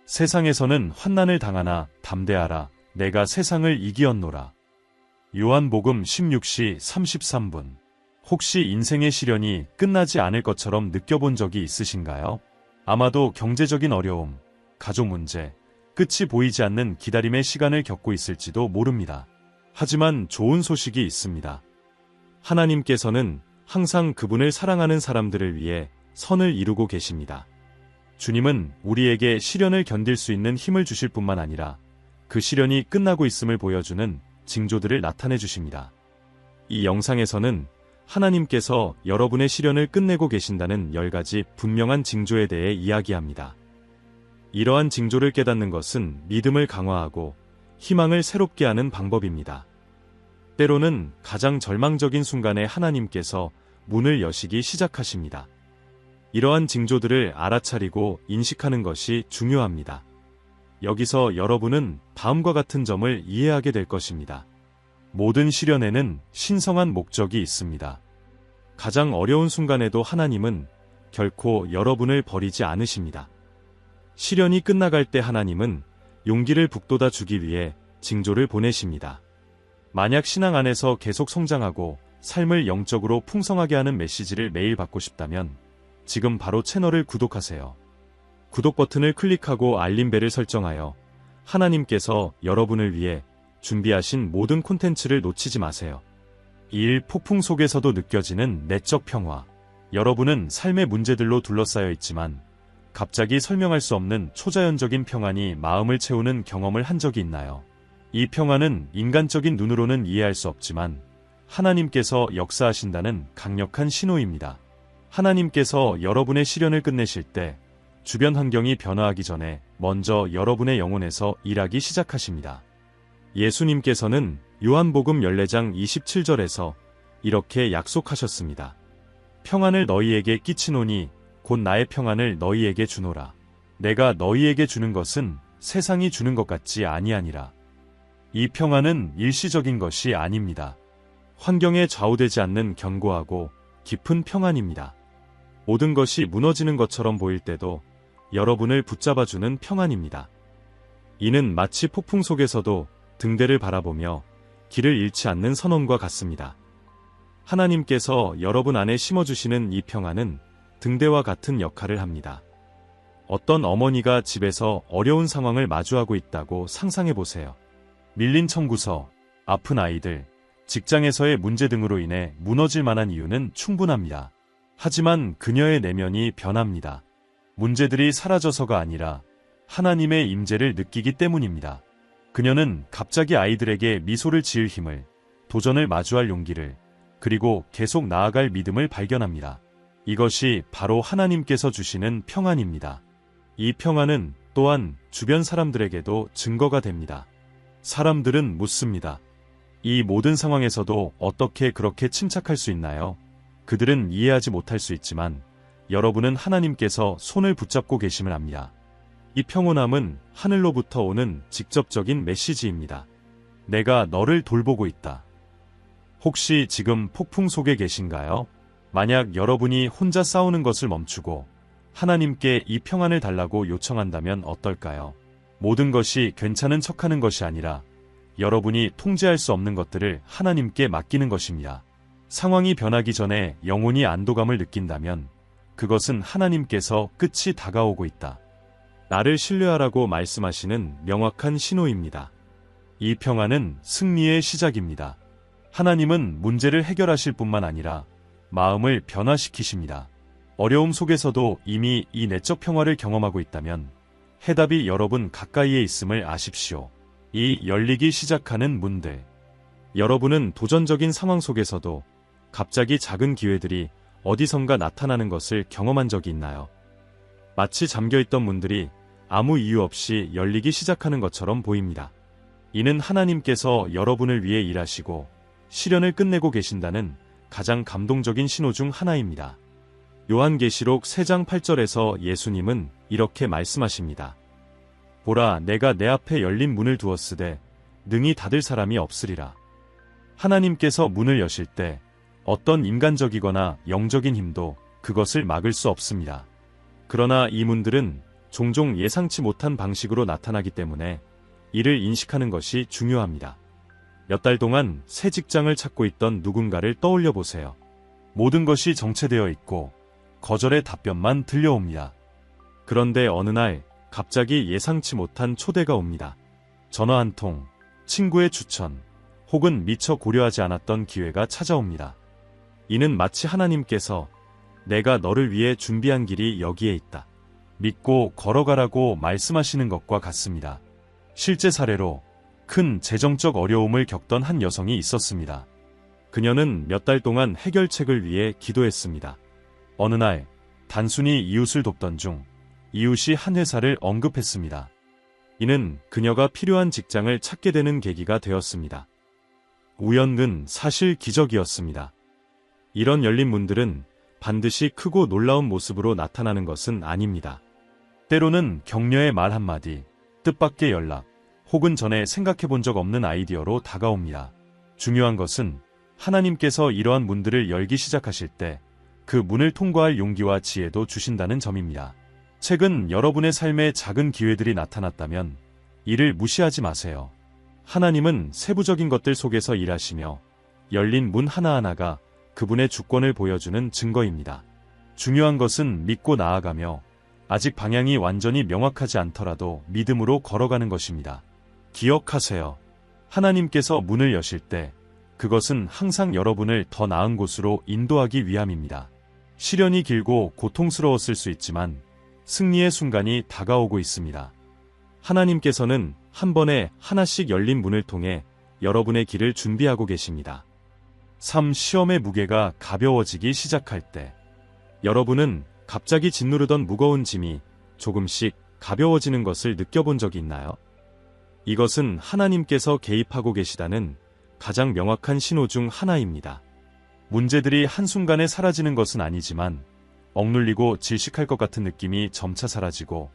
세상에서는 환난을 당하나 담대하라. 내가 세상을 이기었노라. 요한복음 16시 33분. 혹시 인생의 시련이 끝나지 않을 것처럼 느껴본 적이 있으신가요? 아마도 경제적인 어려움, 가족 문제, 끝이 보이지 않는 기다림의 시간을 겪고 있을지도 모릅니다. 하지만 좋은 소식이 있습니다. 하나님께서는 항상 그분을 사랑하는 사람들을 위해 선을 이루고 계십니다. 주님은 우리에게 시련을 견딜 수 있는 힘을 주실 뿐만 아니라 그 시련이 끝나고 있음을 보여주는 징조들을 나타내 주십니다. 이 영상에서는 하나님께서 여러분의 시련을 끝내고 계신다는 10가지 분명한 징조에 대해 이야기합니다. 이러한 징조를 깨닫는 것은 믿음을 강화하고 희망을 새롭게 하는 방법입니다. 때로는 가장 절망적인 순간에 하나님께서 문을 여시기 시작하십니다. 이러한 징조들을 알아차리고 인식하는 것이 중요합니다. 여기서 여러분은 다음과 같은 점을 이해하게 될 것입니다. 모든 시련에는 신성한 목적이 있습니다. 가장 어려운 순간에도 하나님은 결코 여러분을 버리지 않으십니다. 시련이 끝나갈 때 하나님은 용기를 북돋아 주기 위해 징조를 보내십니다. 만약 신앙 안에서 계속 성장하고 삶을 영적으로 풍성하게 하는 메시지를 매일 받고 싶다면 지금 바로 채널을 구독하세요. 구독 버튼을 클릭하고 알림벨을 설정하여 하나님께서 여러분을 위해 준비하신 모든 콘텐츠를 놓치지 마세요. 이 일 폭풍 속에서도 느껴지는 내적 평화. 여러분은 삶의 문제들로 둘러싸여 있지만 갑자기 설명할 수 없는 초자연적인 평안이 마음을 채우는 경험을 한 적이 있나요? 이 평안은 인간적인 눈으로는 이해할 수 없지만 하나님께서 역사하신다는 강력한 신호입니다. 하나님께서 여러분의 시련을 끝내실 때 주변 환경이 변화하기 전에 먼저 여러분의 영혼에서 일하기 시작하십니다. 예수님께서는 요한복음 14장 27절에서 이렇게 약속하셨습니다. 평안을 너희에게 끼치노니 곧 나의 평안을 너희에게 주노라. 내가 너희에게 주는 것은 세상이 주는 것 같지 아니하니라. 이 평안은 일시적인 것이 아닙니다. 환경에 좌우되지 않는 견고하고 깊은 평안입니다. 모든 것이 무너지는 것처럼 보일 때도 여러분을 붙잡아주는 평안입니다. 이는 마치 폭풍 속에서도 등대를 바라보며 길을 잃지 않는 선원과 같습니다. 하나님께서 여러분 안에 심어주시는 이 평안은 등대와 같은 역할을 합니다. 어떤 어머니가 집에서 어려운 상황을 마주하고 있다고 상상해 보세요. 밀린 청구서, 아픈 아이들, 직장에서의 문제 등으로 인해 무너질 만한 이유는 충분합니다. 하지만 그녀의 내면이 변합니다. 문제들이 사라져서가 아니라 하나님의 임재를 느끼기 때문입니다. 그녀는 갑자기 아이들에게 미소를 지을 힘을, 도전을 마주할 용기를, 그리고 계속 나아갈 믿음을 발견합니다. 이것이 바로 하나님께서 주시는 평안입니다. 이 평안은 또한 주변 사람들에게도 증거가 됩니다. 사람들은 묻습니다. 이 모든 상황에서도 어떻게 그렇게 침착할 수 있나요? 그들은 이해하지 못할 수 있지만 여러분은 하나님께서 손을 붙잡고 계심을 압니다. 이 평온함은 하늘로부터 오는 직접적인 메시지입니다. 내가 너를 돌보고 있다. 혹시 지금 폭풍 속에 계신가요? 만약 여러분이 혼자 싸우는 것을 멈추고 하나님께 이 평안을 달라고 요청한다면 어떨까요? 모든 것이 괜찮은 척하는 것이 아니라 여러분이 통제할 수 없는 것들을 하나님께 맡기는 것입니다. 상황이 변하기 전에 영혼이 안도감을 느낀다면 그것은 하나님께서 끝이 다가오고 있다. 나를 신뢰하라고 말씀하시는 명확한 신호입니다. 이 평안은 승리의 시작입니다. 하나님은 문제를 해결하실 뿐만 아니라 마음을 변화시키십니다. 어려움 속에서도 이미 이 내적 평화를 경험하고 있다면 해답이 여러분 가까이에 있음을 아십시오. 이 열리기 시작하는 문들. 여러분은 도전적인 상황 속에서도 갑자기 작은 기회들이 어디선가 나타나는 것을 경험한 적이 있나요? 마치 잠겨있던 문들이 아무 이유 없이 열리기 시작하는 것처럼 보입니다. 이는 하나님께서 여러분을 위해 일하시고 시련을 끝내고 계신다는 가장 감동적인 신호 중 하나입니다. 요한계시록 3장 8절에서 예수님은 이렇게 말씀하십니다. 보라, 내가 내 앞에 열린 문을 두었으되 능히 닫을 사람이 없으리라. 하나님께서 문을 여실 때 어떤 인간적이거나 영적인 힘도 그것을 막을 수 없습니다. 그러나 이 문들은 종종 예상치 못한 방식으로 나타나기 때문에 이를 인식하는 것이 중요합니다. 몇 달 동안 새 직장을 찾고 있던 누군가를 떠올려 보세요. 모든 것이 정체되어 있고 거절의 답변만 들려옵니다. 그런데 어느 날 갑자기 예상치 못한 초대가 옵니다. 전화 한 통, 친구의 추천, 혹은 미처 고려하지 않았던 기회가 찾아옵니다. 이는 마치 하나님께서 내가 너를 위해 준비한 길이 여기에 있다. 믿고 걸어가라고 말씀하시는 것과 같습니다. 실제 사례로 큰 재정적 어려움을 겪던 한 여성이 있었습니다. 그녀는 몇 달 동안 해결책을 위해 기도했습니다. 어느 날 단순히 이웃을 돕던 중 이웃이 한 회사를 언급했습니다. 이는 그녀가 필요한 직장을 찾게 되는 계기가 되었습니다. 우연은 사실 기적이었습니다. 이런 열린 문들은 반드시 크고 놀라운 모습으로 나타나는 것은 아닙니다. 때로는 격려의 말 한마디, 뜻밖의 연락, 혹은 전에 생각해 본 적 없는 아이디어로 다가옵니다. 중요한 것은 하나님께서 이러한 문들을 열기 시작하실 때 그 문을 통과할 용기와 지혜도 주신다는 점입니다. 최근 여러분의 삶에 작은 기회들이 나타났다면 이를 무시하지 마세요. 하나님은 세부적인 것들 속에서 일하시며 열린 문 하나하나가 그분의 주권을 보여주는 증거입니다. 중요한 것은 믿고 나아가며 아직 방향이 완전히 명확하지 않더라도 믿음으로 걸어가는 것입니다. 기억하세요. 하나님께서 문을 여실 때 그것은 항상 여러분을 더 나은 곳으로 인도하기 위함입니다. 시련이 길고 고통스러웠을 수 있지만 승리의 순간이 다가오고 있습니다. 하나님께서는 한 번에 하나씩 열린 문을 통해 여러분의 길을 준비하고 계십니다. 삶 시험의 무게가 가벼워지기 시작할 때 여러분은 갑자기 짓누르던 무거운 짐이 조금씩 가벼워지는 것을 느껴본 적이 있나요? 이것은 하나님께서 개입하고 계시다는 가장 명확한 신호 중 하나입니다. 문제들이 한순간에 사라지는 것은 아니지만 억눌리고 질식할 것 같은 느낌이 점차 사라지고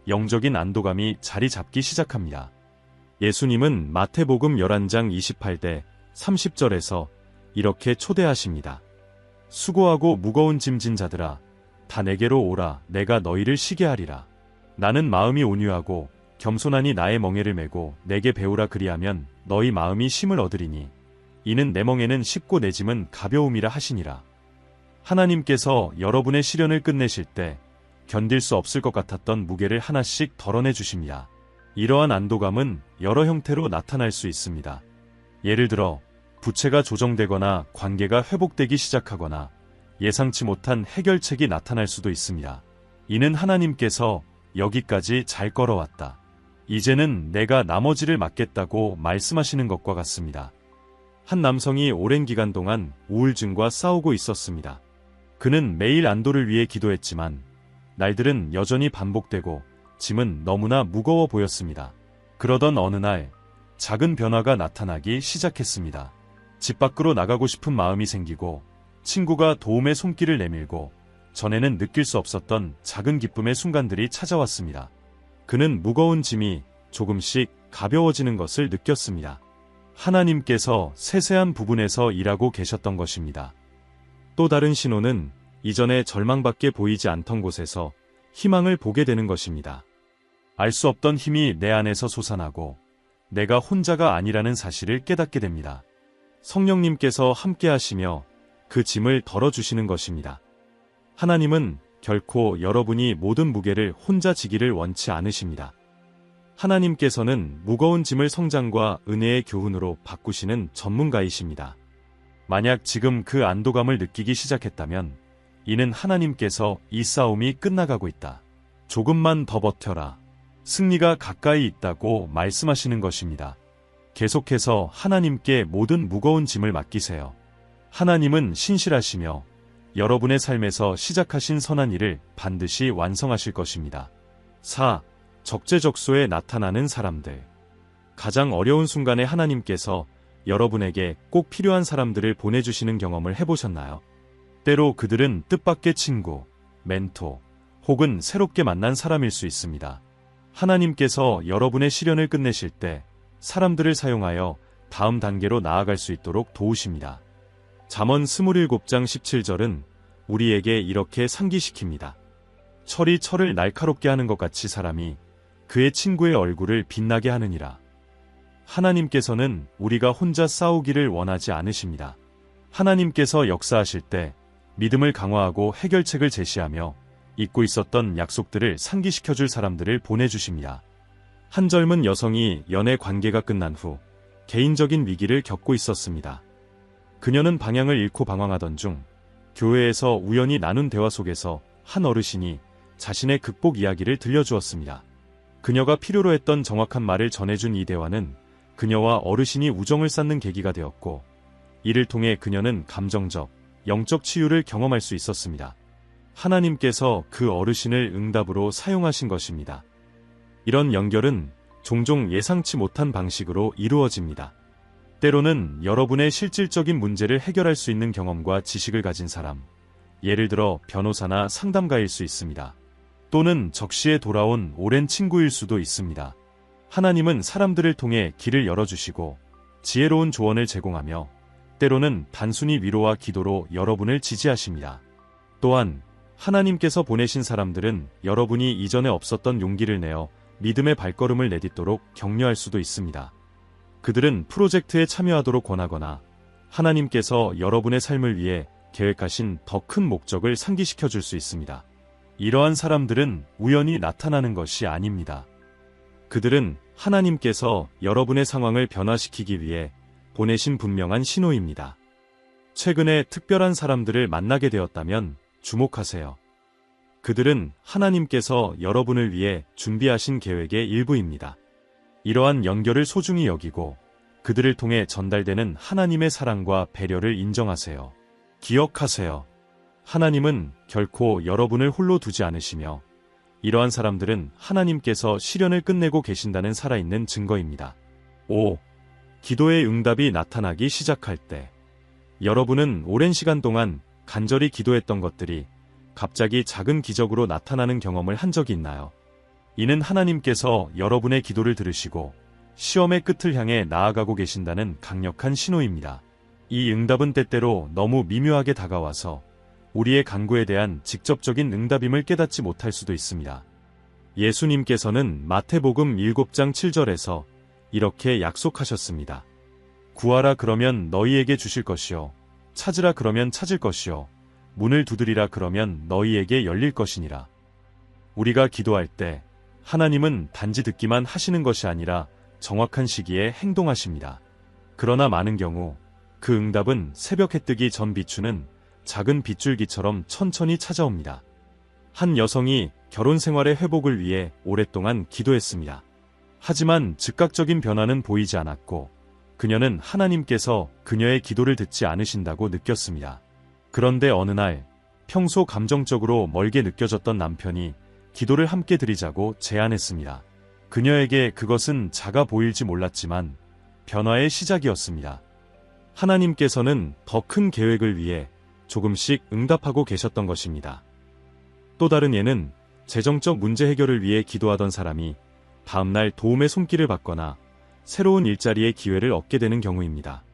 영적인 안도감이 자리 잡기 시작합니다. 예수님은 마태복음 11장 28대 30절에서 이렇게 초대하십니다. 수고하고 무거운 짐진 자들아, 다 내게로 오라. 내가 너희를 쉬게 하리라. 나는 마음이 온유하고 겸손하니 나의 멍에를 메고 내게 배우라. 그리하면 너희 마음이 쉼을 얻으리니 이는 내 멍에는 쉽고 내 짐은 가벼움이라 하시니라. 하나님께서 여러분의 시련을 끝내실 때 견딜 수 없을 것 같았던 무게를 하나씩 덜어내 주십니다. 이러한 안도감은 여러 형태로 나타날 수 있습니다. 예를 들어 부채가 조정되거나 관계가 회복되기 시작하거나 예상치 못한 해결책이 나타날 수도 있습니다. 이는 하나님께서 여기까지 잘 걸어왔다. 이제는 내가 나머지를 맡겠다고 말씀하시는 것과 같습니다. 한 남성이 오랜 기간 동안 우울증과 싸우고 있었습니다. 그는 매일 안도를 위해 기도했지만 날들은 여전히 반복되고 짐은 너무나 무거워 보였습니다. 그러던 어느 날 작은 변화가 나타나기 시작했습니다. 집 밖으로 나가고 싶은 마음이 생기고 친구가 도움의 손길을 내밀고 전에는 느낄 수 없었던 작은 기쁨의 순간들이 찾아왔습니다. 그는 무거운 짐이 조금씩 가벼워지는 것을 느꼈습니다. 하나님께서 세세한 부분에서 일하고 계셨던 것입니다. 또 다른 신호는 이전에 절망밖에 보이지 않던 곳에서 희망을 보게 되는 것입니다. 알 수 없던 힘이 내 안에서 솟아나고 내가 혼자가 아니라는 사실을 깨닫게 됩니다. 성령님께서 함께 하시며 그 짐을 덜어주시는 것입니다. 하나님은 결코 여러분이 모든 무게를 혼자 지기를 원치 않으십니다. 하나님께서는 무거운 짐을 성장과 은혜의 교훈으로 바꾸시는 전문가이십니다. 만약 지금 그 안도감을 느끼기 시작했다면 이는 하나님께서 이 싸움이 끝나가고 있다. 조금만 더 버텨라. 승리가 가까이 있다고 말씀하시는 것입니다. 계속해서 하나님께 모든 무거운 짐을 맡기세요. 하나님은 신실하시며 여러분의 삶에서 시작하신 선한 일을 반드시 완성하실 것입니다. 4. 적재적소에 나타나는 사람들. 가장 어려운 순간에 하나님께서 여러분에게 꼭 필요한 사람들을 보내주시는 경험을 해보셨나요? 때로 그들은 뜻밖의 친구, 멘토, 혹은 새롭게 만난 사람일 수 있습니다. 하나님께서 여러분의 시련을 끝내실 때 사람들을 사용하여 다음 단계로 나아갈 수 있도록 도우십니다. 잠언 27장 17절은 우리에게 이렇게 상기시킵니다. 철이 철을 날카롭게 하는 것 같이 사람이 그의 친구의 얼굴을 빛나게 하느니라. 하나님께서는 우리가 혼자 싸우기를 원하지 않으십니다. 하나님께서 역사하실 때 믿음을 강화하고 해결책을 제시하며 잊고 있었던 약속들을 상기시켜줄 사람들을 보내주십니다. 한 젊은 여성이 연애 관계가 끝난 후 개인적인 위기를 겪고 있었습니다. 그녀는 방향을 잃고 방황하던 중 교회에서 우연히 나눈 대화 속에서 한 어르신이 자신의 극복 이야기를 들려주었습니다. 그녀가 필요로 했던 정확한 말을 전해준 이 대화는 그녀와 어르신이 우정을 쌓는 계기가 되었고, 이를 통해 그녀는 감정적, 영적 치유를 경험할 수 있었습니다. 하나님께서 그 어르신을 응답으로 사용하신 것입니다. 이런 연결은 종종 예상치 못한 방식으로 이루어집니다. 때로는 여러분의 실질적인 문제를 해결할 수 있는 경험과 지식을 가진 사람, 예를 들어 변호사나 상담가일 수 있습니다. 또는 적시에 돌아온 오랜 친구일 수도 있습니다. 하나님은 사람들을 통해 길을 열어주시고 지혜로운 조언을 제공하며 때로는 단순히 위로와 기도로 여러분을 지지하십니다. 또한 하나님께서 보내신 사람들은 여러분이 이전에 없었던 용기를 내어 믿음의 발걸음을 내딛도록 격려할 수도 있습니다. 그들은 프로젝트에 참여하도록 권하거나 하나님께서 여러분의 삶을 위해 계획하신 더 큰 목적을 상기시켜 줄 수 있습니다. 이러한 사람들은 우연히 나타나는 것이 아닙니다. 그들은 하나님께서 여러분의 상황을 변화시키기 위해 보내신 분명한 신호입니다. 최근에 특별한 사람들을 만나게 되었다면 주목하세요. 그들은 하나님께서 여러분을 위해 준비하신 계획의 일부입니다. 이러한 연결을 소중히 여기고 그들을 통해 전달되는 하나님의 사랑과 배려를 인정하세요. 기억하세요. 하나님은 결코 여러분을 홀로 두지 않으시며 이러한 사람들은 하나님께서 시련을 끝내고 계신다는 살아있는 증거입니다. 5. 기도의 응답이 나타나기 시작할 때 여러분은 오랜 시간 동안 간절히 기도했던 것들이 갑자기 작은 기적으로 나타나는 경험을 한 적이 있나요? 이는 하나님께서 여러분의 기도를 들으시고 시험의 끝을 향해 나아가고 계신다는 강력한 신호입니다. 이 응답은 때때로 너무 미묘하게 다가와서 우리의 간구에 대한 직접적인 응답임을 깨닫지 못할 수도 있습니다. 예수님께서는 마태복음 7장 7절에서 이렇게 약속하셨습니다. 구하라 그러면 너희에게 주실 것이요. 찾으라 그러면 찾을 것이요. 문을 두드리라 그러면 너희에게 열릴 것이니라. 우리가 기도할 때 하나님은 단지 듣기만 하시는 것이 아니라 정확한 시기에 행동하십니다. 그러나 많은 경우 그 응답은 새벽 해 뜨기 전 비추는 작은 빗줄기처럼 천천히 찾아옵니다. 한 여성이 결혼 생활의 회복을 위해 오랫동안 기도했습니다. 하지만 즉각적인 변화는 보이지 않았고 그녀는 하나님께서 그녀의 기도를 듣지 않으신다고 느꼈습니다. 그런데 어느 날 평소 감정적으로 멀게 느껴졌던 남편이 기도를 함께 드리자고 제안했습니다. 그녀에게 그것은 작아 보일지 몰랐지만 변화의 시작이었습니다. 하나님께서는 더 큰 계획을 위해 조금씩 응답하고 계셨던 것입니다. 또 다른 예는 재정적 문제 해결을 위해 기도하던 사람이 다음날 도움의 손길을 받거나 새로운 일자리의 기회를 얻게 되는 경우입니다.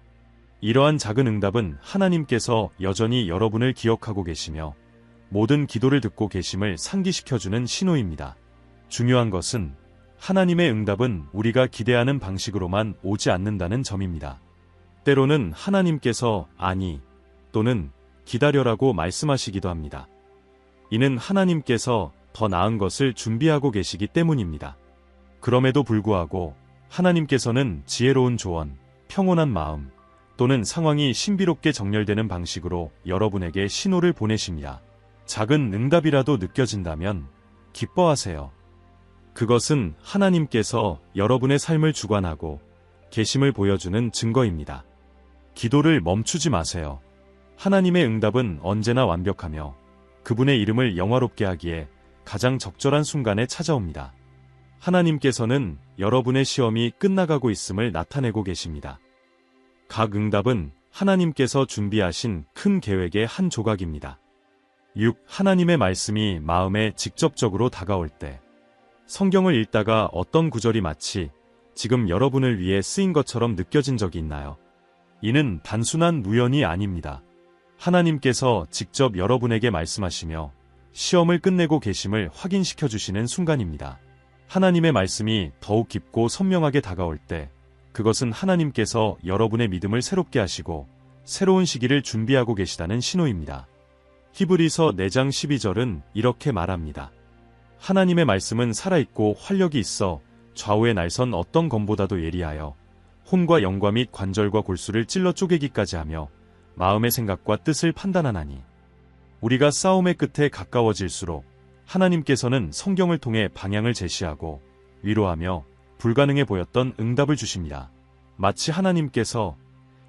이러한 작은 응답은 하나님께서 여전히 여러분을 기억하고 계시며 모든 기도를 듣고 계심을 상기시켜주는 신호입니다. 중요한 것은 하나님의 응답은 우리가 기대하는 방식으로만 오지 않는다는 점입니다. 때로는 하나님께서 아니 또는 기다려라고 말씀하시기도 합니다. 이는 하나님께서 더 나은 것을 준비하고 계시기 때문입니다. 그럼에도 불구하고 하나님께서는 지혜로운 조언, 평온한 마음 또는 상황이 신비롭게 정렬되는 방식으로 여러분에게 신호를 보내십니다. 작은 응답이라도 느껴진다면 기뻐하세요. 그것은 하나님께서 여러분의 삶을 주관하고 계심을 보여주는 증거입니다. 기도를 멈추지 마세요. 하나님의 응답은 언제나 완벽하며 그분의 이름을 영화롭게 하기에 가장 적절한 순간에 찾아옵니다. 하나님께서는 여러분의 시험이 끝나가고 있음을 나타내고 계십니다. 각 응답은 하나님께서 준비하신 큰 계획의 한 조각입니다. 6. 하나님의 말씀이 마음에 직접적으로 다가올 때 성경을 읽다가 어떤 구절이 마치 지금 여러분을 위해 쓰인 것처럼 느껴진 적이 있나요? 이는 단순한 우연이 아닙니다. 하나님께서 직접 여러분에게 말씀하시며 시험을 끝내고 계심을 확인시켜 주시는 순간입니다. 하나님의 말씀이 더욱 깊고 선명하게 다가올 때 그것은 하나님께서 여러분의 믿음을 새롭게 하시고 새로운 시기를 준비하고 계시다는 신호입니다. 히브리서 4장 12절은 이렇게 말합니다. 하나님의 말씀은 살아있고 활력이 있어 좌우에 날선 어떤 검보다도 예리하여 혼과 영과 및 관절과 골수를 찔러 쪼개기까지 하며 마음의 생각과 뜻을 판단하나니. 우리가 싸움의 끝에 가까워질수록 하나님께서는 성경을 통해 방향을 제시하고 위로하며 불가능해 보였던 응답을 주십니다. 마치 하나님께서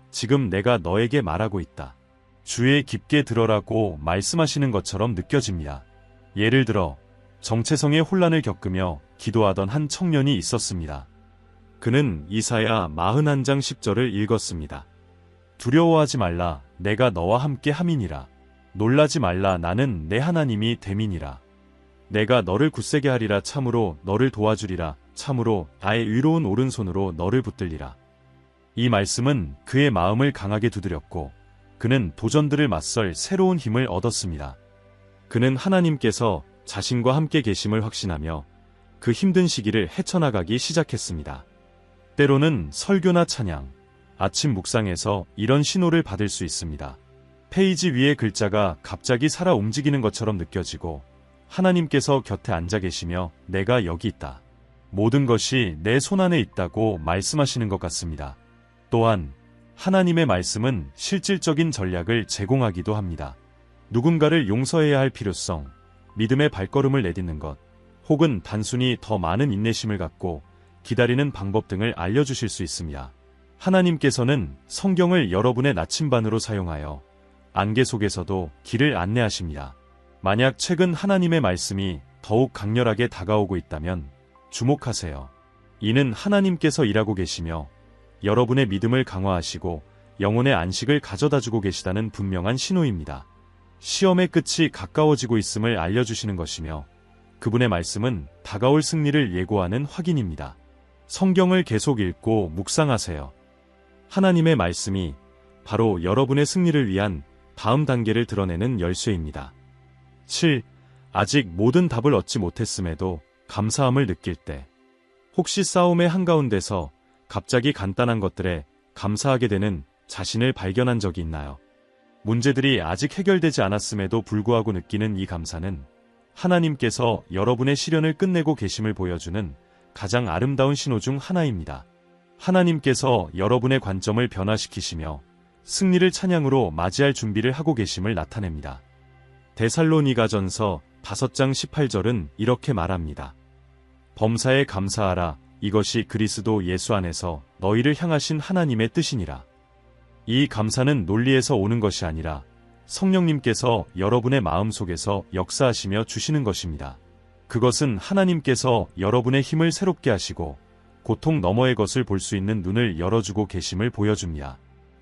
지금 내가 너에게 말하고 있다. 주의 깊게 들어라고 말씀하시는 것처럼 느껴집니다. 예를 들어 정체성의 혼란을 겪으며 기도하던 한 청년이 있었습니다. 그는 이사야 41장 10절을 읽었습니다. 두려워하지 말라, 내가 너와 함께 함이니라. 놀라지 말라, 나는 내 하나님이 됨이니라. 내가 너를 굳세게 하리라, 참으로 너를 도와주리라, 참으로 나의 의로운 오른손으로 너를 붙들리라. 이 말씀은 그의 마음을 강하게 두드렸고 그는 도전들을 맞설 새로운 힘을 얻었습니다. 그는 하나님께서 자신과 함께 계심을 확신하며 그 힘든 시기를 헤쳐나가기 시작했습니다. 때로는 설교나 찬양, 아침 묵상에서 이런 신호를 받을 수 있습니다. 페이지 위의 글자가 갑자기 살아 움직이는 것처럼 느껴지고 하나님께서 곁에 앉아 계시며 내가 여기 있다. 모든 것이 내 손안에 있다고 말씀하시는 것 같습니다. 또한 하나님의 말씀은 실질적인 전략을 제공하기도 합니다. 누군가를 용서해야 할 필요성, 믿음의 발걸음을 내딛는 것, 혹은 단순히 더 많은 인내심을 갖고 기다리는 방법 등을 알려주실 수 있습니다. 하나님께서는 성경을 여러분의 나침반으로 사용하여 안개 속에서도 길을 안내하십니다. 만약 최근 하나님의 말씀이 더욱 강렬하게 다가오고 있다면 주목하세요. 이는 하나님께서 일하고 계시며 여러분의 믿음을 강화하시고 영혼의 안식을 가져다주고 계시다는 분명한 신호입니다. 시험의 끝이 가까워지고 있음을 알려주시는 것이며 그분의 말씀은 다가올 승리를 예고하는 확인입니다. 성경을 계속 읽고 묵상하세요. 하나님의 말씀이 바로 여러분의 승리를 위한 다음 단계를 드러내는 열쇠입니다. 7. 아직 모든 답을 얻지 못했음에도 감사함을 느낄 때. 혹시 싸움의 한가운데서 갑자기 간단한 것들에 감사하게 되는 자신을 발견한 적이 있나요? 문제들이 아직 해결되지 않았음에도 불구하고 느끼는 이 감사는 하나님께서 여러분의 시련을 끝내고 계심을 보여주는 가장 아름다운 신호 중 하나입니다. 하나님께서 여러분의 관점을 변화시키시며 승리를 찬양으로 맞이할 준비를 하고 계심을 나타냅니다. 데살로니가전서 5장 18절은 이렇게 말합니다. 범사에 감사하라. 이것이 그리스도 예수 안에서 너희를 향하신 하나님의 뜻이니라. 이 감사는 논리에서 오는 것이 아니라 성령님께서 여러분의 마음 속에서 역사하시며 주시는 것입니다. 그것은 하나님께서 여러분의 힘을 새롭게 하시고 고통 너머의 것을 볼 수 있는 눈을 열어주고 계심을 보여줍니다.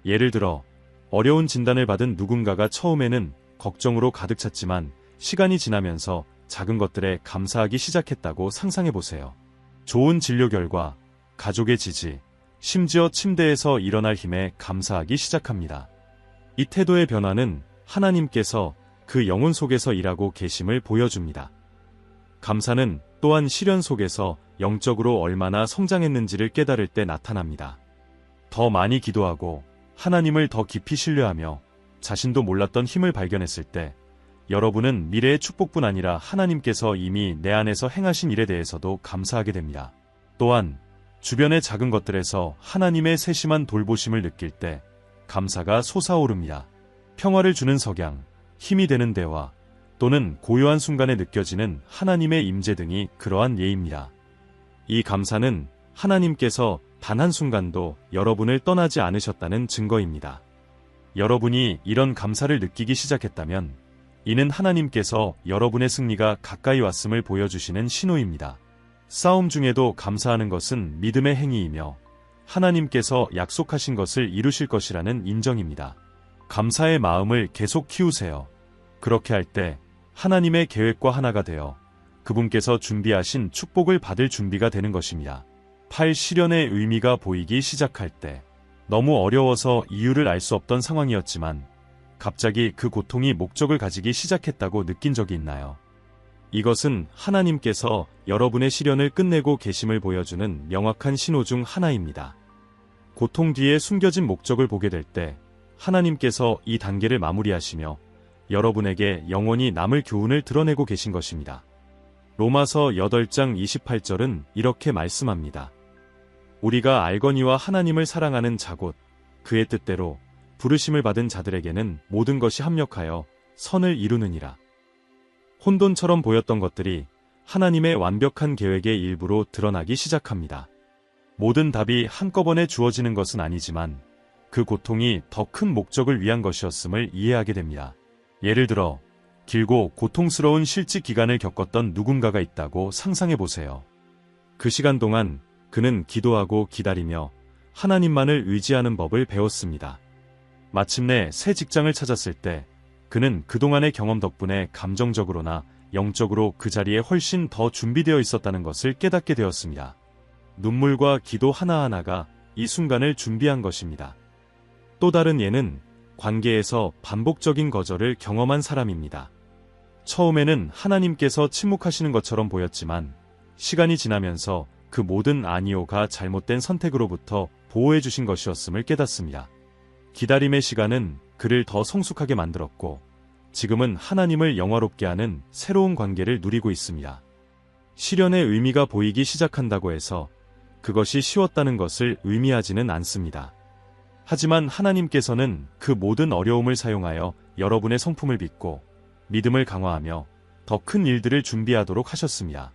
예를 들어 어려운 진단을 받은 누군가가 처음에는 걱정으로 가득 찼지만 시간이 지나면서 작은 것들에 감사하기 시작했다고 상상해보세요. 좋은 진료 결과, 가족의 지지, 심지어 침대에서 일어날 힘에 감사하기 시작합니다. 이 태도의 변화는 하나님께서 그 영혼 속에서 일하고 계심을 보여줍니다. 감사는 또한 시련 속에서 영적으로 얼마나 성장했는지를 깨달을 때 나타납니다. 더 많이 기도하고 하나님을 더 깊이 신뢰하며 자신도 몰랐던 힘을 발견했을 때 여러분은 미래의 축복뿐 아니라 하나님께서 이미 내 안에서 행하신 일에 대해서도 감사하게 됩니다. 또한 주변의 작은 것들에서 하나님의 세심한 돌보심을 느낄 때 감사가 솟아오릅니다. 평화를 주는 석양, 힘이 되는 대화, 또는 고요한 순간에 느껴지는 하나님의 임재 등이 그러한 예입니다. 이 감사는 하나님께서 단 한순간도 여러분을 떠나지 않으셨다는 증거입니다. 여러분이 이런 감사를 느끼기 시작했다면 이는 하나님께서 여러분의 승리가 가까이 왔음을 보여주시는 신호입니다. 싸움 중에도 감사하는 것은 믿음의 행위이며 하나님께서 약속하신 것을 이루실 것이라는 인정입니다. 감사의 마음을 계속 키우세요. 그렇게 할 때 하나님의 계획과 하나가 되어 그분께서 준비하신 축복을 받을 준비가 되는 것입니다. 8. 시련의 의미가 보이기 시작할 때 너무 어려워서 이유를 알 수 없던 상황이었지만 갑자기 그 고통이 목적을 가지기 시작했다고 느낀 적이 있나요? 이것은 하나님께서 여러분의 시련을 끝내고 계심을 보여주는 명확한 신호 중 하나입니다. 고통 뒤에 숨겨진 목적을 보게 될 때 하나님께서 이 단계를 마무리하시며 여러분에게 영원히 남을 교훈을 드러내고 계신 것입니다. 로마서 8장 28절은 이렇게 말씀합니다. 우리가 알거니와 하나님을 사랑하는 자 곧 그의 뜻대로 부르심을 받은 자들에게는 모든 것이 합력하여 선을 이루느니라. 혼돈처럼 보였던 것들이 하나님의 완벽한 계획의 일부로 드러나기 시작합니다. 모든 답이 한꺼번에 주어지는 것은 아니지만 그 고통이 더 큰 목적을 위한 것이었음을 이해하게 됩니다. 예를 들어 길고 고통스러운 실직 기간을 겪었던 누군가가 있다고 상상해 보세요. 그 시간 동안 그는 기도하고 기다리며 하나님만을 의지하는 법을 배웠습니다. 마침내 새 직장을 찾았을 때 그는 그동안의 경험 덕분에 감정적으로나 영적으로 그 자리에 훨씬 더 준비되어 있었다는 것을 깨닫게 되었습니다. 눈물과 기도 하나하나가 이 순간을 준비한 것입니다. 또 다른 예는 관계에서 반복적인 거절을 경험한 사람입니다. 처음에는 하나님께서 침묵하시는 것처럼 보였지만 시간이 지나면서 그 모든 아니오가 잘못된 선택으로부터 보호해 주신 것이었음을 깨닫습니다. 기다림의 시간은 그를 더 성숙하게 만들었고 지금은 하나님을 영화롭게 하는 새로운 관계를 누리고 있습니다. 시련의 의미가 보이기 시작한다고 해서 그것이 쉬웠다는 것을 의미하지는 않습니다. 하지만 하나님께서는 그 모든 어려움을 사용하여 여러분의 성품을 빚고 믿음을 강화하며 더 큰 일들을 준비하도록 하셨습니다.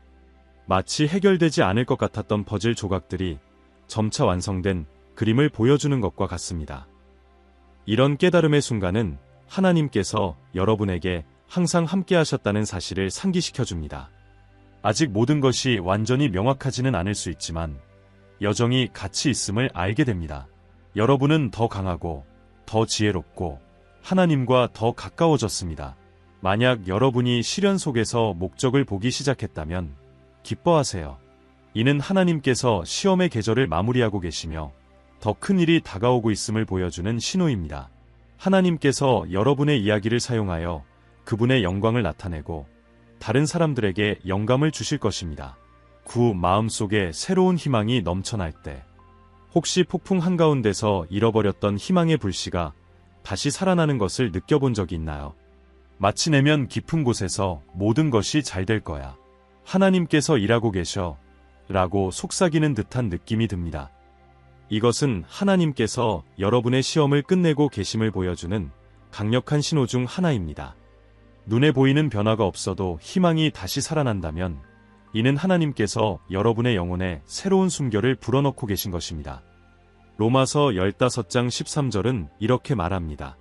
마치 해결되지 않을 것 같았던 퍼즐 조각들이 점차 완성된 그림을 보여주는 것과 같습니다. 이런 깨달음의 순간은 하나님께서 여러분에게 항상 함께 하셨다는 사실을 상기시켜줍니다. 아직 모든 것이 완전히 명확하지는 않을 수 있지만 여정이 같이 있음을 알게 됩니다. 여러분은 더 강하고 더 지혜롭고 하나님과 더 가까워졌습니다. 만약 여러분이 시련 속에서 목적을 보기 시작했다면 기뻐하세요. 이는 하나님께서 시험의 계절을 마무리하고 계시며 더 큰 일이 다가오고 있음을 보여주는 신호입니다. 하나님께서 여러분의 이야기를 사용하여 그분의 영광을 나타내고 다른 사람들에게 영감을 주실 것입니다. 마음속에 새로운 희망이 넘쳐날 때 혹시 폭풍 한가운데서 잃어버렸던 희망의 불씨가 다시 살아나는 것을 느껴본 적이 있나요? 마치 내면 깊은 곳에서 모든 것이 잘 될 거야. 하나님께서 일하고 계셔. 라고 속삭이는 듯한 느낌이 듭니다. 이것은 하나님께서 여러분의 시험을 끝내고 계심을 보여주는 강력한 신호 중 하나입니다. 눈에 보이는 변화가 없어도 희망이 다시 살아난다면 이는 하나님께서 여러분의 영혼에 새로운 숨결을 불어넣고 계신 것입니다. 로마서 15장 13절은 이렇게 말합니다.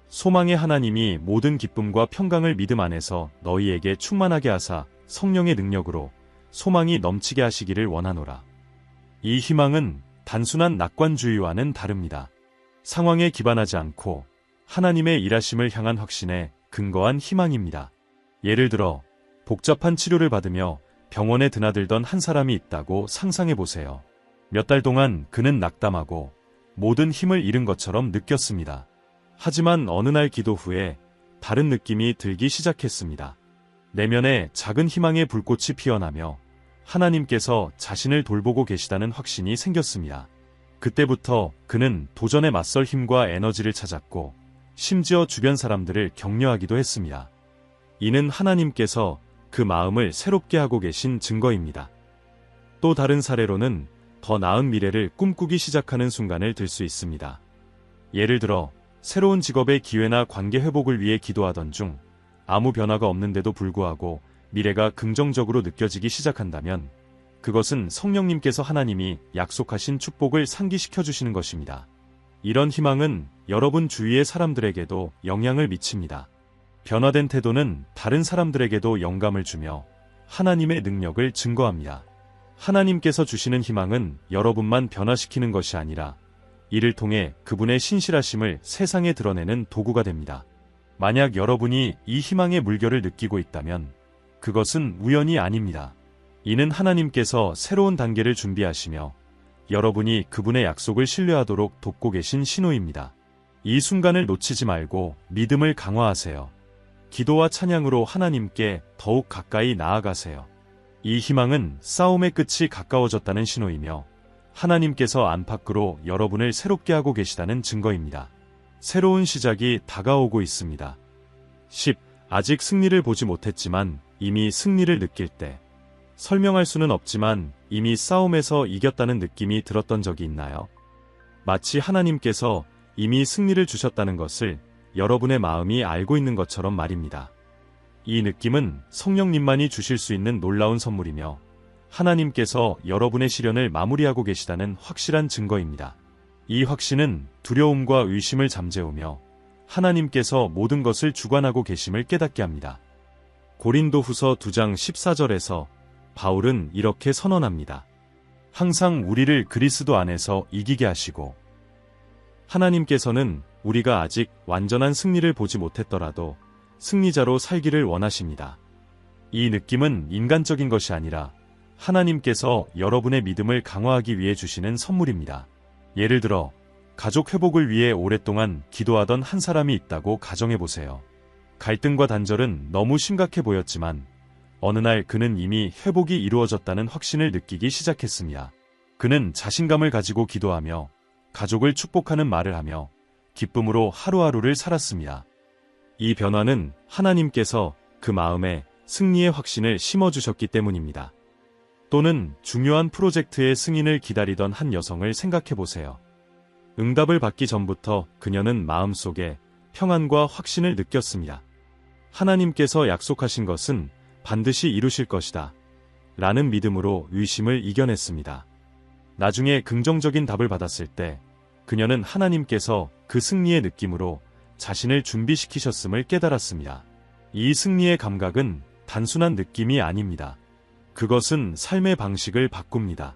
소망의 하나님이 모든 기쁨과 평강을 믿음 안에서 너희에게 충만하게 하사 성령의 능력으로 소망이 넘치게 하시기를 원하노라. 이 희망은 단순한 낙관주의와는 다릅니다. 상황에 기반하지 않고 하나님의 일하심을 향한 확신에 근거한 희망입니다. 예를 들어 복잡한 치료를 받으며 병원에 드나들던 한 사람이 있다고 상상해 보세요. 몇 달 동안 그는 낙담하고 모든 힘을 잃은 것처럼 느꼈습니다. 하지만 어느 날 기도 후에 다른 느낌이 들기 시작했습니다. 내면에 작은 희망의 불꽃이 피어나며 하나님께서 자신을 돌보고 계시다는 확신이 생겼습니다. 그때부터 그는 도전에 맞설 힘과 에너지를 찾았고 심지어 주변 사람들을 격려하기도 했습니다. 이는 하나님께서 그 마음을 새롭게 하고 계신 증거입니다. 또 다른 사례로는 더 나은 미래를 꿈꾸기 시작하는 순간을 들 수 있습니다. 예를 들어 새로운 직업의 기회나 관계 회복을 위해 기도하던 중 아무 변화가 없는데도 불구하고 미래가 긍정적으로 느껴지기 시작한다면 그것은 성령님께서 하나님이 약속하신 축복을 상기시켜 주시는 것입니다. 이런 희망은 여러분 주위의 사람들에게도 영향을 미칩니다. 변화된 태도는 다른 사람들에게도 영감을 주며 하나님의 능력을 증거합니다. 하나님께서 주시는 희망은 여러분만 변화시키는 것이 아니라 이를 통해 그분의 신실하심을 세상에 드러내는 도구가 됩니다. 만약 여러분이 이 희망의 물결을 느끼고 있다면 그것은 우연이 아닙니다. 이는 하나님께서 새로운 단계를 준비하시며 여러분이 그분의 약속을 신뢰하도록 돕고 계신 신호입니다. 이 순간을 놓치지 말고 믿음을 강화하세요. 기도와 찬양으로 하나님께 더욱 가까이 나아가세요. 이 희망은 싸움의 끝이 가까워졌다는 신호이며 하나님께서 안팎으로 여러분을 새롭게 하고 계시다는 증거입니다. 새로운 시작이 다가오고 있습니다. 10. 아직 승리를 보지 못했지만 이미 승리를 느낄 때. 설명할 수는 없지만 이미 싸움에서 이겼다는 느낌이 들었던 적이 있나요? 마치 하나님께서 이미 승리를 주셨다는 것을 여러분의 마음이 알고 있는 것처럼 말입니다. 이 느낌은 성령님만이 주실 수 있는 놀라운 선물이며 하나님께서 여러분의 시련을 마무리하고 계시다는 확실한 증거입니다. 이 확신은 두려움과 의심을 잠재우며 하나님께서 모든 것을 주관하고 계심을 깨닫게 합니다. 고린도후서 2장 14절에서 바울은 이렇게 선언합니다. 항상 우리를 그리스도 안에서 이기게 하시고 하나님께서는 우리가 아직 완전한 승리를 보지 못했더라도 승리자로 살기를 원하십니다. 이 느낌은 인간적인 것이 아니라 하나님께서 여러분의 믿음을 강화하기 위해 주시는 선물입니다. 예를 들어 가족 회복을 위해 오랫동안 기도하던 한 사람이 있다고 가정해보세요. 갈등과 단절은 너무 심각해 보였지만 어느 날 그는 이미 회복이 이루어졌다는 확신을 느끼기 시작했습니다. 그는 자신감을 가지고 기도하며 가족을 축복하는 말을 하며 기쁨으로 하루하루를 살았습니다. 이 변화는 하나님께서 그 마음에 승리의 확신을 심어주셨기 때문입니다. 또는 중요한 프로젝트의 승인을 기다리던 한 여성을 생각해보세요. 응답을 받기 전부터 그녀는 마음속에 평안과 확신을 느꼈습니다. 하나님께서 약속하신 것은 반드시 이루실 것이다. 라는 믿음으로 의심을 이겨냈습니다. 나중에 긍정적인 답을 받았을 때 그녀는 하나님께서 그 승리의 느낌으로 자신을 준비시키셨음을 깨달았습니다. 이 승리의 감각은 단순한 느낌이 아닙니다. 그것은 삶의 방식을 바꿉니다.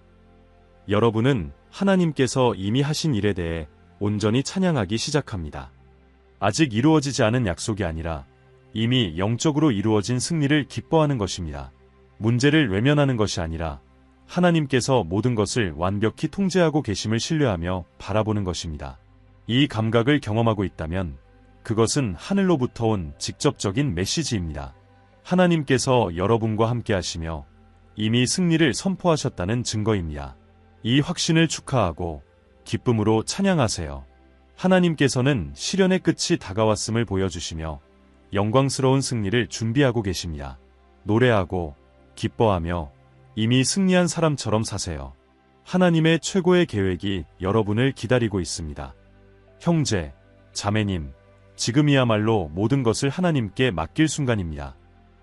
여러분은 하나님께서 이미 하신 일에 대해 온전히 찬양하기 시작합니다. 아직 이루어지지 않은 약속이 아니라 이미 영적으로 이루어진 승리를 기뻐하는 것입니다. 문제를 외면하는 것이 아니라 하나님께서 모든 것을 완벽히 통제하고 계심을 신뢰하며 바라보는 것입니다. 이 감각을 경험하고 있다면 그것은 하늘로부터 온 직접적인 메시지입니다. 하나님께서 여러분과 함께 하시며 이미 승리를 선포하셨다는 증거입니다. 이 확신을 축하하고 기쁨으로 찬양하세요. 하나님께서는 시련의 끝이 다가왔음을 보여주시며 영광스러운 승리를 준비하고 계십니다. 노래하고 기뻐하며 이미 승리한 사람처럼 사세요. 하나님의 최고의 계획이 여러분을 기다리고 있습니다. 형제, 자매님, 지금이야말로 모든 것을 하나님께 맡길 순간입니다.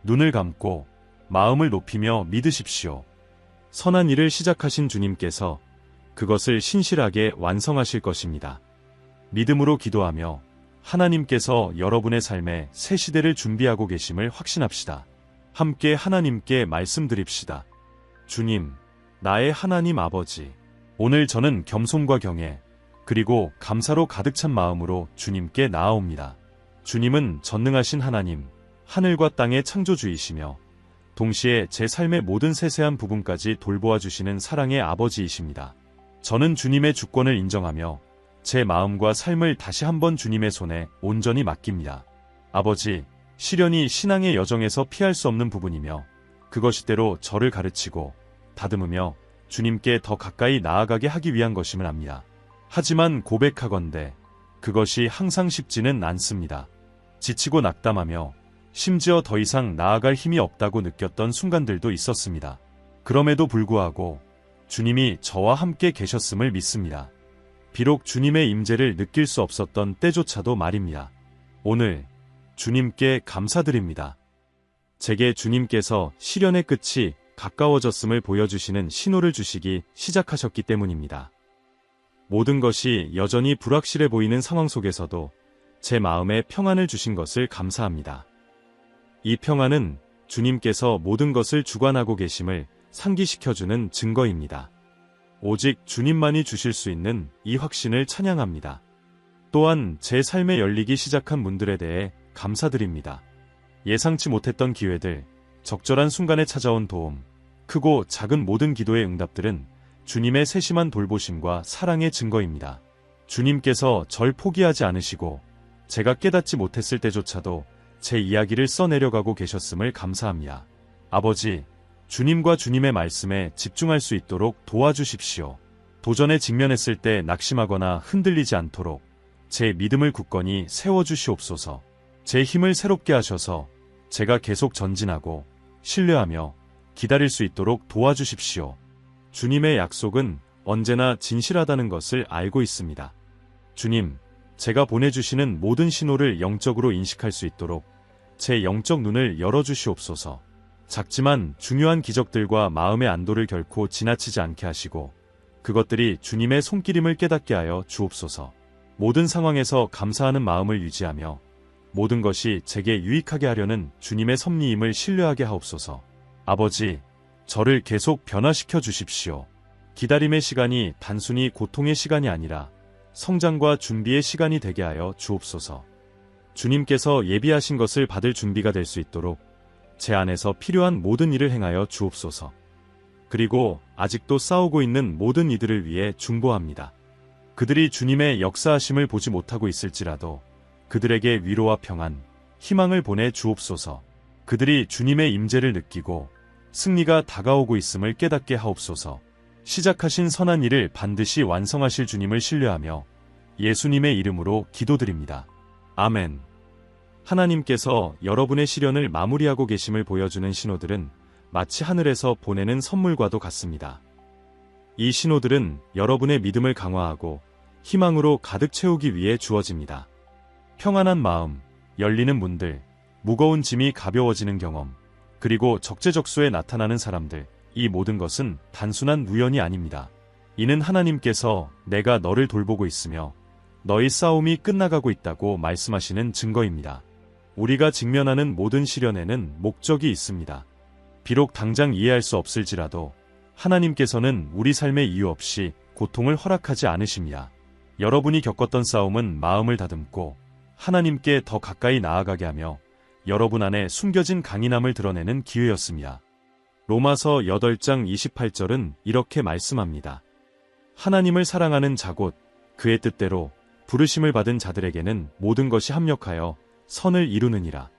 눈을 감고 마음을 높이며 믿으십시오. 선한 일을 시작하신 주님께서 그것을 신실하게 완성하실 것입니다. 믿음으로 기도하며 하나님께서 여러분의 삶에 새 시대를 준비하고 계심을 확신합시다. 함께 하나님께 말씀드립시다. 주님, 나의 하나님 아버지, 오늘 저는 겸손과 경애, 그리고 감사로 가득 찬 마음으로 주님께 나아옵니다. 주님은 전능하신 하나님, 하늘과 땅의 창조주이시며 동시에 제 삶의 모든 세세한 부분까지 돌보아 주시는 사랑의 아버지이십니다. 저는 주님의 주권을 인정하며 제 마음과 삶을 다시 한번 주님의 손에 온전히 맡깁니다. 아버지, 시련이 신앙의 여정에서 피할 수 없는 부분이며 그것이 때로 저를 가르치고 다듬으며 주님께 더 가까이 나아가게 하기 위한 것임을 압니다. 하지만 고백하건대 그것이 항상 쉽지는 않습니다. 지치고 낙담하며 심지어 더 이상 나아갈 힘이 없다고 느꼈던 순간들도 있었습니다. 그럼에도 불구하고 주님이 저와 함께 계셨음을 믿습니다. 비록 주님의 임재를 느낄 수 없었던 때조차도 말입니다. 오늘 주님께 감사드립니다. 제게 주님께서 시련의 끝이 가까워졌음을 보여주시는 신호를 주시기 시작하셨기 때문입니다. 모든 것이 여전히 불확실해 보이는 상황 속에서도 제 마음에 평안을 주신 것을 감사합니다. 이 평안은 주님께서 모든 것을 주관하고 계심을 상기시켜주는 증거입니다. 오직 주님만이 주실 수 있는 이 확신을 찬양합니다. 또한 제 삶에 열리기 시작한 문들에 대해 감사드립니다. 예상치 못했던 기회들, 적절한 순간에 찾아온 도움, 크고 작은 모든 기도의 응답들은 주님의 세심한 돌보심과 사랑의 증거입니다. 주님께서 절 포기하지 않으시고 제가 깨닫지 못했을 때조차도 제 이야기를 써내려가고 계셨음을 감사합니다. 아버지, 주님과 주님의 말씀에 집중할 수 있도록 도와주십시오. 도전에 직면했을 때 낙심하거나 흔들리지 않도록 제 믿음을 굳건히 세워주시옵소서. 제 힘을 새롭게 하셔서 제가 계속 전진하고 신뢰하며 기다릴 수 있도록 도와주십시오. 주님의 약속은 언제나 진실하다는 것을 알고 있습니다. 주님, 제가 보내주시는 모든 신호를 영적으로 인식할 수 있도록 제 영적 눈을 열어주시옵소서. 작지만 중요한 기적들과 마음의 안도를 결코 지나치지 않게 하시고 그것들이 주님의 손길임을 깨닫게 하여 주옵소서. 모든 상황에서 감사하는 마음을 유지하며 모든 것이 제게 유익하게 하려는 주님의 섭리임을 신뢰하게 하옵소서. 아버지, 저를 계속 변화시켜 주십시오. 기다림의 시간이 단순히 고통의 시간이 아니라 성장과 준비의 시간이 되게 하여 주옵소서. 주님께서 예비하신 것을 받을 준비가 될 수 있도록 제 안에서 필요한 모든 일을 행하여 주옵소서. 그리고 아직도 싸우고 있는 모든 이들을 위해 중보합니다. 그들이 주님의 역사하심을 보지 못하고 있을지라도 그들에게 위로와 평안, 희망을 보내 주옵소서. 그들이 주님의 임재를 느끼고 승리가 다가오고 있음을 깨닫게 하옵소서. 시작하신 선한 일을 반드시 완성하실 주님을 신뢰하며 예수님의 이름으로 기도드립니다. 아멘. 하나님께서 여러분의 시련을 마무리하고 계심을 보여주는 신호들은 마치 하늘에서 보내는 선물과도 같습니다. 이 신호들은 여러분의 믿음을 강화하고 희망으로 가득 채우기 위해 주어집니다. 평안한 마음, 열리는 문들, 무거운 짐이 가벼워지는 경험, 그리고 적재적소에 나타나는 사람들, 이 모든 것은 단순한 우연이 아닙니다. 이는 하나님께서 내가 너를 돌보고 있으며 너희 싸움이 끝나가고 있다고 말씀하시는 증거입니다. 우리가 직면하는 모든 시련에는 목적이 있습니다. 비록 당장 이해할 수 없을지라도 하나님께서는 우리 삶에 이유 없이 고통을 허락하지 않으십니다. 여러분이 겪었던 싸움은 마음을 다듬고 하나님께 더 가까이 나아가게 하며 여러분 안에 숨겨진 강인함을 드러내는 기회였습니다. 로마서 8장 28절은 이렇게 말씀합니다. 하나님을 사랑하는 자 곧 그의 뜻대로 부르심을 받은 자들에게는 모든 것이 합력하여 선을 이루느니라.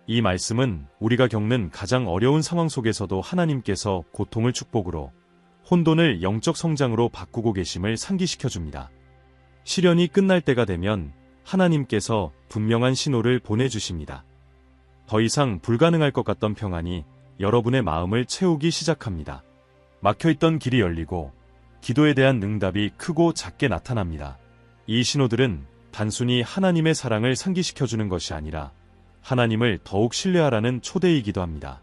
이 말씀은 우리가 겪는 가장 어려운 상황 속에서도 하나님께서 고통을 축복으로, 혼돈을 영적 성장으로 바꾸고 계심을 상기시켜 줍니다. 시련이 끝날 때가 되면 하나님께서 분명한 신호를 보내주십니다. 더 이상 불가능할 것 같던 평안이 여러분의 마음을 채우기 시작합니다. 막혀있던 길이 열리고 기도에 대한 응답이 크고 작게 나타납니다. 이 신호들은 단순히 하나님의 사랑을 상기시켜주는 것이 아니라 하나님을 더욱 신뢰하라는 초대이기도 합니다.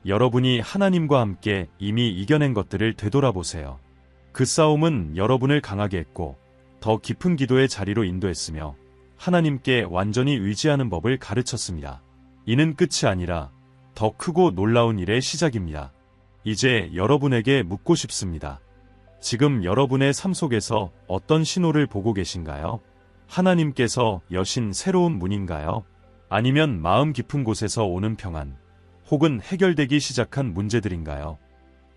여러분이 하나님과 함께 이미 이겨낸 것들을 되돌아보세요. 그 싸움은 여러분을 강하게 했고 더 깊은 기도의 자리로 인도했으며 하나님께 완전히 의지하는 법을 가르쳤습니다. 이는 끝이 아니라 더 크고 놀라운 일의 시작입니다. 이제 여러분에게 묻고 싶습니다. 지금 여러분의 삶 속에서 어떤 신호를 보고 계신가요? 하나님께서 여신 새로운 문인가요? 아니면 마음 깊은 곳에서 오는 평안, 혹은 해결되기 시작한 문제들인가요?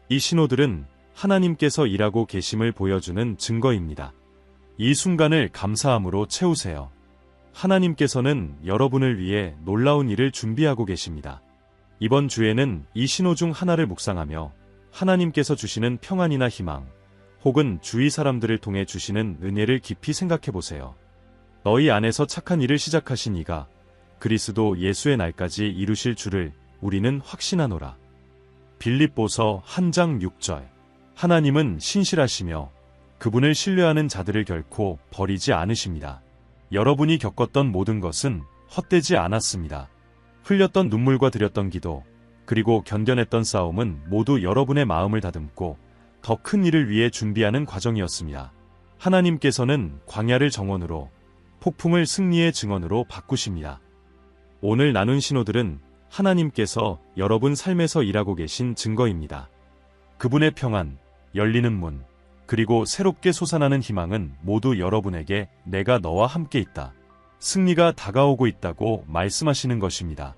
이 신호들은 하나님께서 일하고 계심을 보여주는 증거입니다. 이 순간을 감사함으로 채우세요. 하나님께서는 여러분을 위해 놀라운 일을 준비하고 계십니다. 이번 주에는 이 신호 중 하나를 묵상하며 하나님께서 주시는 평안이나 희망, 혹은 주위 사람들을 통해 주시는 은혜를 깊이 생각해 보세요. 너희 안에서 착한 일을 시작하신 이가 그리스도 예수의 날까지 이루실 줄을 우리는 확신하노라. 빌립보서 1장 6절. 하나님은 신실하시며 그분을 신뢰하는 자들을 결코 버리지 않으십니다. 여러분이 겪었던 모든 것은 헛되지 않았습니다. 흘렸던 눈물과 드렸던 기도, 그리고 견뎌냈던 싸움은 모두 여러분의 마음을 다듬고 더 큰 일을 위해 준비하는 과정이었습니다. 하나님께서는 광야를 정원으로, 폭풍을 승리의 증언으로 바꾸십니다. 오늘 나눈 신호들은 하나님께서 여러분 삶에서 일하고 계신 증거입니다. 그분의 평안, 열리는 문, 그리고 새롭게 솟아나는 희망은 모두 여러분에게 내가 너와 함께 있다, 승리가 다가오고 있다고 말씀하시는 것입니다.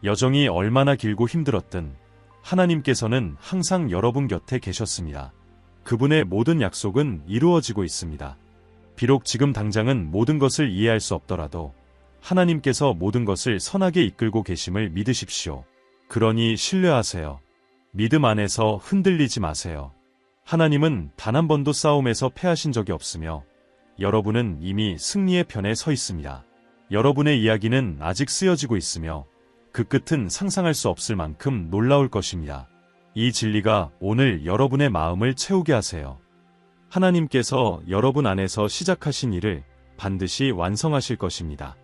여정이 얼마나 길고 힘들었든 하나님께서는 항상 여러분 곁에 계셨습니다. 그분의 모든 약속은 이루어지고 있습니다. 비록 지금 당장은 모든 것을 이해할 수 없더라도 하나님께서 모든 것을 선하게 이끌고 계심을 믿으십시오. 그러니 신뢰하세요. 믿음 안에서 흔들리지 마세요. 하나님은 단 한 번도 싸움에서 패하신 적이 없으며 여러분은 이미 승리의 편에 서 있습니다. 여러분의 이야기는 아직 쓰여지고 있으며 그 끝은 상상할 수 없을 만큼 놀라울 것입니다. 이 진리가 오늘 여러분의 마음을 채우게 하세요. 하나님께서 여러분 안에서 시작하신 일을 반드시 완성하실 것입니다.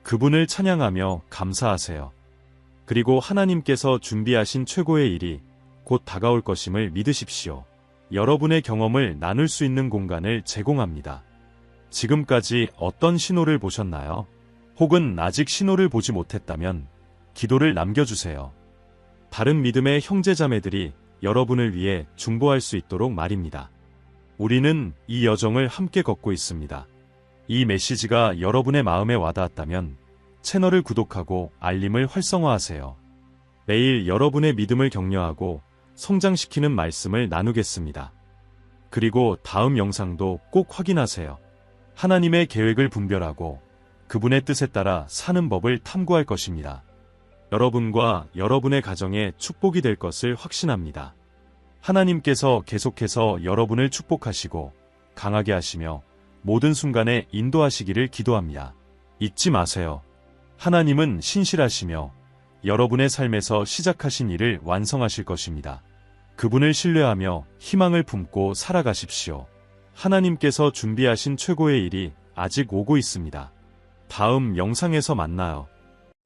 그분을 찬양하며 감사하세요. 그리고 하나님께서 준비하신 최고의 일이 곧 다가올 것임을 믿으십시오. 여러분의 경험을 나눌 수 있는 공간을 제공합니다. 지금까지 어떤 신호를 보셨나요? 혹은 아직 신호를 보지 못했다면 기도를 남겨주세요. 다른 믿음의 형제자매들이 여러분을 위해 중보할 수 있도록 말입니다. 우리는 이 여정을 함께 걷고 있습니다. 이 메시지가 여러분의 마음에 와닿았다면 채널을 구독하고 알림을 활성화하세요. 매일 여러분의 믿음을 격려하고 성장시키는 말씀을 나누겠습니다. 그리고 다음 영상도 꼭 확인하세요. 하나님의 계획을 분별하고 그분의 뜻에 따라 사는 법을 탐구할 것입니다. 여러분과 여러분의 가정에 축복이 될 것을 확신합니다. 하나님께서 계속해서 여러분을 축복하시고 강하게 하시며 모든 순간에 인도하시기를 기도합니다. 잊지 마세요. 하나님은 신실하시며 여러분의 삶에서 시작하신 일을 완성하실 것입니다. 그분을 신뢰하며 희망을 품고 살아가십시오. 하나님께서 준비하신 최고의 일이 아직 오고 있습니다. 다음 영상에서 만나요.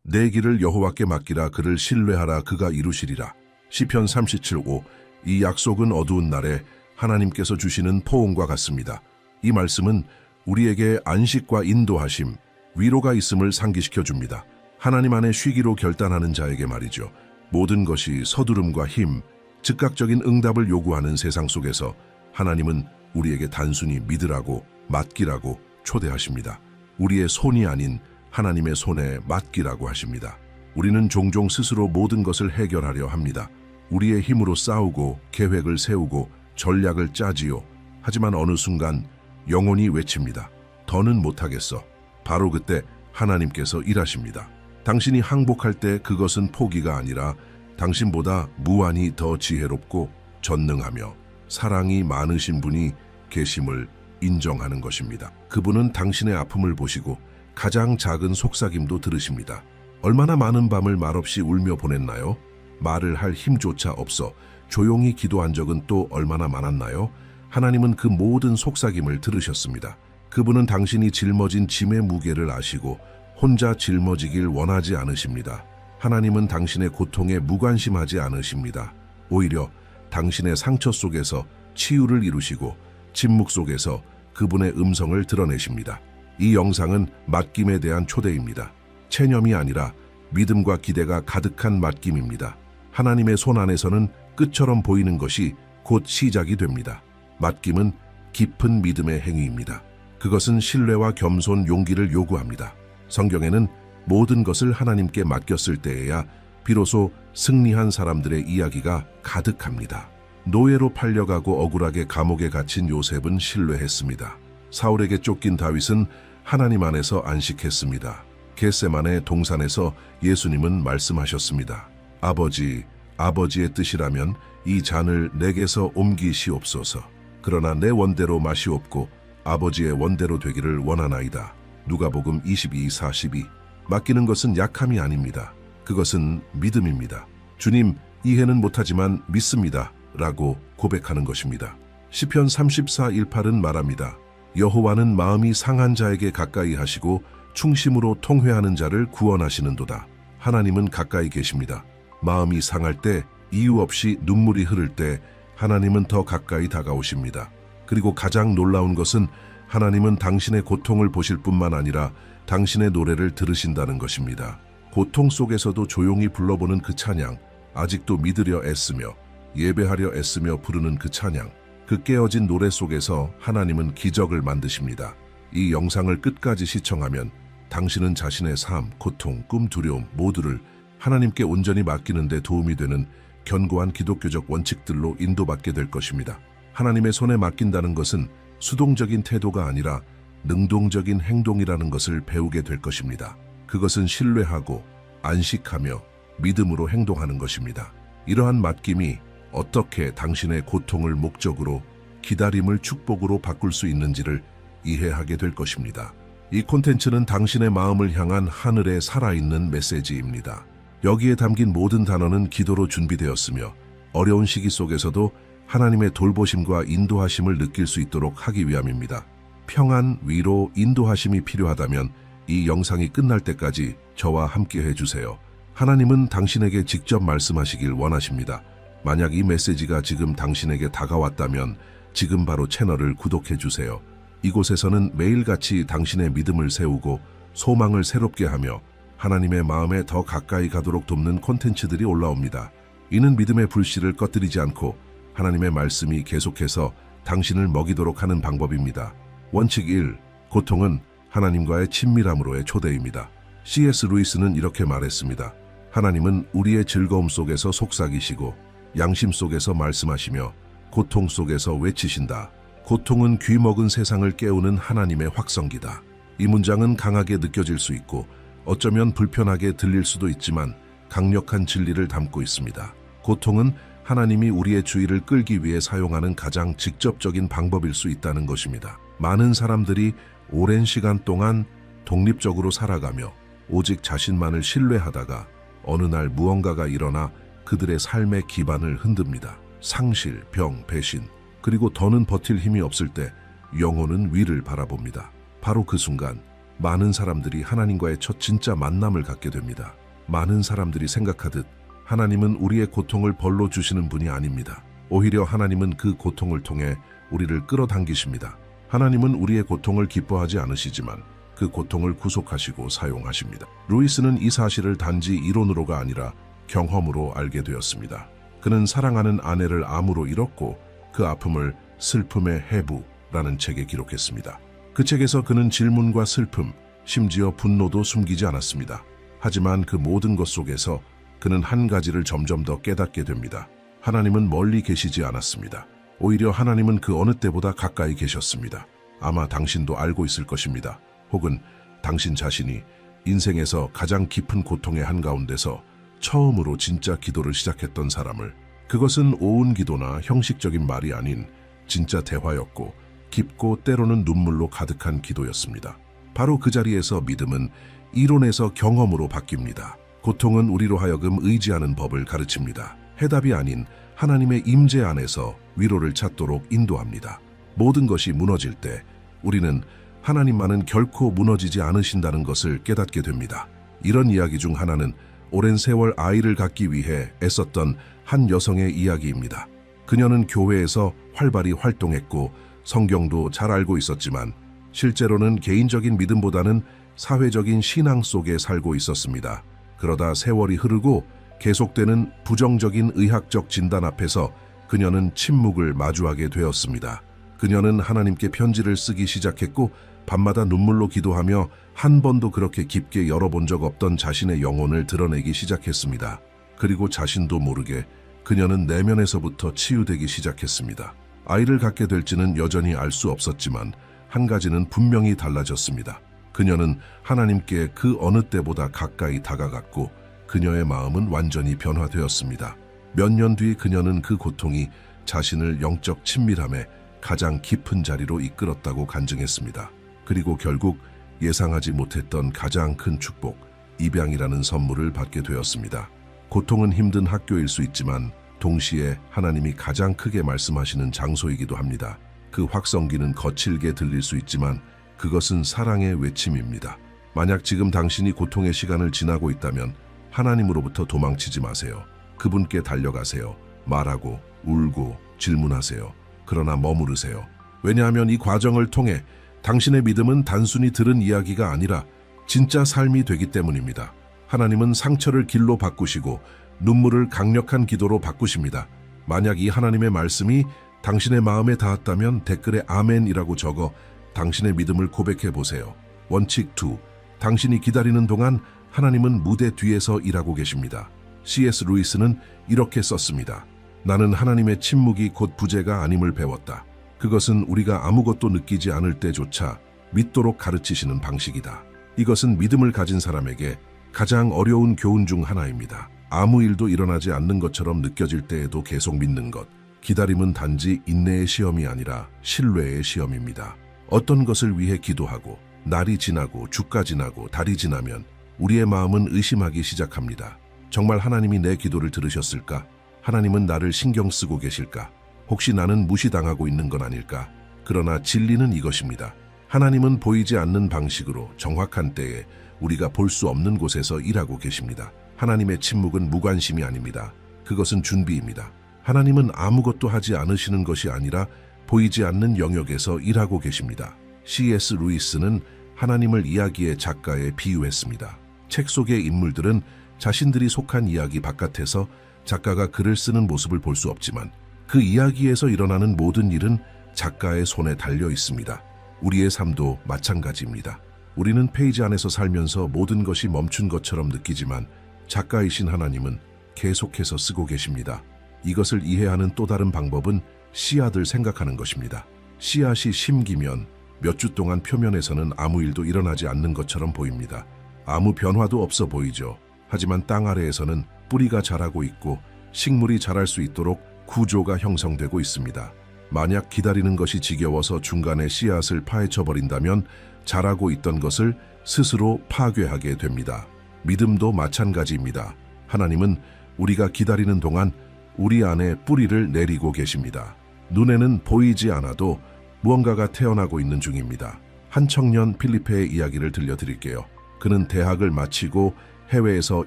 내 길을 여호와께 맡기라. 그를 신뢰하라. 그가 이루시리라. 시편 37:5. 이 약속은 어두운 날에 하나님께서 주시는 포옹과 같습니다. 이 말씀은 우리에게 안식과 인도하심, 위로가 있음을 상기시켜 줍니다. 하나님 안에 쉬기로 결단하는 자에게 말이죠. 모든 것이 서두름과 힘, 즉각적인 응답을 요구하는 세상 속에서 하나님은 우리에게 단순히 믿으라고, 맡기라고 초대하십니다. 우리의 손이 아닌 하나님의 손에 맡기라고 하십니다. 우리는 종종 스스로 모든 것을 해결하려 합니다. 우리의 힘으로 싸우고 계획을 세우고 전략을 짜지요. 하지만 어느 순간 영혼이 외칩니다. 더는 못하겠어. 바로 그때 하나님께서 일하십니다. 당신이 항복할 때 그것은 포기가 아니라 당신보다 무한히 더 지혜롭고 전능하며 사랑이 많으신 분이 계심을 인정하는 것입니다. 그분은 당신의 아픔을 보시고 가장 작은 속삭임도 들으십니다. 얼마나 많은 밤을 말없이 울며 보냈나요? 말을 할 힘조차 없어 조용히 기도한 적은 또 얼마나 많았나요? 하나님은 그 모든 속삭임을 들으셨습니다. 그분은 당신이 짊어진 짐의 무게를 아시고 혼자 짊어지길 원하지 않으십니다. 하나님은 당신의 고통에 무관심하지 않으십니다. 오히려 당신의 상처 속에서 치유를 이루시고 침묵 속에서 그분의 음성을 드러내십니다. 이 영상은 맡김에 대한 초대입니다. 체념이 아니라 믿음과 기대가 가득한 맡김입니다. 하나님의 손 안에서는 끝처럼 보이는 것이 곧 시작이 됩니다. 맡김은 깊은 믿음의 행위입니다. 그것은 신뢰와 겸손, 용기를 요구합니다. 성경에는 모든 것을 하나님께 맡겼을 때에야 비로소 승리한 사람들의 이야기가 가득합니다. 노예로 팔려가고 억울하게 감옥에 갇힌 요셉은 신뢰했습니다. 사울에게 쫓긴 다윗은 하나님 안에서 안식했습니다. 겟세마네 동산에서 예수님은 말씀하셨습니다. 아버지, 아버지의 뜻이라면 이 잔을 내게서 옮기시옵소서. 그러나 내 원대로 마시옵고 아버지의 원대로 되기를 원하나이다. 누가복음 22:42. 맡기는 것은 약함이 아닙니다. 그것은 믿음입니다. 주님, 이해는 못하지만 믿습니다. 라고 고백하는 것입니다. 시편 34:18은 말합니다. 여호와는 마음이 상한 자에게 가까이 하시고 충심으로 통회하는 자를 구원하시는도다. 하나님은 가까이 계십니다. 마음이 상할 때, 이유 없이 눈물이 흐를 때 하나님은 더 가까이 다가오십니다. 그리고 가장 놀라운 것은 하나님은 당신의 고통을 보실 뿐만 아니라 당신의 노래를 들으신다는 것입니다. 고통 속에서도 조용히 불러보는 그 찬양, 아직도 믿으려 애쓰며 예배하려 애쓰며 부르는 그 찬양, 그 깨어진 노래 속에서 하나님은 기적을 만드십니다. 이 영상을 끝까지 시청하면 당신은 자신의 삶, 고통, 꿈, 두려움 모두를 하나님께 온전히 맡기는 데 도움이 되는 견고한 기독교적 원칙들로 인도받게 될 것입니다. 하나님의 손에 맡긴다는 것은 수동적인 태도가 아니라 능동적인 행동이라는 것을 배우게 될 것입니다. 그것은 신뢰하고 안식하며 믿음으로 행동하는 것입니다. 이러한 맡김이 어떻게 당신의 고통을 목적으로, 기다림을 축복으로 바꿀 수 있는지를 이해하게 될 것입니다. 이 콘텐츠는 당신의 마음을 향한 하늘의 살아있는 메시지입니다. 여기에 담긴 모든 단어는 기도로 준비되었으며 어려운 시기 속에서도 하나님의 돌보심과 인도하심을 느낄 수 있도록 하기 위함입니다. 평안, 위로, 인도하심이 필요하다면 이 영상이 끝날 때까지 저와 함께 해주세요. 하나님은 당신에게 직접 말씀하시길 원하십니다. 만약 이 메시지가 지금 당신에게 다가왔다면 지금 바로 채널을 구독해주세요. 이곳에서는 매일같이 당신의 믿음을 세우고 소망을 새롭게 하며 하나님의 마음에 더 가까이 가도록 돕는 콘텐츠들이 올라옵니다. 이는 믿음의 불씨를 꺼뜨리지 않고 하나님의 말씀이 계속해서 당신을 먹이도록 하는 방법입니다. 원칙 1. 고통은 하나님과의 친밀함으로의 초대입니다. C.S. 루이스는 이렇게 말했습니다. 하나님은 우리의 즐거움 속에서 속삭이시고 양심 속에서 말씀하시며 고통 속에서 외치신다. 고통은 귀먹은 세상을 깨우는 하나님의 확성기다. 이 문장은 강하게 느껴질 수 있고 어쩌면 불편하게 들릴 수도 있지만 강력한 진리를 담고 있습니다. 고통은 하나님이 우리의 주의를 끌기 위해 사용하는 가장 직접적인 방법일 수 있다는 것입니다. 많은 사람들이 오랜 시간 동안 독립적으로 살아가며 오직 자신만을 신뢰하다가 어느 날 무언가가 일어나 그들의 삶의 기반을 흔듭니다. 상실, 병, 배신, 그리고 더는 버틸 힘이 없을 때 영혼은 위를 바라봅니다. 바로 그 순간 많은 사람들이 하나님과의 첫 진짜 만남을 갖게 됩니다. 많은 사람들이 생각하듯 하나님은 우리의 고통을 벌로 주시는 분이 아닙니다. 오히려 하나님은 그 고통을 통해 우리를 끌어당기십니다. 하나님은 우리의 고통을 기뻐하지 않으시지만 그 고통을 구속하시고 사용하십니다. 루이스는 이 사실을 단지 이론으로가 아니라 경험으로 알게 되었습니다. 그는 사랑하는 아내를 암으로 잃었고 그 아픔을 슬픔의 해부라는 책에 기록했습니다. 그 책에서 그는 질문과 슬픔, 심지어 분노도 숨기지 않았습니다. 하지만 그 모든 것 속에서 그는 한 가지를 점점 더 깨닫게 됩니다. 하나님은 멀리 계시지 않았습니다. 오히려 하나님은 그 어느 때보다 가까이 계셨습니다. 아마 당신도 알고 있을 것입니다. 혹은 당신 자신이 인생에서 가장 깊은 고통의 한가운데서 처음으로 진짜 기도를 시작했던 사람을, 그것은 오은 기도나 형식적인 말이 아닌 진짜 대화였고 깊고 때로는 눈물로 가득한 기도였습니다. 바로 그 자리에서 믿음은 이론에서 경험으로 바뀝니다. 고통은 우리로 하여금 의지하는 법을 가르칩니다. 해답이 아닌 하나님의 임재 안에서 위로를 찾도록 인도합니다. 모든 것이 무너질 때 우리는 하나님만은 결코 무너지지 않으신다는 것을 깨닫게 됩니다. 이런 이야기 중 하나는 오랜 세월 아이를 갖기 위해 애썼던 한 여성의 이야기입니다. 그녀는 교회에서 활발히 활동했고 성경도 잘 알고 있었지만 실제로는 개인적인 믿음보다는 사회적인 신앙 속에 살고 있었습니다. 그러다 세월이 흐르고 계속되는 부정적인 의학적 진단 앞에서 그녀는 침묵을 마주하게 되었습니다. 그녀는 하나님께 편지를 쓰기 시작했고 밤마다 눈물로 기도하며 한 번도 그렇게 깊게 열어본 적 없던 자신의 영혼을 드러내기 시작했습니다. 그리고 자신도 모르게 그녀는 내면에서부터 치유되기 시작했습니다. 아이를 갖게 될지는 여전히 알 수 없었지만 한 가지는 분명히 달라졌습니다. 그녀는 하나님께 그 어느 때보다 가까이 다가갔고 그녀의 마음은 완전히 변화되었습니다. 몇 년 뒤 그녀는 그 고통이 자신을 영적 친밀함의 가장 깊은 자리로 이끌었다고 간증했습니다. 그리고 결국 예상하지 못했던 가장 큰 축복, 입양이라는 선물을 받게 되었습니다. 고통은 힘든 학교일 수 있지만 동시에 하나님이 가장 크게 말씀하시는 장소이기도 합니다. 그 확성기는 거칠게 들릴 수 있지만 그것은 사랑의 외침입니다. 만약 지금 당신이 고통의 시간을 지나고 있다면 하나님으로부터 도망치지 마세요. 그분께 달려가세요. 말하고 울고 질문하세요. 그러나 머무르세요. 왜냐하면 이 과정을 통해 당신의 믿음은 단순히 들은 이야기가 아니라 진짜 삶이 되기 때문입니다. 하나님은 상처를 길로 바꾸시고 눈물을 강력한 기도로 바꾸십니다. 만약 이 하나님의 말씀이 당신의 마음에 닿았다면 댓글에 아멘이라고 적어 당신의 믿음을 고백해 보세요. 원칙 2. 당신이 기다리는 동안 하나님은 무대 뒤에서 일하고 계십니다. C.S. 루이스는 이렇게 썼습니다. 나는 하나님의 침묵이 곧 부재가 아님을 배웠다. 그것은 우리가 아무것도 느끼지 않을 때조차 믿도록 가르치시는 방식이다. 이것은 믿음을 가진 사람에게 가장 어려운 교훈 중 하나입니다. 아무 일도 일어나지 않는 것처럼 느껴질 때에도 계속 믿는 것. 기다림은 단지 인내의 시험이 아니라 신뢰의 시험입니다. 어떤 것을 위해 기도하고 날이 지나고 주가 지나고 달이 지나면 우리의 마음은 의심하기 시작합니다. 정말 하나님이 내 기도를 들으셨을까? 하나님은 나를 신경 쓰고 계실까? 혹시 나는 무시당하고 있는 건 아닐까? 그러나 진리는 이것입니다. 하나님은 보이지 않는 방식으로 정확한 때에 우리가 볼 수 없는 곳에서 일하고 계십니다. 하나님의 침묵은 무관심이 아닙니다. 그것은 준비입니다. 하나님은 아무것도 하지 않으시는 것이 아니라 보이지 않는 영역에서 일하고 계십니다. C.S. 루이스는 하나님을 이야기의 작가에 비유했습니다. 책 속의 인물들은 자신들이 속한 이야기 바깥에서 작가가 글을 쓰는 모습을 볼 수 없지만 그 이야기에서 일어나는 모든 일은 작가의 손에 달려 있습니다. 우리의 삶도 마찬가지입니다. 우리는 페이지 안에서 살면서 모든 것이 멈춘 것처럼 느끼지만 작가이신 하나님은 계속해서 쓰고 계십니다. 이것을 이해하는 또 다른 방법은 씨앗을 생각하는 것입니다. 씨앗이 심기면 몇 주 동안 표면에서는 아무 일도 일어나지 않는 것처럼 보입니다. 아무 변화도 없어 보이죠. 하지만 땅 아래에서는 뿌리가 자라고 있고 식물이 자랄 수 있도록 구조가 형성되고 있습니다. 만약 기다리는 것이 지겨워서 중간에 씨앗을 파헤쳐버린다면 자라고 있던 것을 스스로 파괴하게 됩니다. 믿음도 마찬가지입니다. 하나님은 우리가 기다리는 동안 우리 안에 뿌리를 내리고 계십니다. 눈에는 보이지 않아도 무언가가 태어나고 있는 중입니다. 한 청년 필리페의 이야기를 들려드릴게요. 그는 대학을 마치고 해외에서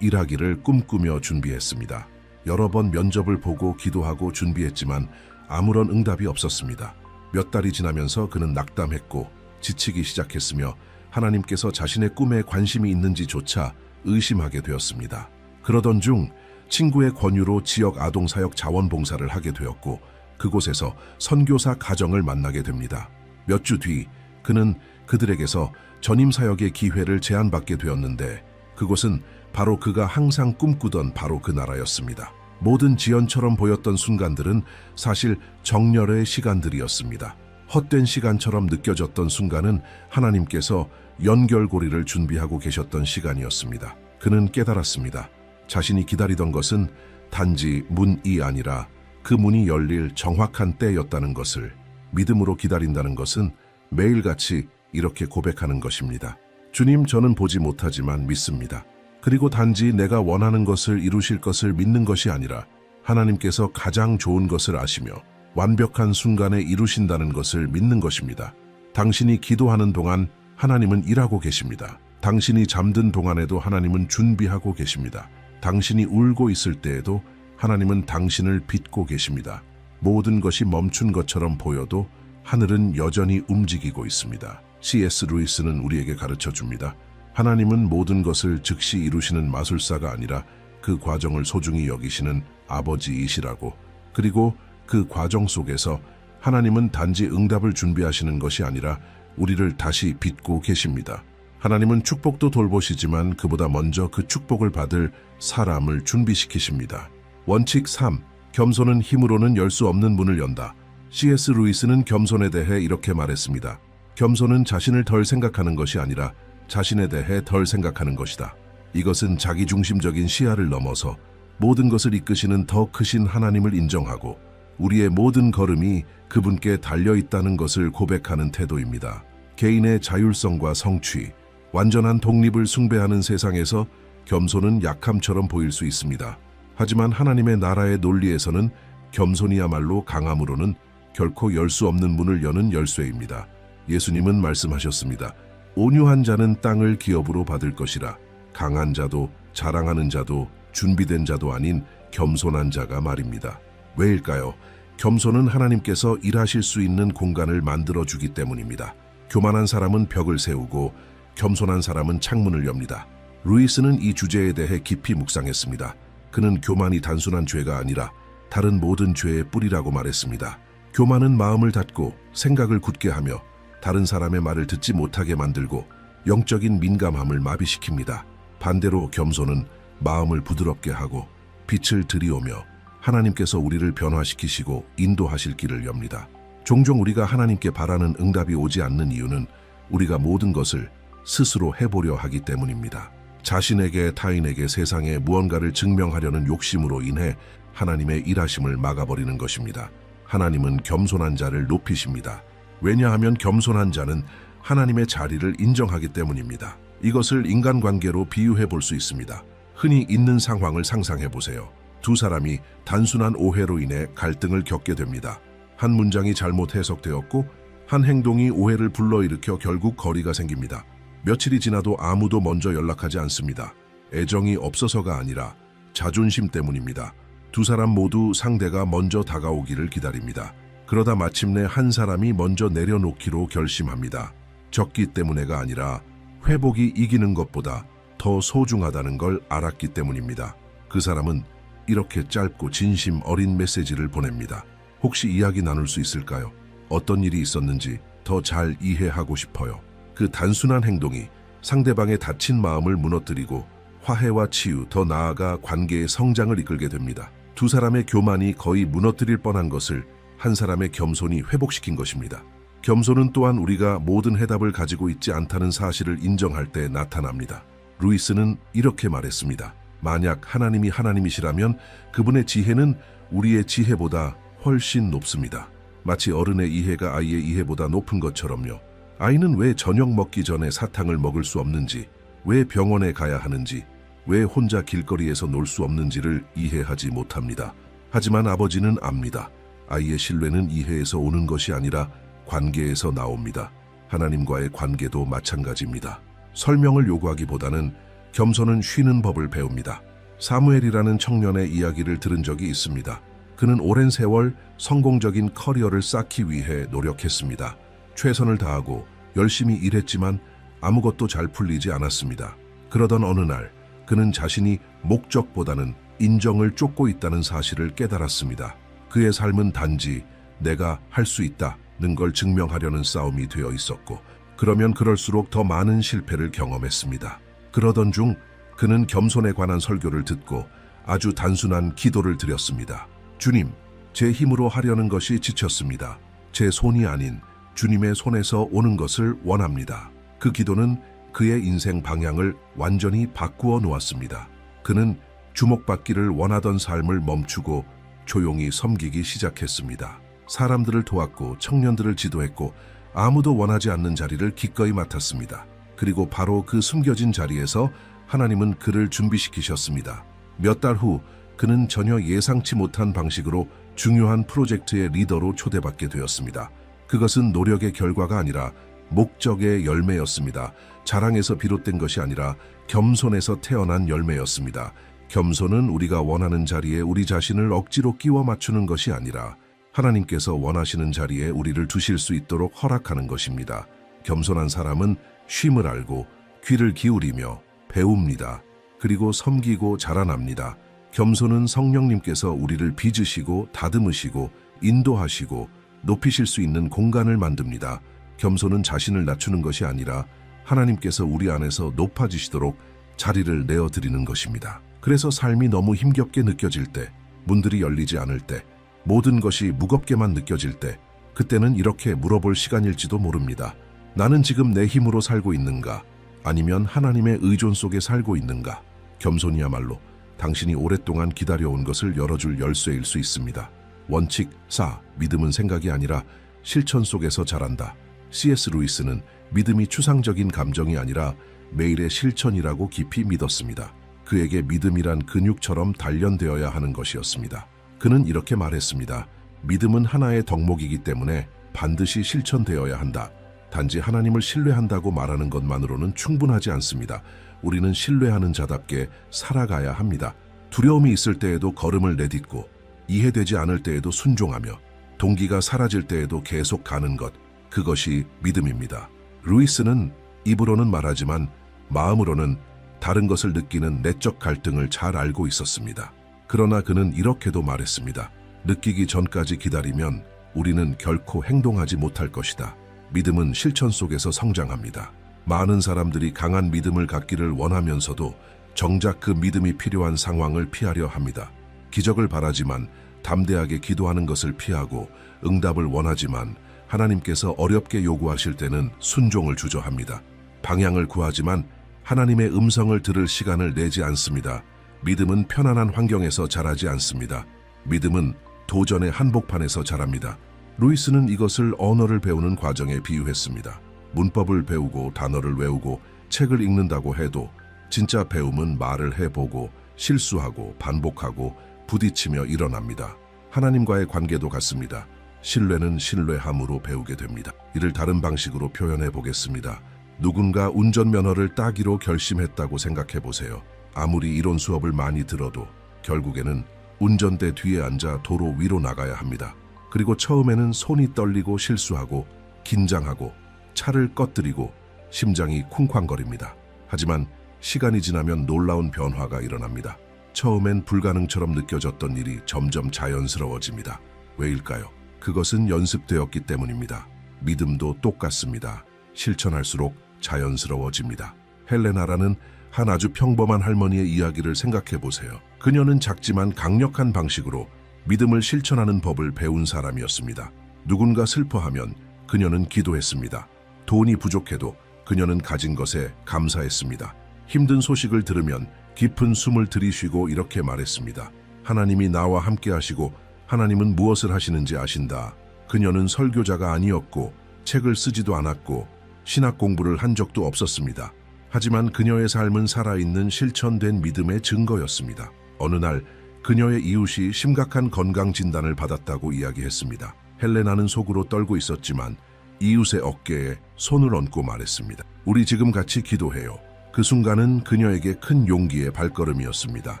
일하기를 꿈꾸며 준비했습니다. 여러 번 면접을 보고 기도하고 준비했지만 아무런 응답이 없었습니다. 몇 달이 지나면서 그는 낙담했고 지치기 시작했으며 하나님께서 자신의 꿈에 관심이 있는지조차 의심하게 되었습니다. 그러던 중 친구의 권유로 지역 아동사역 자원봉사를 하게 되었고 그곳에서 선교사 가정을 만나게 됩니다. 몇 주 뒤 그는 그들에게서 전임사역의 기회를 제안받게 되었는데 그곳은 바로 그가 항상 꿈꾸던 바로 그 나라였습니다. 모든 지연처럼 보였던 순간들은 사실 정렬의 시간들이었습니다. 헛된 시간처럼 느껴졌던 순간은 하나님께서 연결고리를 준비하고 계셨던 시간이었습니다. 그는 깨달았습니다. 자신이 기다리던 것은 단지 문이 아니라 그 문이 열릴 정확한 때였다는 것을. 믿음으로 기다린다는 것은 매일같이 이렇게 고백하는 것입니다. 주님, 저는 보지 못하지만 믿습니다. 그리고 단지 내가 원하는 것을 이루실 것을 믿는 것이 아니라 하나님께서 가장 좋은 것을 아시며 완벽한 순간에 이루신다는 것을 믿는 것입니다. 당신이 기도하는 동안 하나님은 일하고 계십니다. 당신이 잠든 동안에도 하나님은 준비하고 계십니다. 당신이 울고 있을 때에도 하나님은 당신을 빚고 계십니다. 모든 것이 멈춘 것처럼 보여도 하늘은 여전히 움직이고 있습니다. C.S. 루이스는 우리에게 가르쳐 줍니다. 하나님은 모든 것을 즉시 이루시는 마술사가 아니라 그 과정을 소중히 여기시는 아버지이시라고. 그리고 그 과정 속에서 하나님은 단지 응답을 준비하시는 것이 아니라 우리를 다시 빚고 계십니다. 하나님은 축복도 돌보시지만 그보다 먼저 그 축복을 받을 사람을 준비시키십니다. 원칙 3. 겸손은 힘으로는 열 수 없는 문을 연다. C.S. 루이스는 겸손에 대해 이렇게 말했습니다. 겸손은 자신을 덜 생각하는 것이 아니라 자신에 대해 덜 생각하는 것이다. 이것은 자기중심적인 시야를 넘어서 모든 것을 이끄시는 더 크신 하나님을 인정하고 우리의 모든 걸음이 그분께 달려있다는 것을 고백하는 태도입니다. 개인의 자율성과 성취, 완전한 독립을 숭배하는 세상에서 겸손은 약함처럼 보일 수 있습니다. 하지만 하나님의 나라의 논리에서는 겸손이야말로 강함으로는 결코 열 수 없는 문을 여는 열쇠입니다. 예수님은 말씀하셨습니다. 온유한 자는 땅을 기업으로 받을 것이라. 강한 자도 자랑하는 자도 준비된 자도 아닌 겸손한 자가 말입니다. 왜일까요? 겸손은 하나님께서 일하실 수 있는 공간을 만들어주기 때문입니다. 교만한 사람은 벽을 세우고 겸손한 사람은 창문을 엽니다. 루이스는 이 주제에 대해 깊이 묵상했습니다. 그는 교만이 단순한 죄가 아니라 다른 모든 죄의 뿌리라고 말했습니다. 교만은 마음을 닫고 생각을 굳게 하며 다른 사람의 말을 듣지 못하게 만들고 영적인 민감함을 마비시킵니다. 반대로 겸손은 마음을 부드럽게 하고 빛을 들이오며 하나님께서 우리를 변화시키시고 인도하실 길을 엽니다. 종종 우리가 하나님께 바라는 응답이 오지 않는 이유는 우리가 모든 것을 스스로 해보려 하기 때문입니다. 자신에게, 타인에게, 세상에 무언가를 증명하려는 욕심으로 인해 하나님의 일하심을 막아버리는 것입니다. 하나님은 겸손한 자를 높이십니다. 왜냐하면 겸손한 자는 하나님의 자리를 인정하기 때문입니다. 이것을 인간관계로 비유해 볼 수 있습니다. 흔히 있는 상황을 상상해 보세요. 두 사람이 단순한 오해로 인해 갈등을 겪게 됩니다. 한 문장이 잘못 해석되었고 한 행동이 오해를 불러일으켜 결국 거리가 생깁니다. 며칠이 지나도 아무도 먼저 연락하지 않습니다. 애정이 없어서가 아니라 자존심 때문입니다. 두 사람 모두 상대가 먼저 다가오기를 기다립니다. 그러다 마침내 한 사람이 먼저 내려놓기로 결심합니다. 적기 때문에가 아니라 회복이 이기는 것보다 더 소중하다는 걸 알았기 때문입니다. 그 사람은 이렇게 짧고 진심 어린 메시지를 보냅니다. 혹시 이야기 나눌 수 있을까요? 어떤 일이 있었는지 더 잘 이해하고 싶어요. 그 단순한 행동이 상대방의 다친 마음을 무너뜨리고 화해와 치유, 더 나아가 관계의 성장을 이끌게 됩니다. 두 사람의 교만이 거의 무너뜨릴 뻔한 것을 한 사람의 겸손이 회복시킨 것입니다. 겸손은 또한 우리가 모든 해답을 가지고 있지 않다는 사실을 인정할 때 나타납니다. 루이스는 이렇게 말했습니다. 만약 하나님이 하나님이시라면 그분의 지혜는 우리의 지혜보다 훨씬 높습니다. 마치 어른의 이해가 아이의 이해보다 높은 것처럼요. 아이는 왜 저녁 먹기 전에 사탕을 먹을 수 없는지, 왜 병원에 가야 하는지, 왜 혼자 길거리에서 놀 수 없는지를 이해하지 못합니다. 하지만 아버지는 압니다. 아이의 신뢰는 이해에서 오는 것이 아니라 관계에서 나옵니다. 하나님과의 관계도 마찬가지입니다. 설명을 요구하기보다는 겸손은 쉬는 법을 배웁니다. 사무엘이라는 청년의 이야기를 들은 적이 있습니다. 그는 오랜 세월 성공적인 커리어를 쌓기 위해 노력했습니다. 최선을 다하고 열심히 일했지만 아무것도 잘 풀리지 않았습니다. 그러던 어느 날 그는 자신이 목적보다는 인정을 쫓고 있다는 사실을 깨달았습니다. 그의 삶은 단지 내가 할 수 있다는 걸 증명하려는 싸움이 되어 있었고, 그러면 그럴수록 더 많은 실패를 경험했습니다. 그러던 중 그는 겸손에 관한 설교를 듣고 아주 단순한 기도를 드렸습니다. 주님, 제 힘으로 하려는 것이 지쳤습니다. 제 손이 아닌 주님의 손에서 오는 것을 원합니다. 그 기도는 그의 인생 방향을 완전히 바꾸어 놓았습니다. 그는 주목받기를 원하던 삶을 멈추고 조용히 섬기기 시작했습니다. 사람들을 도왔고 청년들을 지도했고 아무도 원하지 않는 자리를 기꺼이 맡았습니다. 그리고 바로 그 숨겨진 자리에서 하나님은 그를 준비시키셨습니다. 몇 달 후 그는 전혀 예상치 못한 방식으로 중요한 프로젝트의 리더로 초대받게 되었습니다. 그것은 노력의 결과가 아니라 목적의 열매였습니다. 자랑에서 비롯된 것이 아니라 겸손에서 태어난 열매였습니다. 겸손은 우리가 원하는 자리에 우리 자신을 억지로 끼워 맞추는 것이 아니라 하나님께서 원하시는 자리에 우리를 두실 수 있도록 허락하는 것입니다. 겸손한 사람은 쉼을 알고 귀를 기울이며 배웁니다. 그리고 섬기고 자라납니다. 겸손은 성령님께서 우리를 빚으시고 다듬으시고 인도하시고 높이실 수 있는 공간을 만듭니다. 겸손은 자신을 낮추는 것이 아니라 하나님께서 우리 안에서 높아지시도록 자리를 내어드리는 것입니다. 그래서 삶이 너무 힘겹게 느껴질 때, 문들이 열리지 않을 때, 모든 것이 무겁게만 느껴질 때, 그때는 이렇게 물어볼 시간일지도 모릅니다. 나는 지금 내 힘으로 살고 있는가? 아니면 하나님의 의존 속에 살고 있는가? 겸손이야말로 당신이 오랫동안 기다려온 것을 열어줄 열쇠일 수 있습니다. 원칙 4. 믿음은 생각이 아니라 실천 속에서 자란다. C.S. 루이스는 믿음이 추상적인 감정이 아니라 매일의 실천이라고 깊이 믿었습니다. 그에게 믿음이란 근육처럼 단련되어야 하는 것이었습니다. 그는 이렇게 말했습니다. 믿음은 하나의 덕목이기 때문에 반드시 실천되어야 한다. 단지 하나님을 신뢰한다고 말하는 것만으로는 충분하지 않습니다. 우리는 신뢰하는 자답게 살아가야 합니다. 두려움이 있을 때에도 걸음을 내딛고, 이해되지 않을 때에도 순종하며, 동기가 사라질 때에도 계속 가는 것, 그것이 믿음입니다. 루이스는 입으로는 말하지만 마음으로는 다른 것을 느끼는 내적 갈등을 잘 알고 있었습니다. 그러나 그는 이렇게도 말했습니다. 느끼기 전까지 기다리면 우리는 결코 행동하지 못할 것이다. 믿음은 실천 속에서 성장합니다. 많은 사람들이 강한 믿음을 갖기를 원하면서도 정작 그 믿음이 필요한 상황을 피하려 합니다. 기적을 바라지만 담대하게 기도하는 것을 피하고, 응답을 원하지만 하나님께서 어렵게 요구하실 때는 순종을 주저합니다. 방향을 구하지만 하나님의 음성을 들을 시간을 내지 않습니다. 믿음은 편안한 환경에서 자라지 않습니다. 믿음은 도전의 한복판에서 자랍니다. 루이스는 이것을 언어를 배우는 과정에 비유했습니다. 문법을 배우고 단어를 외우고 책을 읽는다고 해도 진짜 배움은 말을 해보고 실수하고 반복하고 부딪히며 일어납니다. 하나님과의 관계도 같습니다. 신뢰는 신뢰함으로 배우게 됩니다. 이를 다른 방식으로 표현해 보겠습니다. 누군가 운전면허를 따기로 결심했다고 생각해 보세요. 아무리 이론 수업을 많이 들어도 결국에는 운전대 뒤에 앉아 도로 위로 나가야 합니다. 그리고 처음에는 손이 떨리고 실수하고 긴장하고 차를 꺼뜨리고 심장이 쿵쾅거립니다. 하지만 시간이 지나면 놀라운 변화가 일어납니다. 처음엔 불가능처럼 느껴졌던 일이 점점 자연스러워집니다. 왜일까요? 그것은 연습되었기 때문입니다. 믿음도 똑같습니다. 실천할수록 자연스러워집니다. 헬레나라는 한 아주 평범한 할머니의 이야기를 생각해 보세요. 그녀는 작지만 강력한 방식으로 믿음을 실천하는 법을 배운 사람이었습니다. 누군가 슬퍼하면 그녀는 기도했습니다. 돈이 부족해도 그녀는 가진 것에 감사했습니다. 힘든 소식을 들으면 깊은 숨을 들이쉬고 이렇게 말했습니다. 하나님이 나와 함께 하시고 하나님은 무엇을 하시는지 아신다. 그녀는 설교자가 아니었고 책을 쓰지도 않았고 신학 공부를 한 적도 없었습니다. 하지만 그녀의 삶은 살아있는 실천된 믿음의 증거였습니다. 어느 날 그녀의 이웃이 심각한 건강 진단을 받았다고 이야기했습니다. 헬레나는 속으로 떨고 있었지만 이웃의 어깨에 손을 얹고 말했습니다. 우리 지금 같이 기도해요. 그 순간은 그녀에게 큰 용기의 발걸음이었습니다.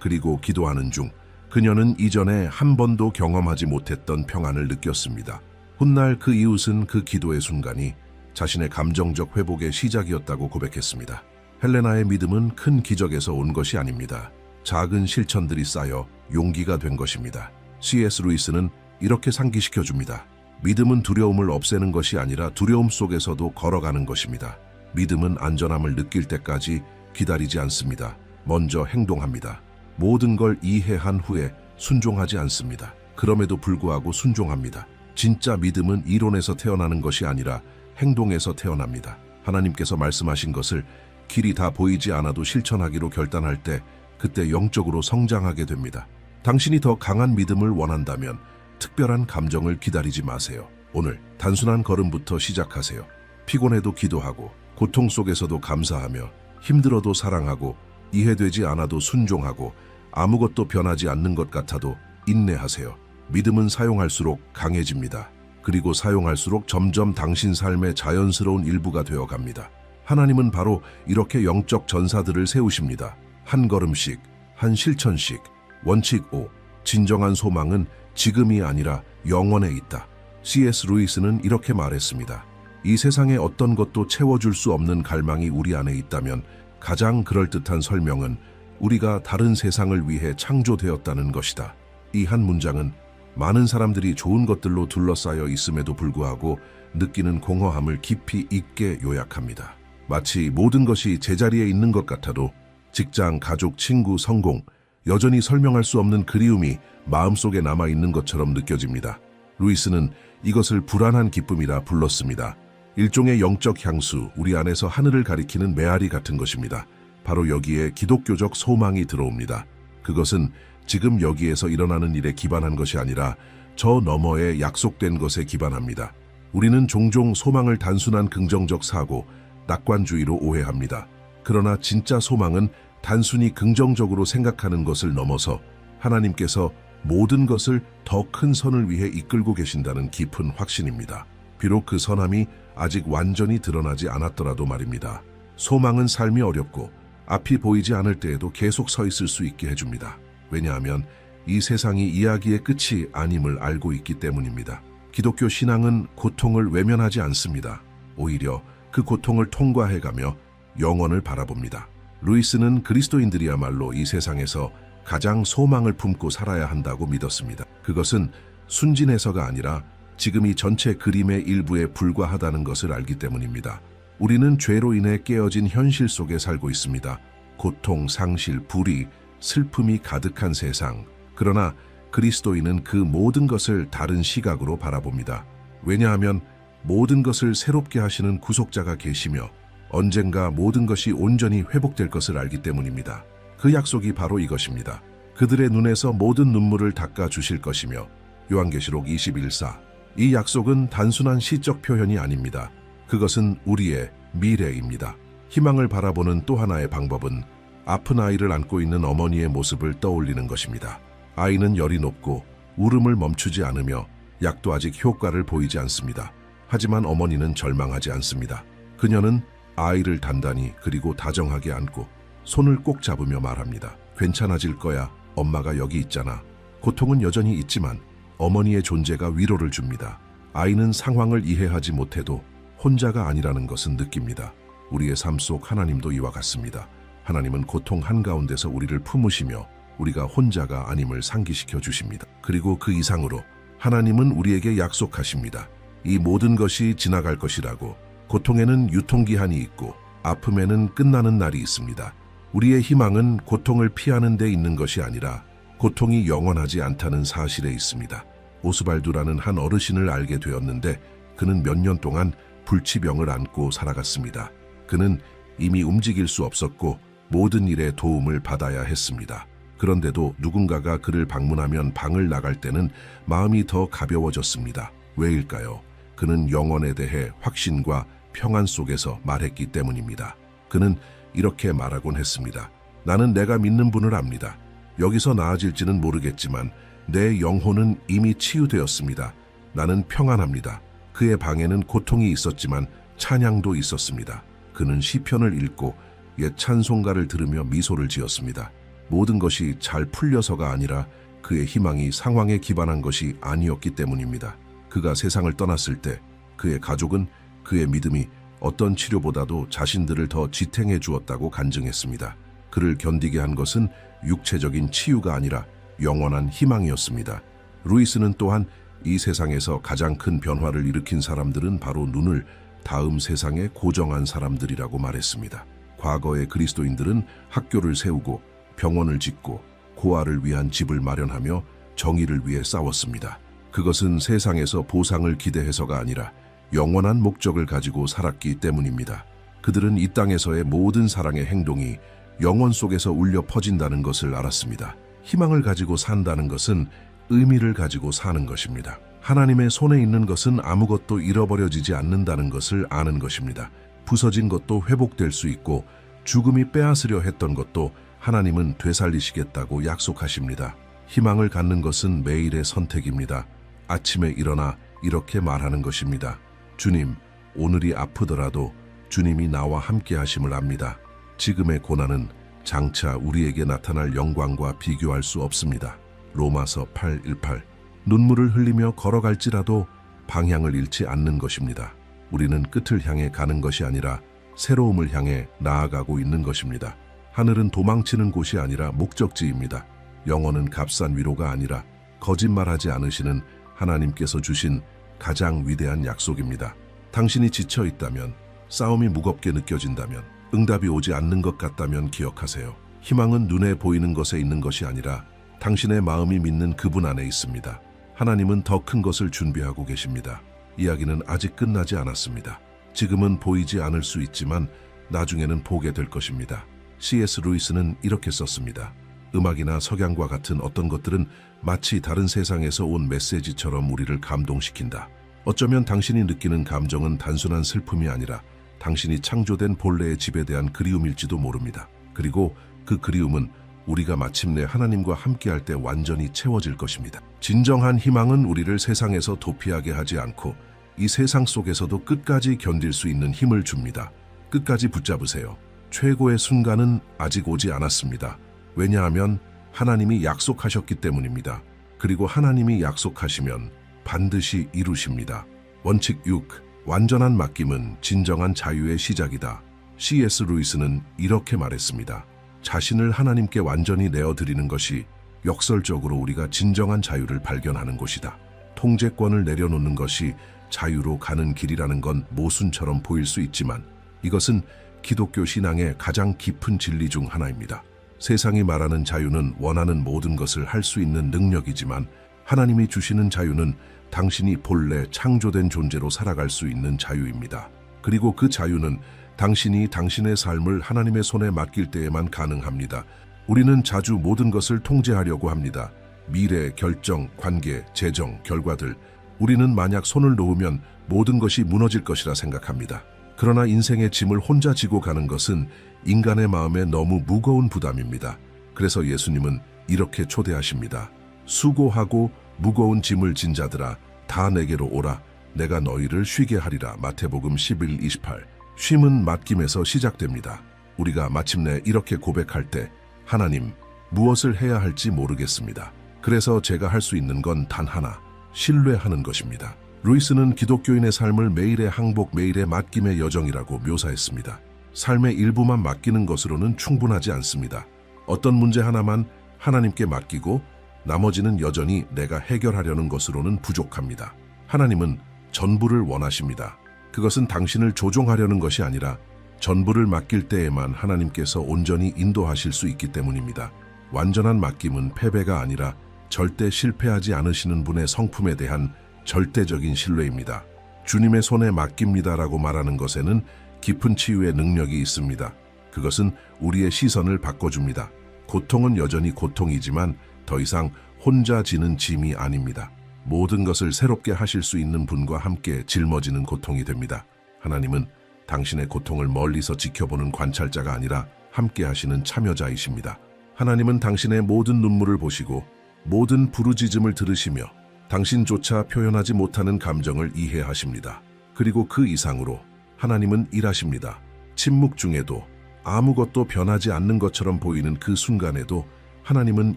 그리고 기도하는 중 그녀는 이전에 한 번도 경험하지 못했던 평안을 느꼈습니다. 훗날 그 이웃은 그 기도의 순간이 자신의 감정적 회복의 시작이었다고 고백했습니다. 헬레나의 믿음은 큰 기적에서 온 것이 아닙니다. 작은 실천들이 쌓여 용기가 된 것입니다. C.S. 루이스는 이렇게 상기시켜줍니다. 믿음은 두려움을 없애는 것이 아니라 두려움 속에서도 걸어가는 것입니다. 믿음은 안전함을 느낄 때까지 기다리지 않습니다. 먼저 행동합니다. 모든 걸 이해한 후에 순종하지 않습니다. 그럼에도 불구하고 순종합니다. 진짜 믿음은 이론에서 태어나는 것이 아니라 행동에서 태어납니다. 하나님께서 말씀하신 것을 길이 다 보이지 않아도 실천하기로 결단할 때 그때 영적으로 성장하게 됩니다. 당신이 더 강한 믿음을 원한다면 특별한 감정을 기다리지 마세요. 오늘 단순한 걸음부터 시작하세요. 피곤해도 기도하고 고통 속에서도 감사하며 힘들어도 사랑하고 이해되지 않아도 순종하고 아무것도 변하지 않는 것 같아도 인내하세요. 믿음은 사용할수록 강해집니다. 그리고 사용할수록 점점 당신 삶의 자연스러운 일부가 되어갑니다. 하나님은 바로 이렇게 영적 전사들을 세우십니다. 한 걸음씩, 한 실천씩. 원칙 5. 진정한 소망은 지금이 아니라 영원에 있다. C.S. 루이스는 이렇게 말했습니다. 이 세상의 어떤 것도 채워줄 수 없는 갈망이 우리 안에 있다면 가장 그럴듯한 설명은 우리가 다른 세상을 위해 창조되었다는 것이다. 이 한 문장은 많은 사람들이 좋은 것들로 둘러싸여 있음에도 불구하고 느끼는 공허함을 깊이 있게 요약합니다. 마치 모든 것이 제자리에 있는 것 같아도 직장, 가족, 친구, 성공, 여전히 설명할 수 없는 그리움이 마음속에 남아있는 것처럼 느껴집니다. 루이스는 이것을 불안한 기쁨이라 불렀습니다. 일종의 영적 향수, 우리 안에서 하늘을 가리키는 메아리 같은 것입니다. 바로 여기에 기독교적 소망이 들어옵니다. 그것은 지금 여기에서 일어나는 일에 기반한 것이 아니라 저 너머에 약속된 것에 기반합니다. 우리는 종종 소망을 단순한 긍정적 사고, 낙관주의로 오해합니다. 그러나 진짜 소망은 단순히 긍정적으로 생각하는 것을 넘어서 하나님께서 모든 것을 더 큰 선을 위해 이끌고 계신다는 깊은 확신입니다. 비록 그 선함이 아직 완전히 드러나지 않았더라도 말입니다. 소망은 삶이 어렵고 앞이 보이지 않을 때에도 계속 서 있을 수 있게 해줍니다. 왜냐하면 이 세상이 이야기의 끝이 아님을 알고 있기 때문입니다. 기독교 신앙은 고통을 외면하지 않습니다. 오히려 그 고통을 통과해가며 영원을 바라봅니다. 루이스는 그리스도인들이야말로 이 세상에서 가장 소망을 품고 살아야 한다고 믿었습니다. 그것은 순진해서가 아니라 지금 이 전체 그림의 일부에 불과하다는 것을 알기 때문입니다. 우리는 죄로 인해 깨어진 현실 속에 살고 있습니다. 고통, 상실, 불의, 슬픔이 가득한 세상. 그러나 그리스도인은 그 모든 것을 다른 시각으로 바라봅니다. 왜냐하면 모든 것을 새롭게 하시는 구속자가 계시며 언젠가 모든 것이 온전히 회복될 것을 알기 때문입니다. 그 약속이 바로 이것입니다. 그들의 눈에서 모든 눈물을 닦아 주실 것이며 요한계시록 21사. 이 약속은 단순한 시적 표현이 아닙니다. 그것은 우리의 미래입니다. 희망을 바라보는 또 하나의 방법은 아픈 아이를 안고 있는 어머니의 모습을 떠올리는 것입니다. 아이는 열이 높고 울음을 멈추지 않으며 약도 아직 효과를 보이지 않습니다. 하지만 어머니는 절망하지 않습니다. 그녀는 아이를 단단히 그리고 다정하게 안고 손을 꼭 잡으며 말합니다. 괜찮아질 거야. 엄마가 여기 있잖아. 고통은 여전히 있지만 어머니의 존재가 위로를 줍니다. 아이는 상황을 이해하지 못해도 혼자가 아니라는 것은 느낍니다. 우리의 삶 속 하나님도 이와 같습니다. 하나님은 고통 한가운데서 우리를 품으시며 우리가 혼자가 아님을 상기시켜 주십니다. 그리고 그 이상으로 하나님은 우리에게 약속하십니다. 이 모든 것이 지나갈 것이라고. 고통에는 유통기한이 있고 아픔에는 끝나는 날이 있습니다. 우리의 희망은 고통을 피하는 데 있는 것이 아니라 고통이 영원하지 않다는 사실에 있습니다. 오스발두라는 한 어르신을 알게 되었는데 그는 몇 년 동안 불치병을 안고 살아갔습니다. 그는 이미 움직일 수 없었고 모든 일에 도움을 받아야 했습니다. 그런데도 누군가가 그를 방문하면 방을 나갈 때는 마음이 더 가벼워졌습니다. 왜일까요? 그는 영원에 대해 확신과 평안 속에서 말했기 때문입니다. 그는 이렇게 말하곤 했습니다. 나는 내가 믿는 분을 압니다. 여기서 나아질지는 모르겠지만 내 영혼은 이미 치유되었습니다. 나는 평안합니다. 그의 방에는 고통이 있었지만 찬양도 있었습니다. 그는 시편을 읽고 옛 찬송가를 들으며 미소를 지었습니다. 모든 것이 잘 풀려서가 아니라 그의 희망이 상황에 기반한 것이 아니었기 때문입니다. 그가 세상을 떠났을 때 그의 가족은 그의 믿음이 어떤 치료보다도 자신들을 더 지탱해 주었다고 간증했습니다. 그를 견디게 한 것은 육체적인 치유가 아니라 영원한 희망이었습니다. 루이스는 또한 이 세상에서 가장 큰 변화를 일으킨 사람들은 바로 눈을 다음 세상에 고정한 사람들이라고 말했습니다. 과거의 그리스도인들은 학교를 세우고 병원을 짓고 고아를 위한 집을 마련하며 정의를 위해 싸웠습니다. 그것은 세상에서 보상을 기대해서가 아니라 영원한 목적을 가지고 살았기 때문입니다. 그들은 이 땅에서의 모든 사랑의 행동이 영원 속에서 울려 퍼진다는 것을 알았습니다. 희망을 가지고 산다는 것은 의미를 가지고 사는 것입니다. 하나님의 손에 있는 것은 아무것도 잃어버려지지 않는다는 것을 아는 것입니다. 부서진 것도 회복될 수 있고 죽음이 빼앗으려 했던 것도 하나님은 되살리시겠다고 약속하십니다. 희망을 갖는 것은 매일의 선택입니다. 아침에 일어나 이렇게 말하는 것입니다. 주님, 오늘이 아프더라도 주님이 나와 함께 하심을 압니다. 지금의 고난은 장차 우리에게 나타날 영광과 비교할 수 없습니다. 로마서 8:18. 눈물을 흘리며 걸어갈지라도 방향을 잃지 않는 것입니다. 우리는 끝을 향해 가는 것이 아니라 새로움을 향해 나아가고 있는 것입니다. 하늘은 도망치는 곳이 아니라 목적지입니다. 영혼은 값싼 위로가 아니라 거짓말하지 않으시는 하나님께서 주신 가장 위대한 약속입니다. 당신이 지쳐 있다면, 싸움이 무겁게 느껴진다면, 응답이 오지 않는 것 같다면 기억하세요. 희망은 눈에 보이는 것에 있는 것이 아니라 당신의 마음이 믿는 그분 안에 있습니다. 하나님은 더 큰 것을 준비하고 계십니다. 이야기는 아직 끝나지 않았습니다. 지금은 보이지 않을 수 있지만 나중에는 보게 될 것입니다. C.S. 루이스는 이렇게 썼습니다. 음악이나 석양과 같은 어떤 것들은 마치 다른 세상에서 온 메시지처럼 우리를 감동시킨다. 어쩌면 당신이 느끼는 감정은 단순한 슬픔이 아니라 당신이 창조된 본래의 집에 대한 그리움일지도 모릅니다. 그리고 그 그리움은 우리가 마침내 하나님과 함께할 때 완전히 채워질 것입니다. 진정한 희망은 우리를 세상에서 도피하게 하지 않고 이 세상 속에서도 끝까지 견딜 수 있는 힘을 줍니다. 끝까지 붙잡으세요. 최고의 순간은 아직 오지 않았습니다. 왜냐하면 하나님이 약속하셨기 때문입니다. 그리고 하나님이 약속하시면 반드시 이루십니다. 원칙 6. 완전한 맡김은 진정한 자유의 시작이다. C.S. 루이스는 이렇게 말했습니다. 자신을 하나님께 완전히 내어드리는 것이 역설적으로 우리가 진정한 자유를 발견하는 곳이다. 통제권을 내려놓는 것이 자유로 가는 길이라는 건 모순처럼 보일 수 있지만 이것은 기독교 신앙의 가장 깊은 진리 중 하나입니다. 세상이 말하는 자유는 원하는 모든 것을 할 수 있는 능력이지만 하나님이 주시는 자유는 당신이 본래 창조된 존재로 살아갈 수 있는 자유입니다. 그리고 그 자유는 당신이 당신의 삶을 하나님의 손에 맡길 때에만 가능합니다. 우리는 자주 모든 것을 통제하려고 합니다. 미래, 결정, 관계, 재정, 결과들. 우리는 만약 손을 놓으면 모든 것이 무너질 것이라 생각합니다. 그러나 인생의 짐을 혼자 지고 가는 것은 인간의 마음에 너무 무거운 부담입니다. 그래서 예수님은 이렇게 초대하십니다. 수고하고 무거운 짐을 진 자들아, 다 내게로 오라. 내가 너희를 쉬게 하리라. 마태복음 11:28. 쉼은 맡김에서 시작됩니다. 우리가 마침내 이렇게 고백할 때 하나님, 무엇을 해야 할지 모르겠습니다. 그래서 제가 할 수 있는 건 단 하나, 신뢰하는 것입니다. 루이스는 기독교인의 삶을 매일의 항복, 매일의 맡김의 여정이라고 묘사했습니다. 삶의 일부만 맡기는 것으로는 충분하지 않습니다. 어떤 문제 하나만 하나님께 맡기고 나머지는 여전히 내가 해결하려는 것으로는 부족합니다. 하나님은 전부를 원하십니다. 그것은 당신을 조종하려는 것이 아니라 전부를 맡길 때에만 하나님께서 온전히 인도하실 수 있기 때문입니다. 완전한 맡김은 패배가 아니라 절대 실패하지 않으시는 분의 성품에 대한 절대적인 신뢰입니다. 주님의 손에 맡깁니다라고 말하는 것에는 깊은 치유의 능력이 있습니다. 그것은 우리의 시선을 바꿔줍니다. 고통은 여전히 고통이지만 더 이상 혼자 지는 짐이 아닙니다. 모든 것을 새롭게 하실 수 있는 분과 함께 짊어지는 고통이 됩니다. 하나님은 당신의 고통을 멀리서 지켜보는 관찰자가 아니라 함께 하시는 참여자이십니다. 하나님은 당신의 모든 눈물을 보시고 모든 부르짖음을 들으시며 당신조차 표현하지 못하는 감정을 이해하십니다. 그리고 그 이상으로 하나님은 일하십니다. 침묵 중에도 아무것도 변하지 않는 것처럼 보이는 그 순간에도 하나님은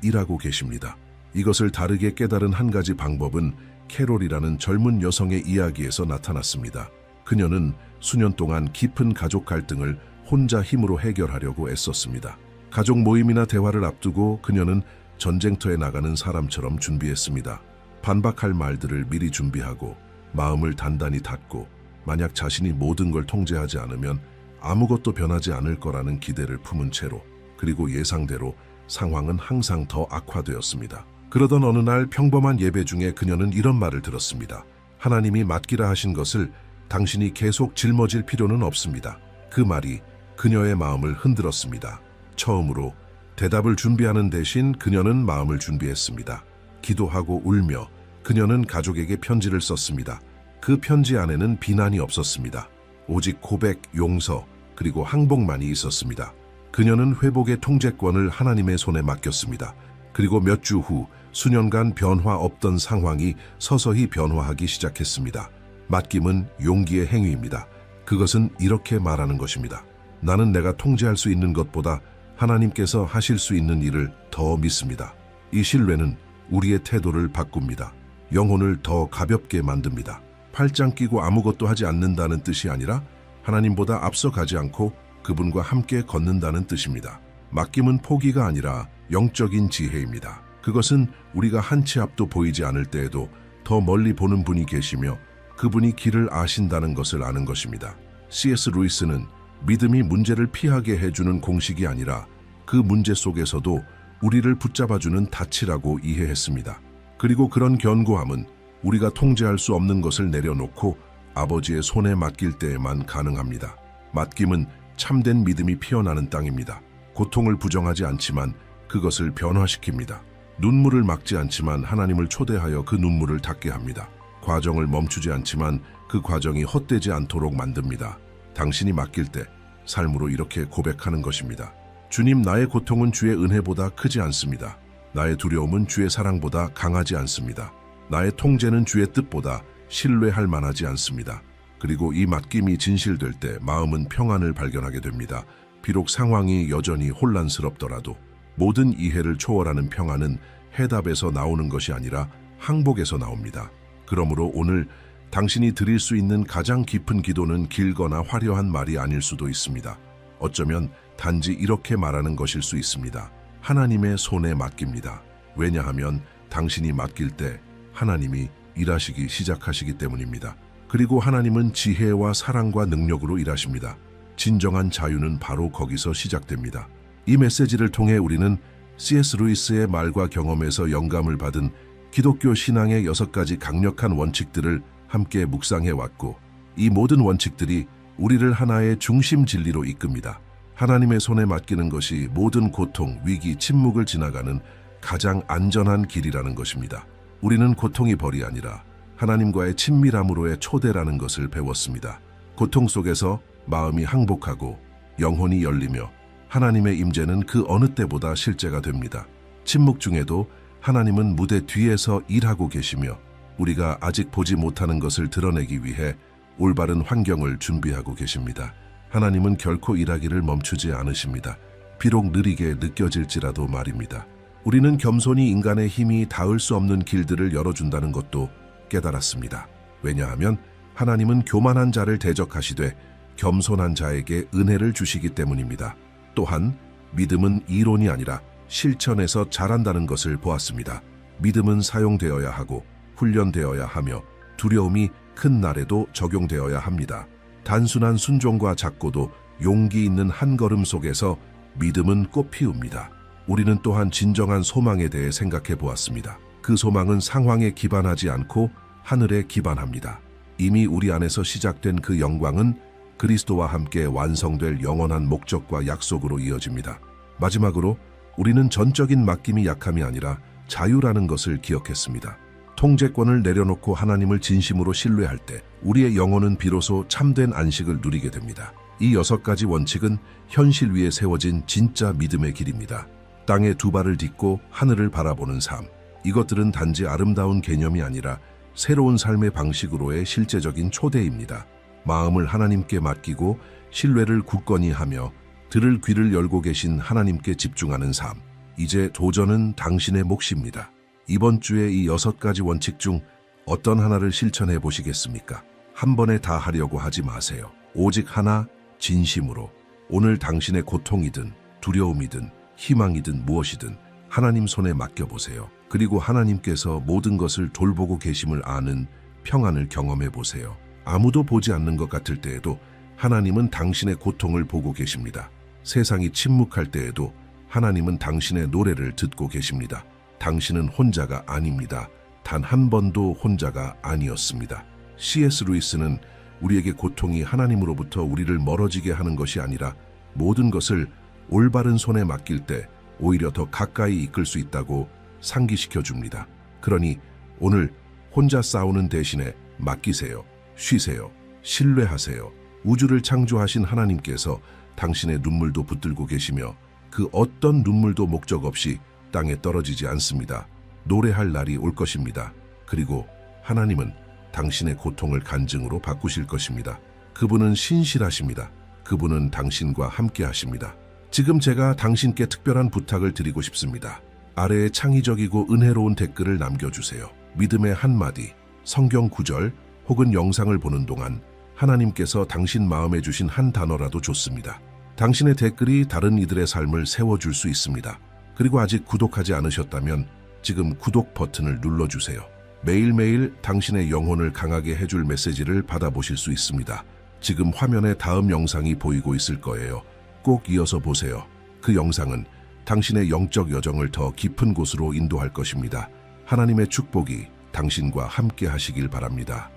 일하고 계십니다. 이것을 다르게 깨달은 한 가지 방법은 캐롤이라는 젊은 여성의 이야기에서 나타났습니다. 그녀는 수년 동안 깊은 가족 갈등을 혼자 힘으로 해결하려고 애썼습니다. 가족 모임이나 대화를 앞두고 그녀는 전쟁터에 나가는 사람처럼 준비했습니다. 반박할 말들을 미리 준비하고 마음을 단단히 닫고 만약 자신이 모든 걸 통제하지 않으면 아무것도 변하지 않을 거라는 기대를 품은 채로, 그리고 예상대로 상황은 항상 더 악화되었습니다. 그러던 어느 날 평범한 예배 중에 그녀는 이런 말을 들었습니다. 하나님이 맡기라 하신 것을 당신이 계속 짊어질 필요는 없습니다. 그 말이 그녀의 마음을 흔들었습니다. 처음으로 대답을 준비하는 대신 그녀는 마음을 준비했습니다. 기도하고 울며 그녀는 가족에게 편지를 썼습니다. 그 편지 안에는 비난이 없었습니다. 오직 고백, 용서, 그리고 항복만이 있었습니다. 그녀는 회복의 통제권을 하나님의 손에 맡겼습니다. 그리고 몇 주 후 수년간 변화 없던 상황이 서서히 변화하기 시작했습니다. 맡김은 용기의 행위입니다. 그것은 이렇게 말하는 것입니다. 나는 내가 통제할 수 있는 것보다 하나님께서 하실 수 있는 일을 더 믿습니다. 이 신뢰는 우리의 태도를 바꿉니다. 영혼을 더 가볍게 만듭니다. 팔짱 끼고 아무것도 하지 않는다는 뜻이 아니라 하나님보다 앞서가지 않고 그분과 함께 걷는다는 뜻입니다. 맡김은 포기가 아니라 영적인 지혜입니다. 그것은 우리가 한 치 앞도 보이지 않을 때에도 더 멀리 보는 분이 계시며 그분이 길을 아신다는 것을 아는 것입니다. C.S. 루이스는 믿음이 문제를 피하게 해주는 공식이 아니라 그 문제 속에서도 우리를 붙잡아주는 닻이라고 이해했습니다. 그리고 그런 견고함은 우리가 통제할 수 없는 것을 내려놓고 아버지의 손에 맡길 때에만 가능합니다. 맡김은 참된 믿음이 피어나는 땅입니다. 고통을 부정하지 않지만 그것을 변화시킵니다. 눈물을 막지 않지만 하나님을 초대하여 그 눈물을 닦게 합니다. 과정을 멈추지 않지만 그 과정이 헛되지 않도록 만듭니다. 당신이 맡길 때 삶으로 이렇게 고백하는 것입니다. 주님, 나의 고통은 주의 은혜보다 크지 않습니다. 나의 두려움은 주의 사랑보다 강하지 않습니다. 나의 통제는 주의 뜻보다 신뢰할 만하지 않습니다. 그리고 이 맡김이 진실될 때 마음은 평안을 발견하게 됩니다. 비록 상황이 여전히 혼란스럽더라도 모든 이해를 초월하는 평안은 해답에서 나오는 것이 아니라 항복에서 나옵니다. 그러므로 오늘 당신이 드릴 수 있는 가장 깊은 기도는 길거나 화려한 말이 아닐 수도 있습니다. 어쩌면 단지 이렇게 말하는 것일 수 있습니다. 하나님의 손에 맡깁니다. 왜냐하면 당신이 맡길 때 하나님이 일하시기 시작하시기 때문입니다. 그리고 하나님은 지혜와 사랑과 능력으로 일하십니다. 진정한 자유는 바로 거기서 시작됩니다. 이 메시지를 통해 우리는 C.S. 루이스의 말과 경험에서 영감을 받은 기독교 신앙의 6가지 강력한 원칙들을 함께 묵상해 왔고, 이 모든 원칙들이 우리를 하나의 중심 진리로 이끕니다. 하나님의 손에 맡기는 것이 모든 고통, 위기, 침묵을 지나가는 가장 안전한 길이라는 것입니다. 우리는 고통이 벌이 아니라 하나님과의 친밀함으로의 초대라는 것을 배웠습니다. 고통 속에서 마음이 항복하고 영혼이 열리며 하나님의 임재는 그 어느 때보다 실제가 됩니다. 침묵 중에도 하나님은 무대 뒤에서 일하고 계시며 우리가 아직 보지 못하는 것을 드러내기 위해 올바른 환경을 준비하고 계십니다. 하나님은 결코 일하기를 멈추지 않으십니다. 비록 느리게 느껴질지라도 말입니다. 우리는 겸손히 인간의 힘이 닿을 수 없는 길들을 열어준다는 것도 깨달았습니다. 왜냐하면 하나님은 교만한 자를 대적하시되 겸손한 자에게 은혜를 주시기 때문입니다. 또한 믿음은 이론이 아니라 실천에서 자란다는 것을 보았습니다. 믿음은 사용되어야 하고 훈련되어야 하며 두려움이 큰 날에도 적용되어야 합니다. 단순한 순종과 작고도 용기 있는 한 걸음 속에서 믿음은 꽃 피웁니다. 우리는 또한 진정한 소망에 대해 생각해 보았습니다. 그 소망은 상황에 기반하지 않고 하늘에 기반합니다. 이미 우리 안에서 시작된 그 영광은 그리스도와 함께 완성될 영원한 목적과 약속으로 이어집니다. 마지막으로 우리는 전적인 맡김이 약함이 아니라 자유라는 것을 기억했습니다. 통제권을 내려놓고 하나님을 진심으로 신뢰할 때 우리의 영혼은 비로소 참된 안식을 누리게 됩니다. 이 6가지 원칙은 현실 위에 세워진 진짜 믿음의 길입니다. 땅에 두 발을 딛고 하늘을 바라보는 삶. 이것들은 단지 아름다운 개념이 아니라 새로운 삶의 방식으로의 실제적인 초대입니다. 마음을 하나님께 맡기고 신뢰를 굳건히 하며 들을 귀를 열고 계신 하나님께 집중하는 삶. 이제 도전은 당신의 몫입니다. 이번 주에 이 6가지 원칙 중 어떤 하나를 실천해 보시겠습니까? 한 번에 다 하려고 하지 마세요. 오직 하나, 진심으로. 오늘 당신의 고통이든 두려움이든 희망이든 무엇이든 하나님 손에 맡겨보세요. 그리고 하나님께서 모든 것을 돌보고 계심을 아는 평안을 경험해 보세요. 아무도 보지 않는 것 같을 때에도 하나님은 당신의 고통을 보고 계십니다. 세상이 침묵할 때에도 하나님은 당신의 노래를 듣고 계십니다. 당신은 혼자가 아닙니다. 단 한 번도 혼자가 아니었습니다. C.S. 루이스는 우리에게 고통이 하나님으로부터 우리를 멀어지게 하는 것이 아니라 모든 것을 올바른 손에 맡길 때 오히려 더 가까이 이끌 수 있다고 상기시켜 줍니다. 그러니 오늘 혼자 싸우는 대신에 맡기세요. 쉬세요. 신뢰하세요. 우주를 창조하신 하나님께서 당신의 눈물도 붙들고 계시며 그 어떤 눈물도 목적 없이 땅에 떨어지지 않습니다. 노래할 날이 올 것입니다. 그리고 하나님은 당신의 고통을 간증으로 바꾸실 것입니다. 그분은 신실하십니다. 그분은 당신과 함께 하십니다. 지금 제가 당신께 특별한 부탁을 드리고 싶습니다. 아래에 창의적이고 은혜로운 댓글을 남겨주세요. 믿음의 한마디, 성경 구절 혹은 영상을 보는 동안 하나님께서 당신 마음에 주신 한 단어라도 좋습니다. 당신의 댓글이 다른 이들의 삶을 세워줄 수 있습니다. 그리고 아직 구독하지 않으셨다면 지금 구독 버튼을 눌러주세요. 매일매일 당신의 영혼을 강하게 해줄 메시지를 받아보실 수 있습니다. 지금 화면에 다음 영상이 보이고 있을 거예요. 꼭 이어서 보세요. 그 영상은 당신의 영적 여정을 더 깊은 곳으로 인도할 것입니다. 하나님의 축복이 당신과 함께 하시길 바랍니다.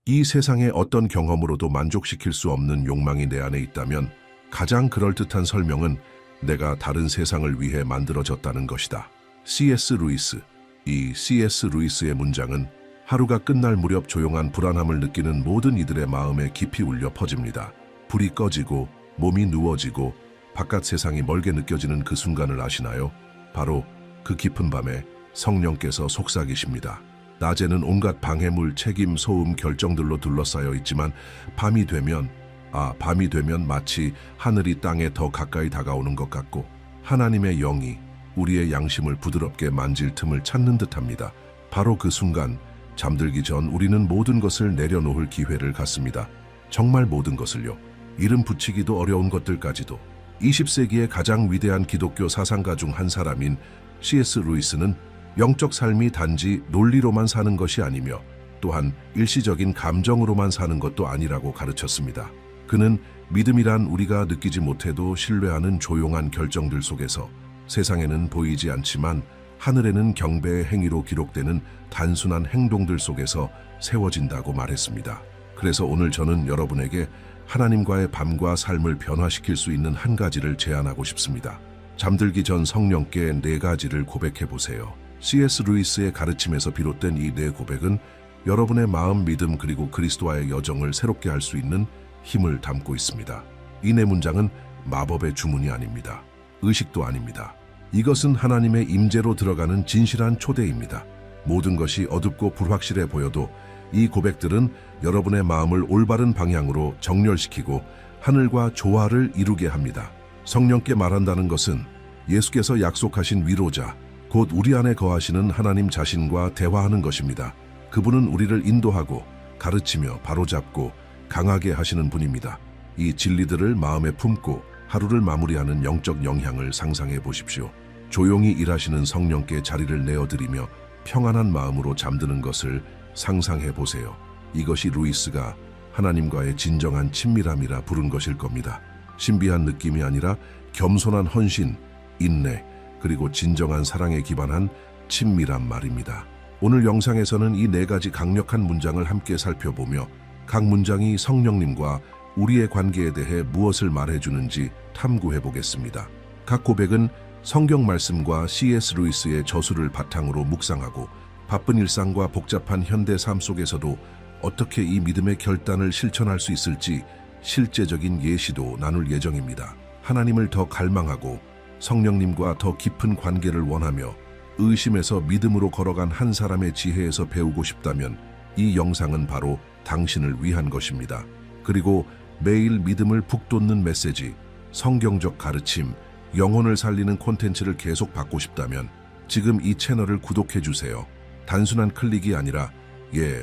이 세상의 어떤 경험으로도 만족시킬 수 없는 욕망이 내 안에 있다면 가장 그럴듯한 설명은 내가 다른 세상을 위해 만들어졌다는 것이다. C.S. 루이스. 이 C.S. 루이스의 문장은 하루가 끝날 무렵 조용한 불안함을 느끼는 모든 이들의 마음에 깊이 울려 퍼집니다. 불이 꺼지고 몸이 누워지고 바깥 세상이 멀게 느껴지는 그 순간을 아시나요? 바로 그 깊은 밤에 성령께서 속삭이십니다. 낮에는 온갖 방해물, 책임, 소음, 결정들로 둘러싸여 있지만 밤이 되면 마치 하늘이 땅에 더 가까이 다가오는 것 같고 하나님의 영이 우리의 양심을 부드럽게 만질 틈을 찾는 듯합니다. 바로 그 순간 잠들기 전 우리는 모든 것을 내려놓을 기회를 갖습니다. 정말 모든 것을요. 이름 붙이기도 어려운 것들까지도. 20세기의 가장 위대한 기독교 사상가 중 한 사람인 C.S. 루이스는 영적 삶이 단지 논리로만 사는 것이 아니며 또한 일시적인 감정으로만 사는 것도 아니라고 가르쳤습니다. 그는 믿음이란 우리가 느끼지 못해도 신뢰하는 조용한 결정들 속에서 세상에는 보이지 않지만 하늘에는 경배의 행위로 기록되는 단순한 행동들 속에서 세워진다고 말했습니다. 그래서 오늘 저는 여러분에게 하나님과의 밤과 삶을 변화시킬 수 있는 한 가지를 제안하고 싶습니다. 잠들기 전 성령께 4가지를 고백해 보세요. C.S. 루이스의 가르침에서 비롯된 이 4고백은 여러분의 마음, 믿음 그리고 그리스도와의 여정을 새롭게 할 수 있는 힘을 담고 있습니다. 이 4문장은 마법의 주문이 아닙니다. 의식도 아닙니다. 이것은 하나님의 임재로 들어가는 진실한 초대입니다. 모든 것이 어둡고 불확실해 보여도 이 고백들은 여러분의 마음을 올바른 방향으로 정렬시키고 하늘과 조화를 이루게 합니다. 성령께 말한다는 것은 예수께서 약속하신 위로자, 곧 우리 안에 거하시는 하나님 자신과 대화하는 것입니다. 그분은 우리를 인도하고 가르치며 바로잡고 강하게 하시는 분입니다. 이 진리들을 마음에 품고 하루를 마무리하는 영적 영향을 상상해 보십시오. 조용히 일하시는 성령께 자리를 내어드리며 평안한 마음으로 잠드는 것을 상상해 보세요. 이것이 루이스가 하나님과의 진정한 친밀함이라 부른 것일 겁니다. 신비한 느낌이 아니라 겸손한 헌신, 인내, 그리고 진정한 사랑에 기반한 친밀한 말입니다. 오늘 영상에서는 이 4가지 강력한 문장을 함께 살펴보며 각 문장이 성령님과 우리의 관계에 대해 무엇을 말해주는지 탐구해 보겠습니다. 각 고백은 성경 말씀과 C.S. 루이스의 저술을 바탕으로 묵상하고 바쁜 일상과 복잡한 현대 삶 속에서도 어떻게 이 믿음의 결단을 실천할 수 있을지 실제적인 예시도 나눌 예정입니다. 하나님을 더 갈망하고 성령님과 더 깊은 관계를 원하며 의심에서 믿음으로 걸어간 한 사람의 지혜에서 배우고 싶다면 이 영상은 바로 당신을 위한 것입니다. 그리고 매일 믿음을 북돋는 메시지, 성경적 가르침, 영혼을 살리는 콘텐츠를 계속 받고 싶다면 지금 이 채널을 구독해 주세요. 단순한 클릭이 아니라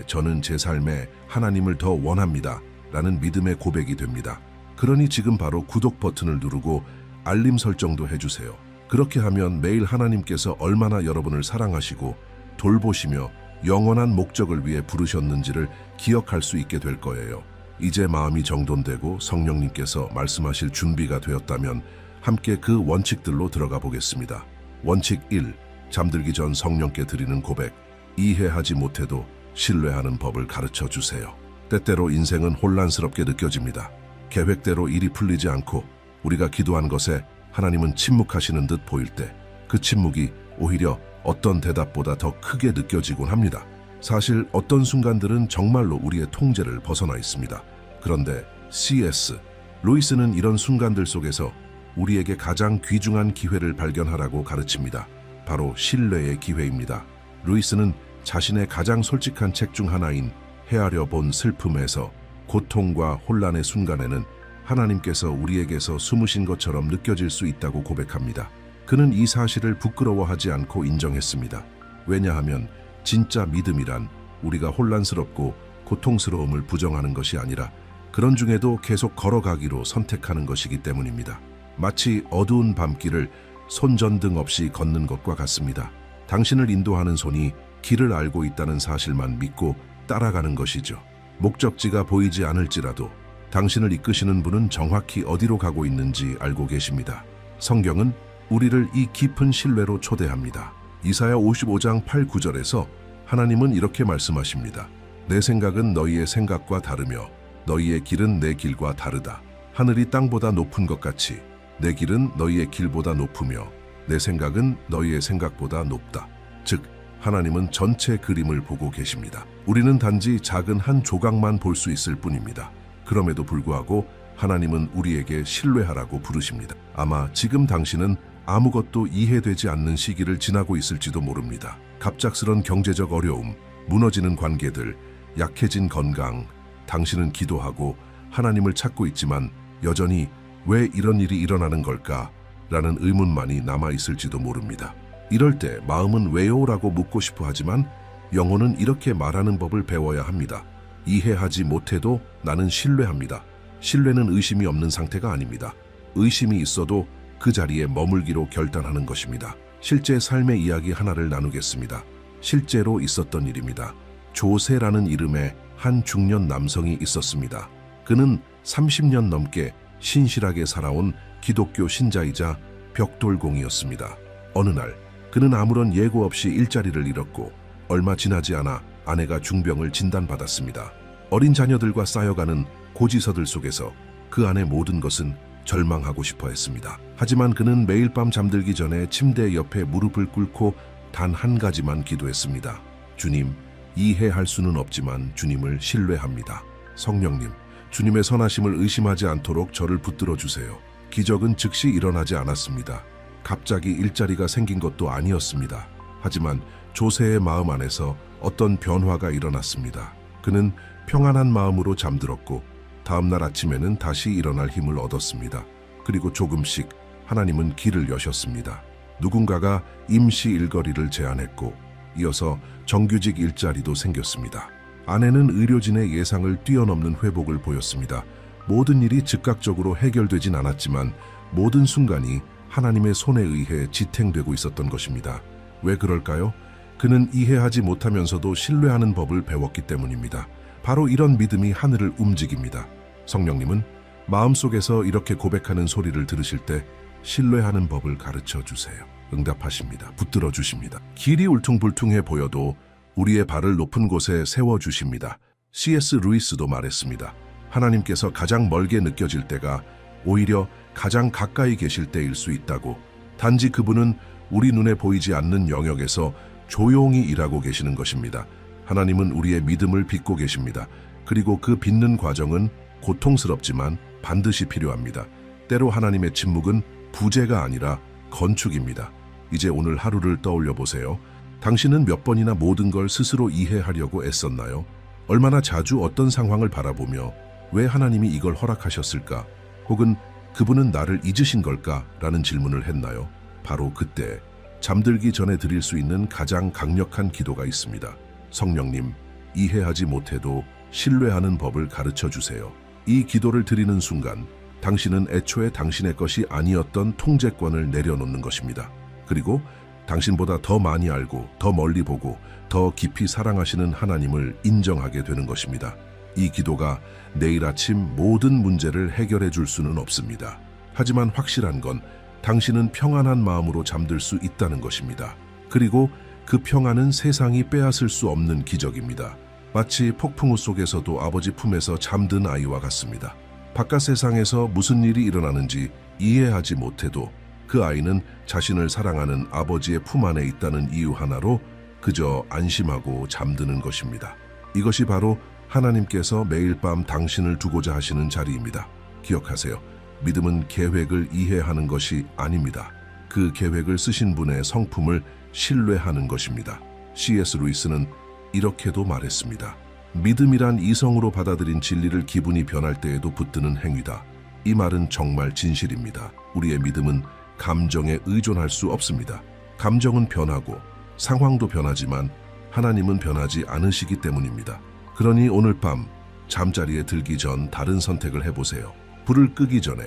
저는 제 삶에 하나님을 더 원합니다 라는 믿음의 고백이 됩니다. 그러니 지금 바로 구독 버튼을 누르고 알림 설정도 해주세요. 그렇게 하면 매일 하나님께서 얼마나 여러분을 사랑하시고 돌보시며 영원한 목적을 위해 부르셨는지를 기억할 수 있게 될 거예요. 이제 마음이 정돈되고 성령님께서 말씀하실 준비가 되었다면 함께 그 원칙들로 들어가 보겠습니다. 원칙 1. 잠들기 전 성령께 드리는 고백. 이해하지 못해도 신뢰하는 법을 가르쳐 주세요. 때때로 인생은 혼란스럽게 느껴집니다. 계획대로 일이 풀리지 않고 우리가 기도한 것에 하나님은 침묵하시는 듯 보일 때 그 침묵이 오히려 어떤 대답보다 더 크게 느껴지곤 합니다. 사실 어떤 순간들은 정말로 우리의 통제를 벗어나 있습니다. 그런데 C.S. 루이스는 이런 순간들 속에서 우리에게 가장 귀중한 기회를 발견하라고 가르칩니다. 바로 신뢰의 기회입니다. 루이스는 자신의 가장 솔직한 책 중 하나인 헤아려 본 슬픔에서 고통과 혼란의 순간에는 하나님께서 우리에게서 숨으신 것처럼 느껴질 수 있다고 고백합니다. 그는 이 사실을 부끄러워하지 않고 인정했습니다. 왜냐하면 진짜 믿음이란 우리가 혼란스럽고 고통스러움을 부정하는 것이 아니라 그런 중에도 계속 걸어가기로 선택하는 것이기 때문입니다. 마치 어두운 밤길을 손전등 없이 걷는 것과 같습니다. 당신을 인도하는 손이 길을 알고 있다는 사실만 믿고 따라가는 것이죠. 목적지가 보이지 않을지라도 당신을 이끄시는 분은 정확히 어디로 가고 있는지 알고 계십니다. 성경은 우리를 이 깊은 신뢰로 초대합니다. 이사야 55장 8, 9절에서 하나님은 이렇게 말씀하십니다. 내 생각은 너희의 생각과 다르며 너희의 길은 내 길과 다르다. 하늘이 땅보다 높은 것 같이 내 길은 너희의 길보다 높으며 내 생각은 너희의 생각보다 높다. 즉 하나님은 전체 그림을 보고 계십니다. 우리는 단지 작은 한 조각만 볼 수 있을 뿐입니다. 그럼에도 불구하고 하나님은 우리에게 신뢰하라고 부르십니다. 아마 지금 당신은 아무것도 이해되지 않는 시기를 지나고 있을지도 모릅니다. 갑작스런 경제적 어려움, 무너지는 관계들, 약해진 건강, 당신은 기도하고 하나님을 찾고 있지만 여전히 왜 이런 일이 일어나는 걸까? 라는 의문만이 남아있을지도 모릅니다. 이럴 때 마음은 왜요? 라고 묻고 싶어 하지만 영혼은 이렇게 말하는 법을 배워야 합니다. 이해하지 못해도 나는 신뢰합니다. 신뢰는 의심이 없는 상태가 아닙니다. 의심이 있어도 그 자리에 머물기로 결단하는 것입니다. 실제 삶의 이야기 하나를 나누겠습니다. 실제로 있었던 일입니다. 조세라는 이름의 한 중년 남성이 있었습니다. 그는 30년 넘게 신실하게 살아온 기독교 신자이자 벽돌공이었습니다. 어느 날 그는 아무런 예고 없이 일자리를 잃었고 얼마 지나지 않아 아내가 중병을 진단받았습니다. 어린 자녀들과 쌓여가는 고지서들 속에서 그 안의 모든 것은 절망하고 싶어 했습니다. 하지만 그는 매일 밤 잠들기 전에 침대 옆에 무릎을 꿇고 단 한 가지만 기도했습니다. 주님, 이해할 수는 없지만 주님을 신뢰합니다. 성령님, 주님의 선하심을 의심하지 않도록 저를 붙들어 주세요. 기적은 즉시 일어나지 않았습니다. 갑자기 일자리가 생긴 것도 아니었습니다. 하지만 조세의 마음 안에서 어떤 변화가 일어났습니다. 그는 평안한 마음으로 잠들었고 다음 날 아침에는 다시 일어날 힘을 얻었습니다. 그리고 조금씩 하나님은 길을 여셨습니다. 누군가가 임시 일거리를 제안했고 이어서 정규직 일자리도 생겼습니다. 아내는 의료진의 예상을 뛰어넘는 회복을 보였습니다. 모든 일이 즉각적으로 해결되진 않았지만 모든 순간이 하나님의 손에 의해 지탱되고 있었던 것입니다. 왜 그럴까요? 그는 이해하지 못하면서도 신뢰하는 법을 배웠기 때문입니다. 바로 이런 믿음이 하늘을 움직입니다. 성령님은 마음속에서 이렇게 고백하는 소리를 들으실 때 신뢰하는 법을 가르쳐 주세요. 응답하십니다. 붙들어 주십니다. 길이 울퉁불퉁해 보여도 우리의 발을 높은 곳에 세워 주십니다. C.S. 루이스도 말했습니다. 하나님께서 가장 멀게 느껴질 때가 오히려 가장 가까이 계실 때일 수 있다고. 단지 그분은 우리 눈에 보이지 않는 영역에서 조용히 일하고 계시는 것입니다. 하나님은 우리의 믿음을 빚고 계십니다. 그리고 그 빚는 과정은 고통스럽지만 반드시 필요합니다. 때로 하나님의 침묵은 부재가 아니라 건축입니다. 이제 오늘 하루를 떠올려 보세요. 당신은 몇 번이나 모든 걸 스스로 이해하려고 애썼나요? 얼마나 자주 어떤 상황을 바라보며 왜 하나님이 이걸 허락하셨을까? 혹은 그분은 나를 잊으신 걸까? 라는 질문을 했나요? 바로 그때 잠들기 전에 드릴 수 있는 가장 강력한 기도가 있습니다. 성령님, 이해하지 못해도 신뢰하는 법을 가르쳐 주세요. 이 기도를 드리는 순간 당신은 애초에 당신의 것이 아니었던 통제권을 내려놓는 것입니다. 그리고 당신보다 더 많이 알고 더 멀리 보고 더 깊이 사랑하시는 하나님을 인정하게 되는 것입니다. 이 기도가 내일 아침 모든 문제를 해결해 줄 수는 없습니다. 하지만 확실한 건 당신은 평안한 마음으로 잠들 수 있다는 것입니다. 그리고 그 평안은 세상이 빼앗을 수 없는 기적입니다. 마치 폭풍우 속에서도 아버지 품에서 잠든 아이와 같습니다. 바깥 세상에서 무슨 일이 일어나는지 이해하지 못해도 그 아이는 자신을 사랑하는 아버지의 품 안에 있다는 이유 하나로 그저 안심하고 잠드는 것입니다. 이것이 바로 하나님께서 매일 밤 당신을 두고자 하시는 자리입니다. 기억하세요. 믿음은 계획을 이해하는 것이 아닙니다. 그 계획을 쓰신 분의 성품을 신뢰하는 것입니다. C.S. 루이스는 이렇게도 말했습니다. 믿음이란 이성으로 받아들인 진리를 기분이 변할 때에도 붙드는 행위다. 이 말은 정말 진실입니다. 우리의 믿음은 감정에 의존할 수 없습니다. 감정은 변하고 상황도 변하지만 하나님은 변하지 않으시기 때문입니다. 그러니 오늘 밤 잠자리에 들기 전 다른 선택을 해보세요. 불을 끄기 전에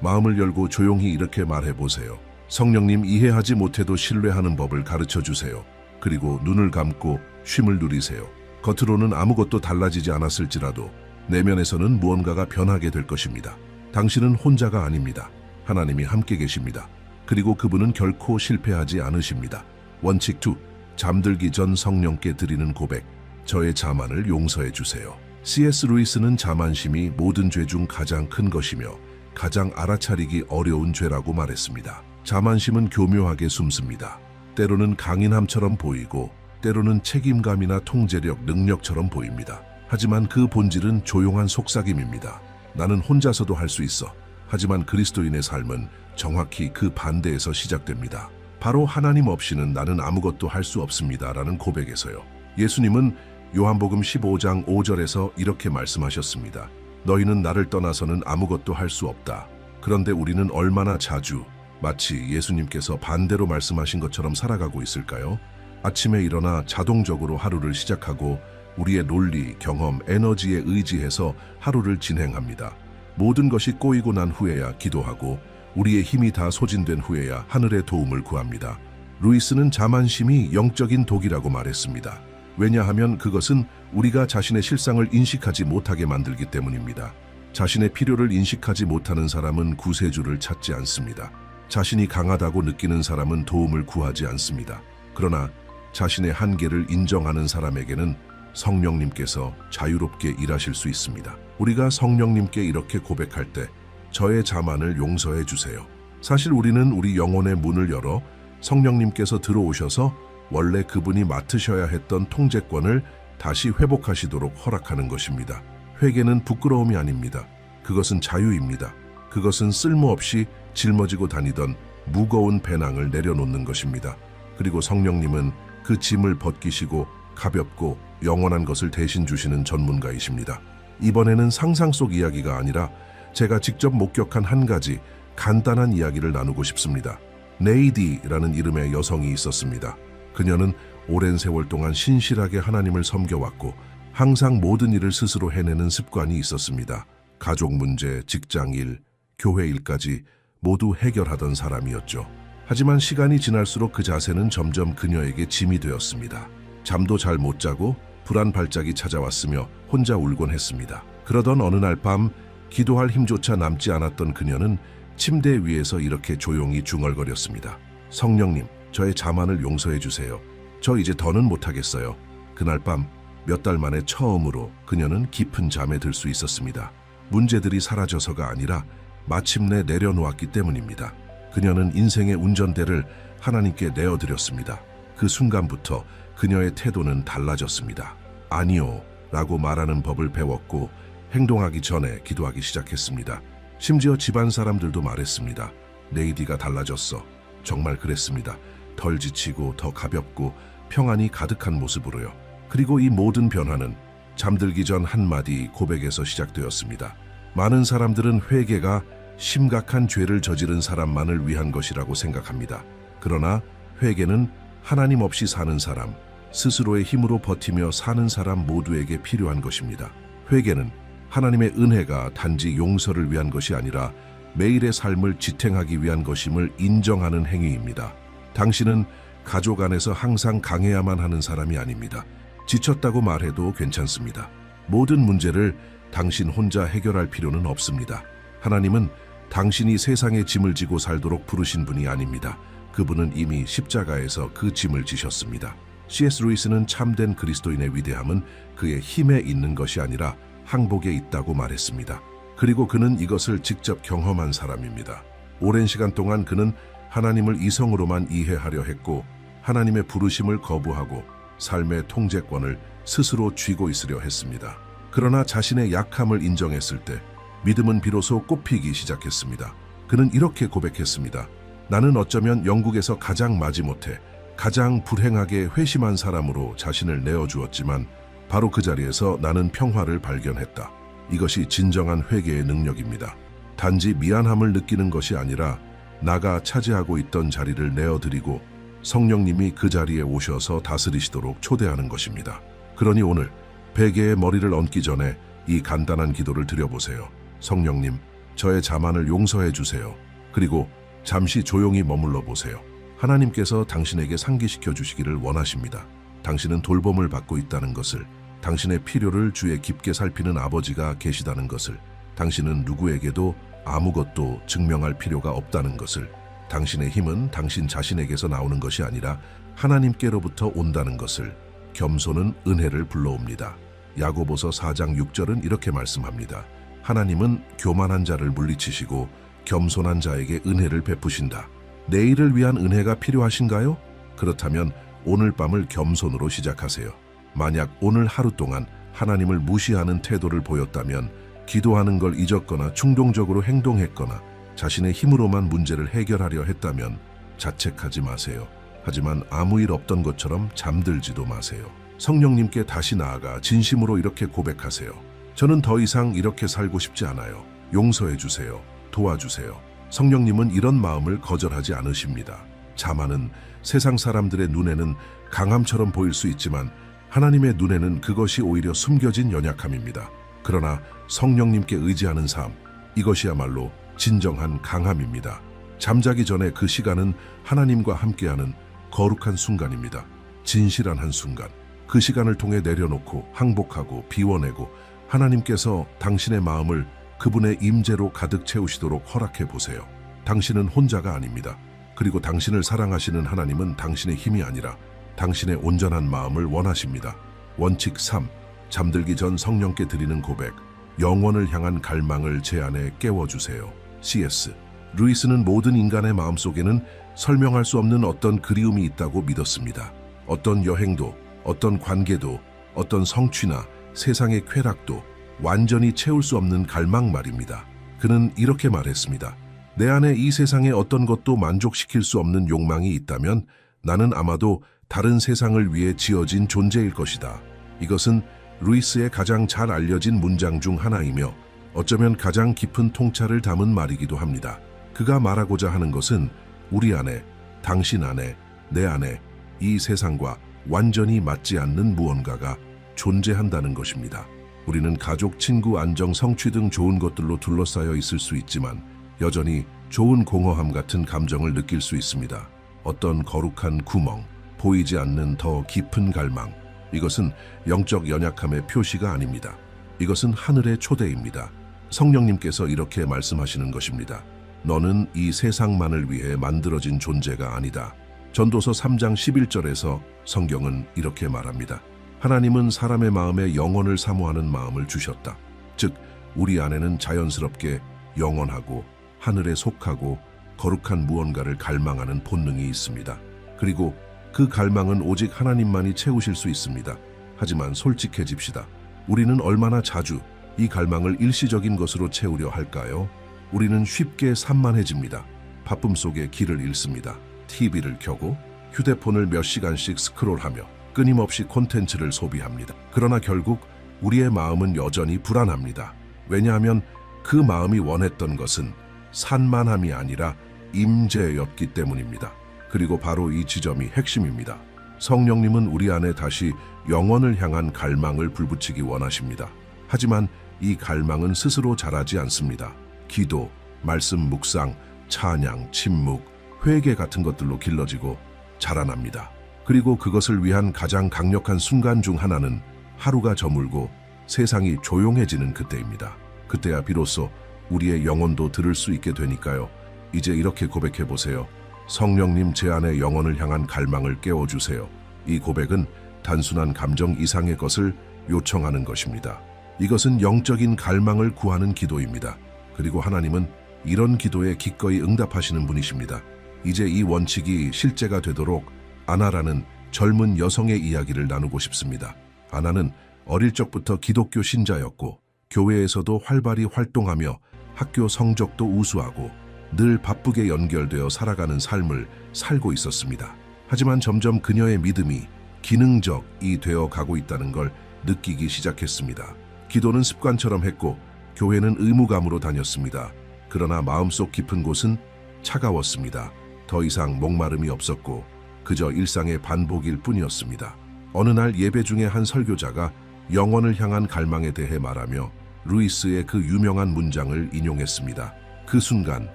마음을 열고 조용히 이렇게 말해보세요. 성령님, 이해하지 못해도 신뢰하는 법을 가르쳐 주세요. 그리고 눈을 감고 쉼을 누리세요. 겉으로는 아무것도 달라지지 않았을지라도 내면에서는 무언가가 변하게 될 것입니다. 당신은 혼자가 아닙니다. 하나님이 함께 계십니다. 그리고 그분은 결코 실패하지 않으십니다. 원칙 2. 잠들기 전 성령께 드리는 고백. 저의 자만을 용서해 주세요. C.S. 루이스는 자만심이 모든 죄 중 가장 큰 것이며 가장 알아차리기 어려운 죄라고 말했습니다. 자만심은 교묘하게 숨습니다. 때로는 강인함처럼 보이고 때로는 책임감이나 통제력, 능력처럼 보입니다. 하지만 그 본질은 조용한 속삭임입니다. 나는 혼자서도 할 수 있어. 하지만 그리스도인의 삶은 정확히 그 반대에서 시작됩니다. 바로 하나님 없이는 나는 아무것도 할 수 없습니다. 라는 고백에서요. 예수님은 요한복음 15장 5절에서 이렇게 말씀하셨습니다. 너희는 나를 떠나서는 아무것도 할 수 없다. 그런데 우리는 얼마나 자주 마치 예수님께서 반대로 말씀하신 것처럼 살아가고 있을까요? 아침에 일어나 자동적으로 하루를 시작하고 우리의 논리, 경험, 에너지에 의지해서 하루를 진행합니다. 모든 것이 꼬이고 난 후에야 기도하고 우리의 힘이 다 소진된 후에야 하늘의 도움을 구합니다. 루이스는 자만심이 영적인 독이라고 말했습니다. 왜냐하면 그것은 우리가 자신의 실상을 인식하지 못하게 만들기 때문입니다. 자신의 필요를 인식하지 못하는 사람은 구세주를 찾지 않습니다. 자신이 강하다고 느끼는 사람은 도움을 구하지 않습니다. 그러나 자신의 한계를 인정하는 사람에게는 성령님께서 자유롭게 일하실 수 있습니다. 우리가 성령님께 이렇게 고백할 때 저의 자만을 용서해 주세요. 사실 우리는 우리 영혼의 문을 열어 성령님께서 들어오셔서 원래 그분이 맡으셔야 했던 통제권을 다시 회복하시도록 허락하는 것입니다. 회개는 부끄러움이 아닙니다. 그것은 자유입니다. 그것은 쓸모없이 짊어지고 다니던 무거운 배낭을 내려놓는 것입니다. 그리고 성령님은 그 짐을 벗기시고 가볍고 영원한 것을 대신 주시는 전문가이십니다. 이번에는 상상 속 이야기가 아니라 제가 직접 목격한 한 가지 간단한 이야기를 나누고 싶습니다. 네이디라는 이름의 여성이 있었습니다. 그녀는 오랜 세월 동안 신실하게 하나님을 섬겨왔고 항상 모든 일을 스스로 해내는 습관이 있었습니다. 가족 문제, 직장 일, 교회 일까지 모두 해결하던 사람이었죠. 하지만 시간이 지날수록 그 자세는 점점 그녀에게 짐이 되었습니다. 잠도 잘 못 자고 불안 발작이 찾아왔으며 혼자 울곤 했습니다. 그러던 어느 날 밤 기도할 힘조차 남지 않았던 그녀는 침대 위에서 이렇게 조용히 중얼거렸습니다. 성령님, 저의 자만을 용서해 주세요. 저 이제 더는 못하겠어요. 그날 밤 몇 달 만에 처음으로 그녀는 깊은 잠에 들 수 있었습니다. 문제들이 사라져서가 아니라 마침내 내려놓았기 때문입니다. 그녀는 인생의 운전대를 하나님께 내어드렸습니다. 그 순간부터 그녀의 태도는 달라졌습니다. 아니요 라고 말하는 법을 배웠고 행동하기 전에 기도하기 시작했습니다. 심지어 집안 사람들도 말했습니다. 네이디가 달라졌어. 정말 그랬습니다. 덜 지치고 더 가볍고 평안이 가득한 모습으로요. 그리고 이 모든 변화는 잠들기 전 한마디 고백에서 시작되었습니다. 많은 사람들은 회개가 심각한 죄를 저지른 사람만을 위한 것이라고 생각합니다. 그러나 회개는 하나님 없이 사는 사람, 스스로의 힘으로 버티며 사는 사람 모두에게 필요한 것입니다. 회개는 하나님의 은혜가 단지 용서를 위한 것이 아니라 매일의 삶을 지탱하기 위한 것임을 인정하는 행위입니다. 당신은 가족 안에서 항상 강해야만 하는 사람이 아닙니다. 지쳤다고 말해도 괜찮습니다. 모든 문제를 당신 혼자 해결할 필요는 없습니다. 하나님은 당신이 세상의 짐을 지고 살도록 부르신 분이 아닙니다. 그분은 이미 십자가에서 그 짐을 지셨습니다. C.S. 루이스는 참된 그리스도인의 위대함은 그의 힘에 있는 것이 아니라 항복에 있다고 말했습니다. 그리고 그는 이것을 직접 경험한 사람입니다. 오랜 시간 동안 그는 하나님을 이성으로만 이해하려 했고 하나님의 부르심을 거부하고 삶의 통제권을 스스로 쥐고 있으려 했습니다. 그러나 자신의 약함을 인정했을 때 믿음은 비로소 꽃피기 시작했습니다. 그는 이렇게 고백했습니다. 나는 어쩌면 영국에서 가장 마지못해 가장 불행하게 회심한 사람으로 자신을 내어주었지만 바로 그 자리에서 나는 평화를 발견했다. 이것이 진정한 회개의 능력입니다. 단지 미안함을 느끼는 것이 아니라 나가 차지하고 있던 자리를 내어드리고 성령님이 그 자리에 오셔서 다스리시도록 초대하는 것입니다. 그러니 오늘 베개에 머리를 얹기 전에 이 간단한 기도를 드려보세요. 성령님, 저의 자만을 용서해 주세요. 그리고 잠시 조용히 머물러 보세요. 하나님께서 당신에게 상기시켜 주시기를 원하십니다. 당신은 돌봄을 받고 있다는 것을, 당신의 필요를 주에 깊게 살피는 아버지가 계시다는 것을, 당신은 누구에게도 아무것도 증명할 필요가 없다는 것을, 당신의 힘은 당신 자신에게서 나오는 것이 아니라 하나님께로부터 온다는 것을, 겸손은 은혜를 불러옵니다. 야고보서 4장 6절은 이렇게 말씀합니다. 하나님은 교만한 자를 물리치시고 겸손한 자에게 은혜를 베푸신다. 내일을 위한 은혜가 필요하신가요? 그렇다면 오늘 밤을 겸손으로 시작하세요. 만약 오늘 하루 동안 하나님을 무시하는 태도를 보였다면, 기도하는 걸 잊었거나 충동적으로 행동했거나 자신의 힘으로만 문제를 해결하려 했다면 자책하지 마세요. 하지만 아무 일 없던 것처럼 잠들지도 마세요. 성령님께 다시 나아가 진심으로 이렇게 고백하세요. 저는 더 이상 이렇게 살고 싶지 않아요. 용서해 주세요. 도와주세요. 성령님은 이런 마음을 거절하지 않으십니다. 자만은 세상 사람들의 눈에는 강함처럼 보일 수 있지만 하나님의 눈에는 그것이 오히려 숨겨진 연약함입니다. 그러나 성령님께 의지하는 삶, 이것이야말로 진정한 강함입니다. 잠자기 전에 그 시간은 하나님과 함께하는 거룩한 순간입니다. 진실한 한 순간. 그 시간을 통해 내려놓고 항복하고 비워내고 하나님께서 당신의 마음을 그분의 임재로 가득 채우시도록 허락해 보세요. 당신은 혼자가 아닙니다. 그리고 당신을 사랑하시는 하나님은 당신의 힘이 아니라 당신의 온전한 마음을 원하십니다. 원칙 3. 잠들기 전 성령께 드리는 고백. 영원을 향한 갈망을 제 안에 깨워주세요. C.S. 루이스는 모든 인간의 마음속에는 설명할 수 없는 어떤 그리움이 있다고 믿었습니다. 어떤 여행도, 어떤 관계도, 어떤 성취나 세상의 쾌락도 완전히 채울 수 없는 갈망 말입니다. 그는 이렇게 말했습니다. 내 안에 이 세상의 어떤 것도 만족시킬 수 없는 욕망이 있다면 나는 아마도 다른 세상을 위해 지어진 존재일 것이다. 이것은 루이스의 가장 잘 알려진 문장 중 하나이며 어쩌면 가장 깊은 통찰을 담은 말이기도 합니다. 그가 말하고자 하는 것은 우리 안에, 당신 안에, 내 안에 이 세상과 완전히 맞지 않는 무언가가 존재한다는 것입니다. 우리는 가족, 친구, 안정, 성취 등 좋은 것들로 둘러싸여 있을 수 있지만 여전히 좋은 공허함 같은 감정을 느낄 수 있습니다. 어떤 거룩한 구멍, 보이지 않는 더 깊은 갈망. 이것은 영적 연약함의 표시가 아닙니다. 이것은 하늘의 초대입니다. 성령님께서 이렇게 말씀하시는 것입니다. 너는 이 세상만을 위해 만들어진 존재가 아니다. 전도서 3장 11절에서 성경은 이렇게 말합니다. 하나님은 사람의 마음에 영원을 사모하는 마음을 주셨다. 즉, 우리 안에는 자연스럽게 영원하고 하늘에 속하고 거룩한 무언가를 갈망하는 본능이 있습니다. 그리고 그 갈망은 오직 하나님만이 채우실 수 있습니다. 하지만 솔직해집시다. 우리는 얼마나 자주 이 갈망을 일시적인 것으로 채우려 할까요? 우리는 쉽게 산만해집니다. 바쁨 속에 길을 잃습니다. TV를 켜고 휴대폰을 몇 시간씩 스크롤하며 끊임없이 콘텐츠를 소비합니다. 그러나 결국 우리의 마음은 여전히 불안합니다. 왜냐하면 그 마음이 원했던 것은 산만함이 아니라 임재였기 때문입니다. 그리고 바로 이 지점이 핵심입니다. 성령님은 우리 안에 다시 영원을 향한 갈망을 불붙이기 원하십니다. 하지만 이 갈망은 스스로 자라지 않습니다. 기도, 말씀 묵상, 찬양, 침묵, 회개 같은 것들로 길러지고 자라납니다. 그리고 그것을 위한 가장 강력한 순간 중 하나는 하루가 저물고 세상이 조용해지는 그때입니다. 그때야 비로소 우리의 영혼도 들을 수 있게 되니까요. 이제 이렇게 고백해 보세요. 성령님, 제 안에 영혼을 향한 갈망을 깨워주세요. 이 고백은 단순한 감정 이상의 것을 요청하는 것입니다. 이것은 영적인 갈망을 구하는 기도입니다. 그리고 하나님은 이런 기도에 기꺼이 응답하시는 분이십니다. 이제 이 원칙이 실제가 되도록 아나라는 젊은 여성의 이야기를 나누고 싶습니다. 아나는 어릴 적부터 기독교 신자였고 교회에서도 활발히 활동하며 학교 성적도 우수하고 늘 바쁘게 연결되어 살아가는 삶을 살고 있었습니다. 하지만 점점 그녀의 믿음이 기능적이 되어 가고 있다는 걸 느끼기 시작했습니다. 기도는 습관처럼 했고 교회는 의무감으로 다녔습니다. 그러나 마음속 깊은 곳은 차가웠습니다. 더 이상 목마름이 없었고 그저 일상의 반복일 뿐이었습니다. 어느 날 예배 중에 한 설교자가 영혼을 향한 갈망에 대해 말하며 루이스의 그 유명한 문장을 인용했습니다. 그 순간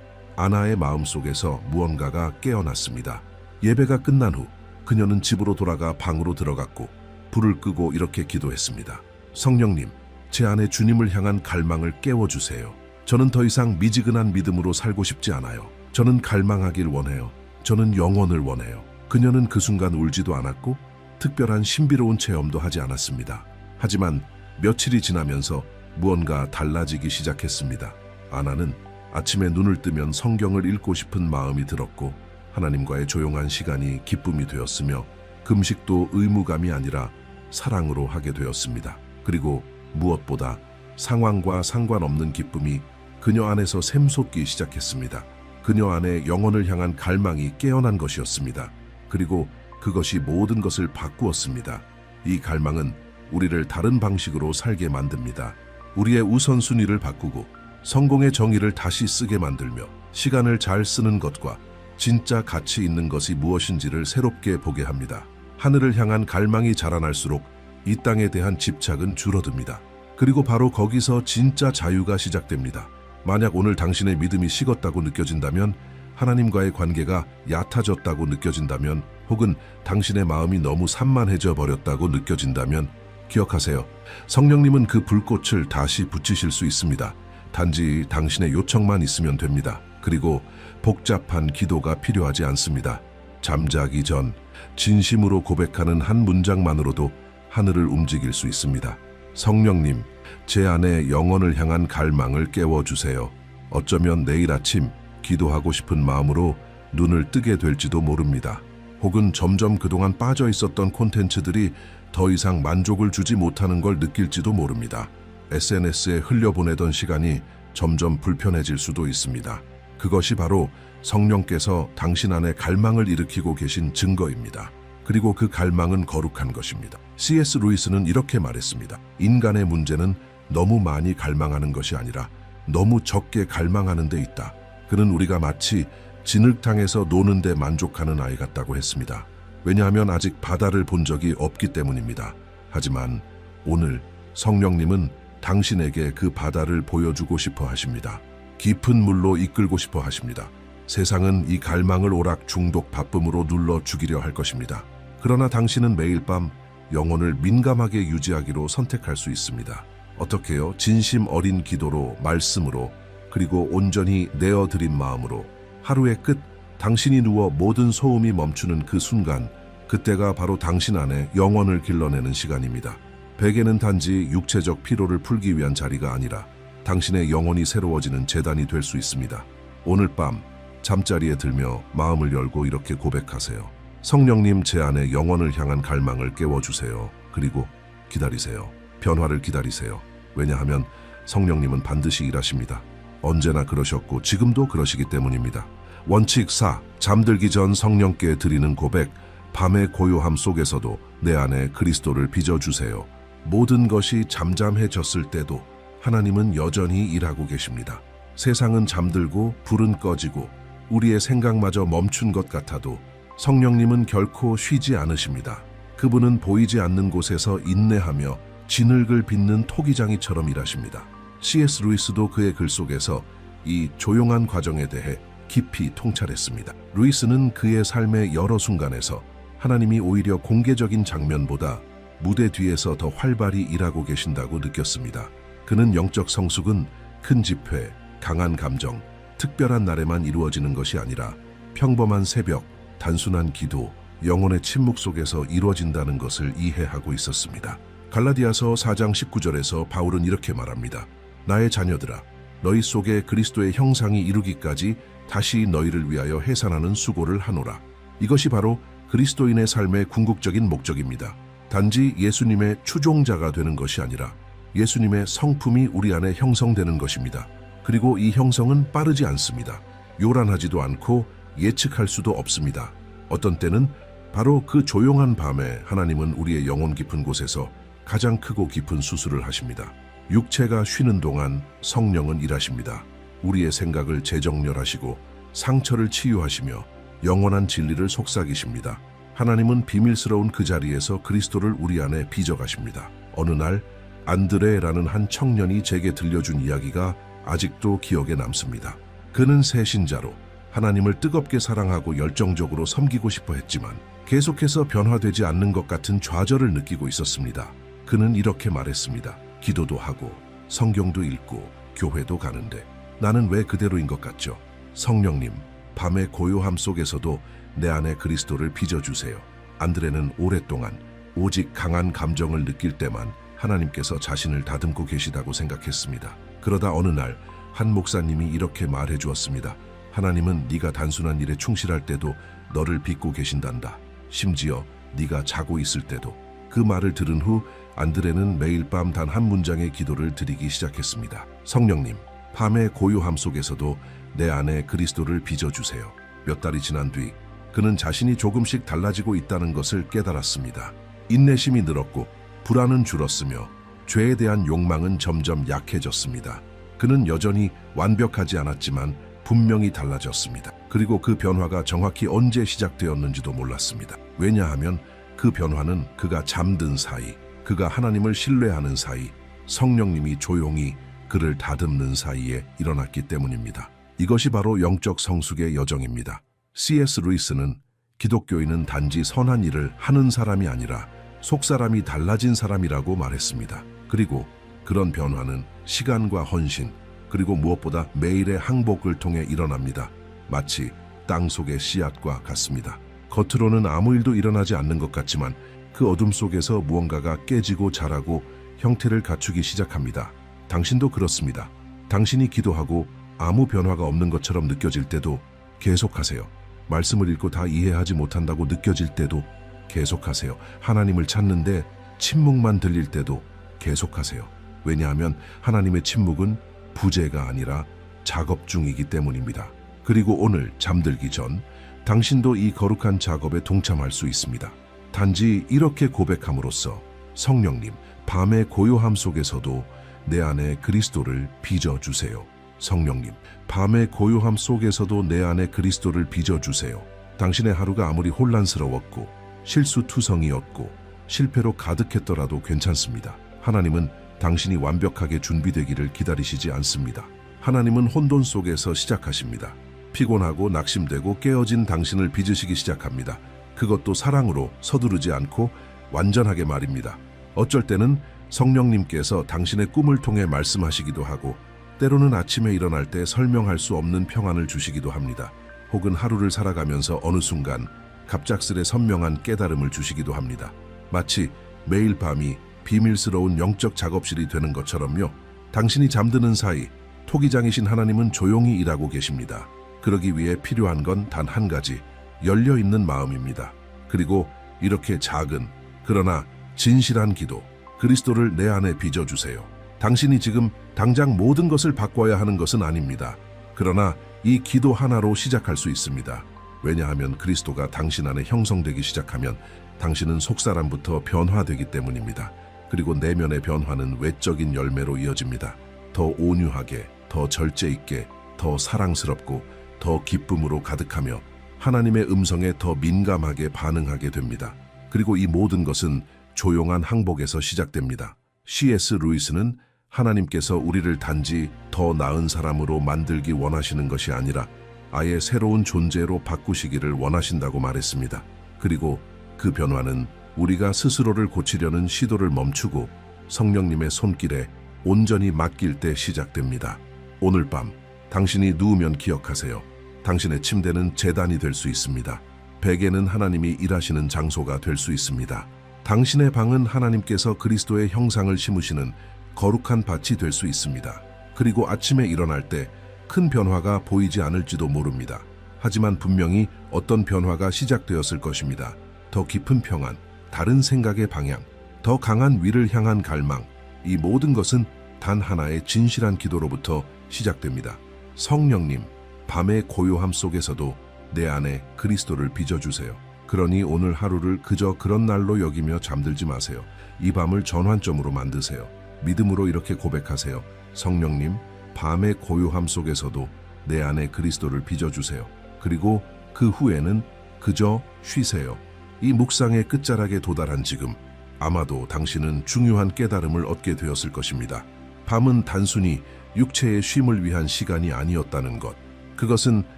아나의 마음속에서 무언가가 깨어났습니다. 예배가 끝난 후 그녀는 집으로 돌아가 방으로 들어갔고 불을 끄고 이렇게 기도했습니다. 성령님, 제 안에 주님을 향한 갈망을 깨워주세요. 저는 더 이상 미지근한 믿음으로 살고 싶지 않아요. 저는 갈망하길 원해요. 저는 영혼을 원해요. 그녀는 그 순간 울지도 않았고 특별한 신비로운 체험도 하지 않았습니다. 하지만 며칠이 지나면서 무언가 달라지기 시작했습니다. 아나는 아침에 눈을 뜨면 성경을 읽고 싶은 마음이 들었고 하나님과의 조용한 시간이 기쁨이 되었으며 금식도 의무감이 아니라 사랑으로 하게 되었습니다. 그리고 무엇보다 상황과 상관없는 기쁨이 그녀 안에서 샘솟기 시작했습니다. 그녀 안에 영혼을 향한 갈망이 깨어난 것이었습니다. 그리고 그것이 모든 것을 바꾸었습니다. 이 갈망은 우리를 다른 방식으로 살게 만듭니다. 우리의 우선순위를 바꾸고 성공의 정의를 다시 쓰게 만들며 시간을 잘 쓰는 것과 진짜 가치 있는 것이 무엇인지를 새롭게 보게 합니다. 하늘을 향한 갈망이 자라날수록 이 땅에 대한 집착은 줄어듭니다. 그리고 바로 거기서 진짜 자유가 시작됩니다. 만약 오늘 당신의 믿음이 식었다고 느껴진다면, 하나님과의 관계가 얕아졌다고 느껴진다면, 혹은 당신의 마음이 너무 산만해져 버렸다고 느껴진다면 기억하세요. 성령님은 그 불꽃을 다시 붙이실 수 있습니다. 단지 당신의 요청만 있으면 됩니다. 그리고 복잡한 기도가 필요하지 않습니다. 잠자기 전 진심으로 고백하는 한 문장만으로도 하늘을 움직일 수 있습니다. 성령님, 제 안에 영혼을 향한 갈망을 깨워주세요. 어쩌면 내일 아침 기도하고 싶은 마음으로 눈을 뜨게 될지도 모릅니다. 혹은 점점 그동안 빠져 있었던 콘텐츠들이 더 이상 만족을 주지 못하는 걸 느낄지도 모릅니다. SNS에 흘려보내던 시간이 점점 불편해질 수도 있습니다. 그것이 바로 성령께서 당신 안에 갈망을 일으키고 계신 증거입니다. 그리고 그 갈망은 거룩한 것입니다. C.S. 루이스는 이렇게 말했습니다. 인간의 문제는 너무 많이 갈망하는 것이 아니라 너무 적게 갈망하는 데 있다. 그는 우리가 마치 진흙탕에서 노는데 만족하는 아이 같다고 했습니다. 왜냐하면 아직 바다를 본 적이 없기 때문입니다. 하지만 오늘 성령님은 당신에게 그 바다를 보여주고 싶어 하십니다. 깊은 물로 이끌고 싶어 하십니다. 세상은 이 갈망을 오락 중독 바쁨으로 눌러 죽이려 할 것입니다. 그러나 당신은 매일 밤 영혼을 민감하게 유지하기로 선택할 수 있습니다. 어떻게요? 진심 어린 기도로, 말씀으로, 그리고 온전히 내어드린 마음으로 하루의 끝, 당신이 누워 모든 소음이 멈추는 그 순간, 그때가 바로 당신 안에 영혼을 길러내는 시간입니다. 베개는 단지 육체적 피로를 풀기 위한 자리가 아니라 당신의 영혼이 새로워지는 제단이 될 수 있습니다. 오늘 밤 잠자리에 들며 마음을 열고 이렇게 고백하세요. 성령님, 제 안에 영혼을 향한 갈망을 깨워주세요. 그리고 기다리세요. 변화를 기다리세요. 왜냐하면 성령님은 반드시 일하십니다. 언제나 그러셨고 지금도 그러시기 때문입니다. 원칙 4. 잠들기 전 성령께 드리는 고백. 밤의 고요함 속에서도 내 안에 그리스도를 빚어주세요. 모든 것이 잠잠해졌을 때도 하나님은 여전히 일하고 계십니다. 세상은 잠들고 불은 꺼지고 우리의 생각마저 멈춘 것 같아도 성령님은 결코 쉬지 않으십니다. 그분은 보이지 않는 곳에서 인내하며 진흙을 빚는 토기장이처럼 일하십니다. C.S. 루이스도 그의 글 속에서 이 조용한 과정에 대해 깊이 통찰했습니다. 루이스는 그의 삶의 여러 순간에서 하나님이 오히려 공개적인 장면보다 무대 뒤에서 더 활발히 일하고 계신다고 느꼈습니다. 그는 영적 성숙은 큰 집회, 강한 감정, 특별한 날에만 이루어지는 것이 아니라 평범한 새벽, 단순한 기도, 영혼의 침묵 속에서 이루어진다는 것을 이해하고 있었습니다. 갈라디아서 4장 19절에서 바울은 이렇게 말합니다. 나의 자녀들아, 너희 속에 그리스도의 형상이 이루기까지 다시 너희를 위하여 해산하는 수고를 하노라. 이것이 바로 그리스도인의 삶의 궁극적인 목적입니다. 단지 예수님의 추종자가 되는 것이 아니라 예수님의 성품이 우리 안에 형성되는 것입니다. 그리고 이 형성은 빠르지 않습니다. 요란하지도 않고 예측할 수도 없습니다. 어떤 때는 바로 그 조용한 밤에 하나님은 우리의 영혼 깊은 곳에서 가장 크고 깊은 수술을 하십니다. 육체가 쉬는 동안 성령은 일하십니다. 우리의 생각을 재정렬하시고 상처를 치유하시며 영원한 진리를 속삭이십니다. 하나님은 비밀스러운 그 자리에서 그리스도를 우리 안에 빚어가십니다. 어느 날 안드레라는 한 청년이 제게 들려준 이야기가 아직도 기억에 남습니다. 그는 새신자로 하나님을 뜨겁게 사랑하고 열정적으로 섬기고 싶어 했지만 계속해서 변화되지 않는 것 같은 좌절을 느끼고 있었습니다. 그는 이렇게 말했습니다. 기도도 하고 성경도 읽고 교회도 가는데 나는 왜 그대로인 것 같죠? 성령님, 밤의 고요함 속에서도 내 안에 그리스도를 빚어주세요. 안드레는 오랫동안 오직 강한 감정을 느낄 때만 하나님께서 자신을 다듬고 계시다고 생각했습니다. 그러다 어느 날 한 목사님이 이렇게 말해 주었습니다. 하나님은 네가 단순한 일에 충실할 때도 너를 빚고 계신단다. 심지어 네가 자고 있을 때도. 그 말을 들은 후 안드레는 매일 밤 단 한 문장의 기도를 드리기 시작했습니다. 성령님, 밤의 고요함 속에서도 내 안에 그리스도를 빚어주세요. 몇 달이 지난 뒤 그는 자신이 조금씩 달라지고 있다는 것을 깨달았습니다. 인내심이 늘었고 불안은 줄었으며 죄에 대한 욕망은 점점 약해졌습니다. 그는 여전히 완벽하지 않았지만 분명히 달라졌습니다. 그리고 그 변화가 정확히 언제 시작되었는지도 몰랐습니다. 왜냐하면 그 변화는 그가 잠든 사이, 그가 하나님을 신뢰하는 사이, 성령님이 조용히 그를 다듬는 사이에 일어났기 때문입니다. 이것이 바로 영적 성숙의 여정입니다. C.S. 루이스는 기독교인은 단지 선한 일을 하는 사람이 아니라 속사람이 달라진 사람이라고 말했습니다. 그리고 그런 변화는 시간과 헌신, 그리고 무엇보다 매일의 항복을 통해 일어납니다. 마치 땅 속의 씨앗과 같습니다. 겉으로는 아무 일도 일어나지 않는 것 같지만 그 어둠 속에서 무언가가 깨지고 자라고 형태를 갖추기 시작합니다. 당신도 그렇습니다. 당신이 기도하고 아무 변화가 없는 것처럼 느껴질 때도 계속하세요. 말씀을 읽고 다 이해하지 못한다고 느껴질 때도 계속하세요. 하나님을 찾는데 침묵만 들릴 때도 계속하세요. 왜냐하면 하나님의 침묵은 부재가 아니라 작업 중이기 때문입니다. 그리고 오늘 잠들기 전 당신도 이 거룩한 작업에 동참할 수 있습니다. 단지 이렇게 고백함으로써 성령님, 밤의 고요함 속에서도 내 안에 그리스도를 빚어주세요. 성령님, 밤의 고요함 속에서도 내 안에 그리스도를 빚어주세요. 당신의 하루가 아무리 혼란스러웠고 실수투성이었고 실패로 가득했더라도 괜찮습니다. 하나님은 당신이 완벽하게 준비되기를 기다리시지 않습니다. 하나님은 혼돈 속에서 시작하십니다. 피곤하고 낙심되고 깨어진 당신을 빚으시기 시작합니다. 그것도 사랑으로 서두르지 않고 완전하게 말입니다. 어쩔 때는 성령님께서 당신의 꿈을 통해 말씀하시기도 하고 때로는 아침에 일어날 때 설명할 수 없는 평안을 주시기도 합니다. 혹은 하루를 살아가면서 어느 순간 갑작스레 선명한 깨달음을 주시기도 합니다. 마치 매일 밤이 비밀스러운 영적 작업실이 되는 것처럼요. 당신이 잠드는 사이 토기장이신 하나님은 조용히 일하고 계십니다. 그러기 위해 필요한 건 단 한 가지, 열려있는 마음입니다. 그리고 이렇게 작은 그러나 진실한 기도, 그리스도를 내 안에 빚어주세요. 당신이 지금 당장 모든 것을 바꿔야 하는 것은 아닙니다. 그러나 이 기도 하나로 시작할 수 있습니다. 왜냐하면 그리스도가 당신 안에 형성되기 시작하면 당신은 속사람부터 변화되기 때문입니다. 그리고 내면의 변화는 외적인 열매로 이어집니다. 더 온유하게, 더 절제 있게, 더 사랑스럽고 더 기쁨으로 가득하며 하나님의 음성에 더 민감하게 반응하게 됩니다. 그리고 이 모든 것은 조용한 항복에서 시작됩니다. C.S. 루이스는 하나님께서 우리를 단지 더 나은 사람으로 만들기 원하시는 것이 아니라 아예 새로운 존재로 바꾸시기를 원하신다고 말했습니다. 그리고 그 변화는 우리가 스스로를 고치려는 시도를 멈추고 성령님의 손길에 온전히 맡길 때 시작됩니다. 오늘 밤 당신이 누우면 기억하세요. 당신의 침대는 제단이 될 수 있습니다. 베개는 하나님이 일하시는 장소가 될 수 있습니다. 당신의 방은 하나님께서 그리스도의 형상을 심으시는 거룩한 밭이 될 수 있습니다. 그리고 아침에 일어날 때 큰 변화가 보이지 않을지도 모릅니다. 하지만 분명히 어떤 변화가 시작되었을 것입니다. 더 깊은 평안, 다른 생각의 방향, 더 강한 위를 향한 갈망, 이 모든 것은 단 하나의 진실한 기도로부터 시작됩니다. 성령님, 밤의 고요함 속에서도 내 안에 그리스도를 빚어주세요. 그러니 오늘 하루를 그저 그런 날로 여기며 잠들지 마세요. 이 밤을 전환점으로 만드세요. 믿음으로 이렇게 고백하세요. 성령님, 밤의 고요함 속에서도 내 안에 그리스도를 빚어주세요. 그리고 그 후에는 그저 쉬세요. 이 묵상의 끝자락에 도달한 지금 아마도 당신은 중요한 깨달음을 얻게 되었을 것입니다. 밤은 단순히 육체의 쉼을 위한 시간이 아니었다는 것. 그것은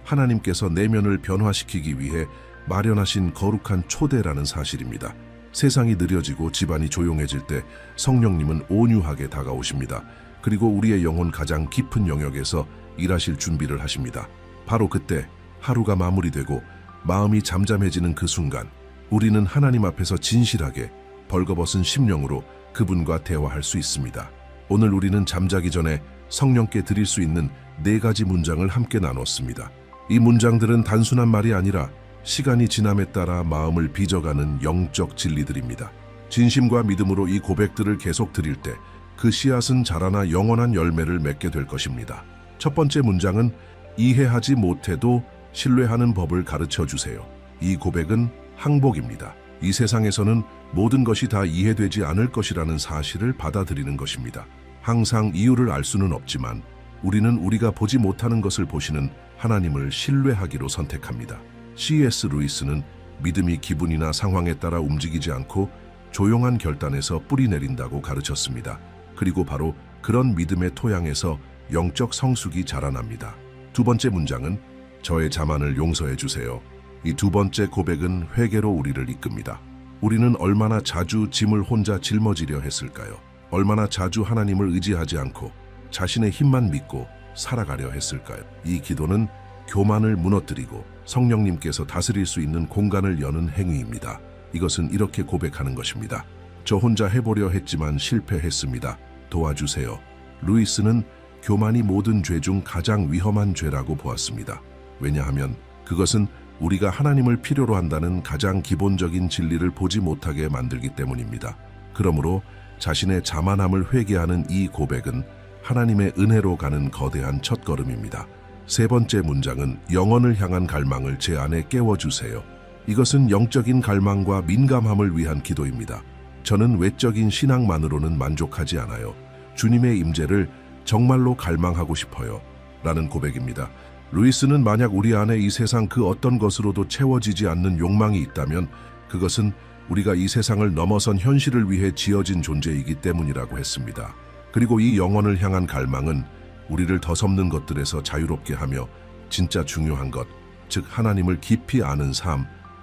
하나님께서 내면을 변화시키기 위해 마련하신 거룩한 초대라는 사실입니다. 세상이 느려지고 집안이 조용해질 때 성령님은 온유하게 다가오십니다. 그리고 우리의 영혼 가장 깊은 영역에서 일하실 준비를 하십니다. 바로 그때 하루가 마무리되고 마음이 잠잠해지는 그 순간 우리는 하나님 앞에서 진실하게 벌거벗은 심령으로 그분과 대화할 수 있습니다. 오늘 우리는 잠자기 전에 성령께 드릴 수 있는 4가지 문장을 함께 나눴습니다. 이 문장들은 단순한 말이 아니라 시간이 지남에 따라 마음을 빚어가는 영적 진리들입니다. 진심과 믿음으로 이 고백들을 계속 드릴 때 그 씨앗은 자라나 영원한 열매를 맺게 될 것입니다. 첫 번째 문장은 이해하지 못해도 신뢰하는 법을 가르쳐 주세요. 이 고백은 항복입니다. 이 세상에서는 모든 것이 다 이해되지 않을 것이라는 사실을 받아들이는 것입니다. 항상 이유를 알 수는 없지만 우리는 우리가 보지 못하는 것을 보시는 하나님을 신뢰하기로 선택합니다. C.S. 루이스는 믿음이 기분이나 상황에 따라 움직이지 않고 조용한 결단에서 뿌리 내린다고 가르쳤습니다. 그리고 바로 그런 믿음의 토양에서 영적 성숙이 자라납니다. 두 번째 문장은 저의 자만을 용서해 주세요. 이 두 번째 고백은 회개로 우리를 이끕니다. 우리는 얼마나 자주 짐을 혼자 짊어지려 했을까요? 얼마나 자주 하나님을 의지하지 않고 자신의 힘만 믿고 살아가려 했을까요? 이 기도는 교만을 무너뜨리고 성령님께서 다스릴 수 있는 공간을 여는 행위입니다. 이것은 이렇게 고백하는 것입니다. 저 혼자 해보려 했지만 실패했습니다. 도와주세요. 루이스는 교만이 모든 죄 중 가장 위험한 죄라고 보았습니다. 왜냐하면 그것은 우리가 하나님을 필요로 한다는 가장 기본적인 진리를 보지 못하게 만들기 때문입니다. 그러므로 자신의 자만함을 회개하는 이 고백은 하나님의 은혜로 가는 거대한 첫걸음입니다. 세 번째 문장은 영혼을 향한 갈망을 제 안에 깨워주세요. 이것은 영적인 갈망과 민감함을 위한 기도입니다. 저는 외적인 신앙만으로는 만족하지 않아요. 주님의 임재를 정말로 갈망하고 싶어요. 라는 고백입니다. 루이스는 만약 우리 안에 이 세상 그 어떤 것으로도 채워지지 않는 욕망이 있다면 그것은 우리가 이 세상을 넘어선 현실을 위해 지어진 존재이기 때문이라고 했습니다. 그리고 이 영혼을 향한 갈망은 우리를 더섭는 것들에서 자유롭게 하며 진짜 중요한 것, 즉 하나님을 깊이 아는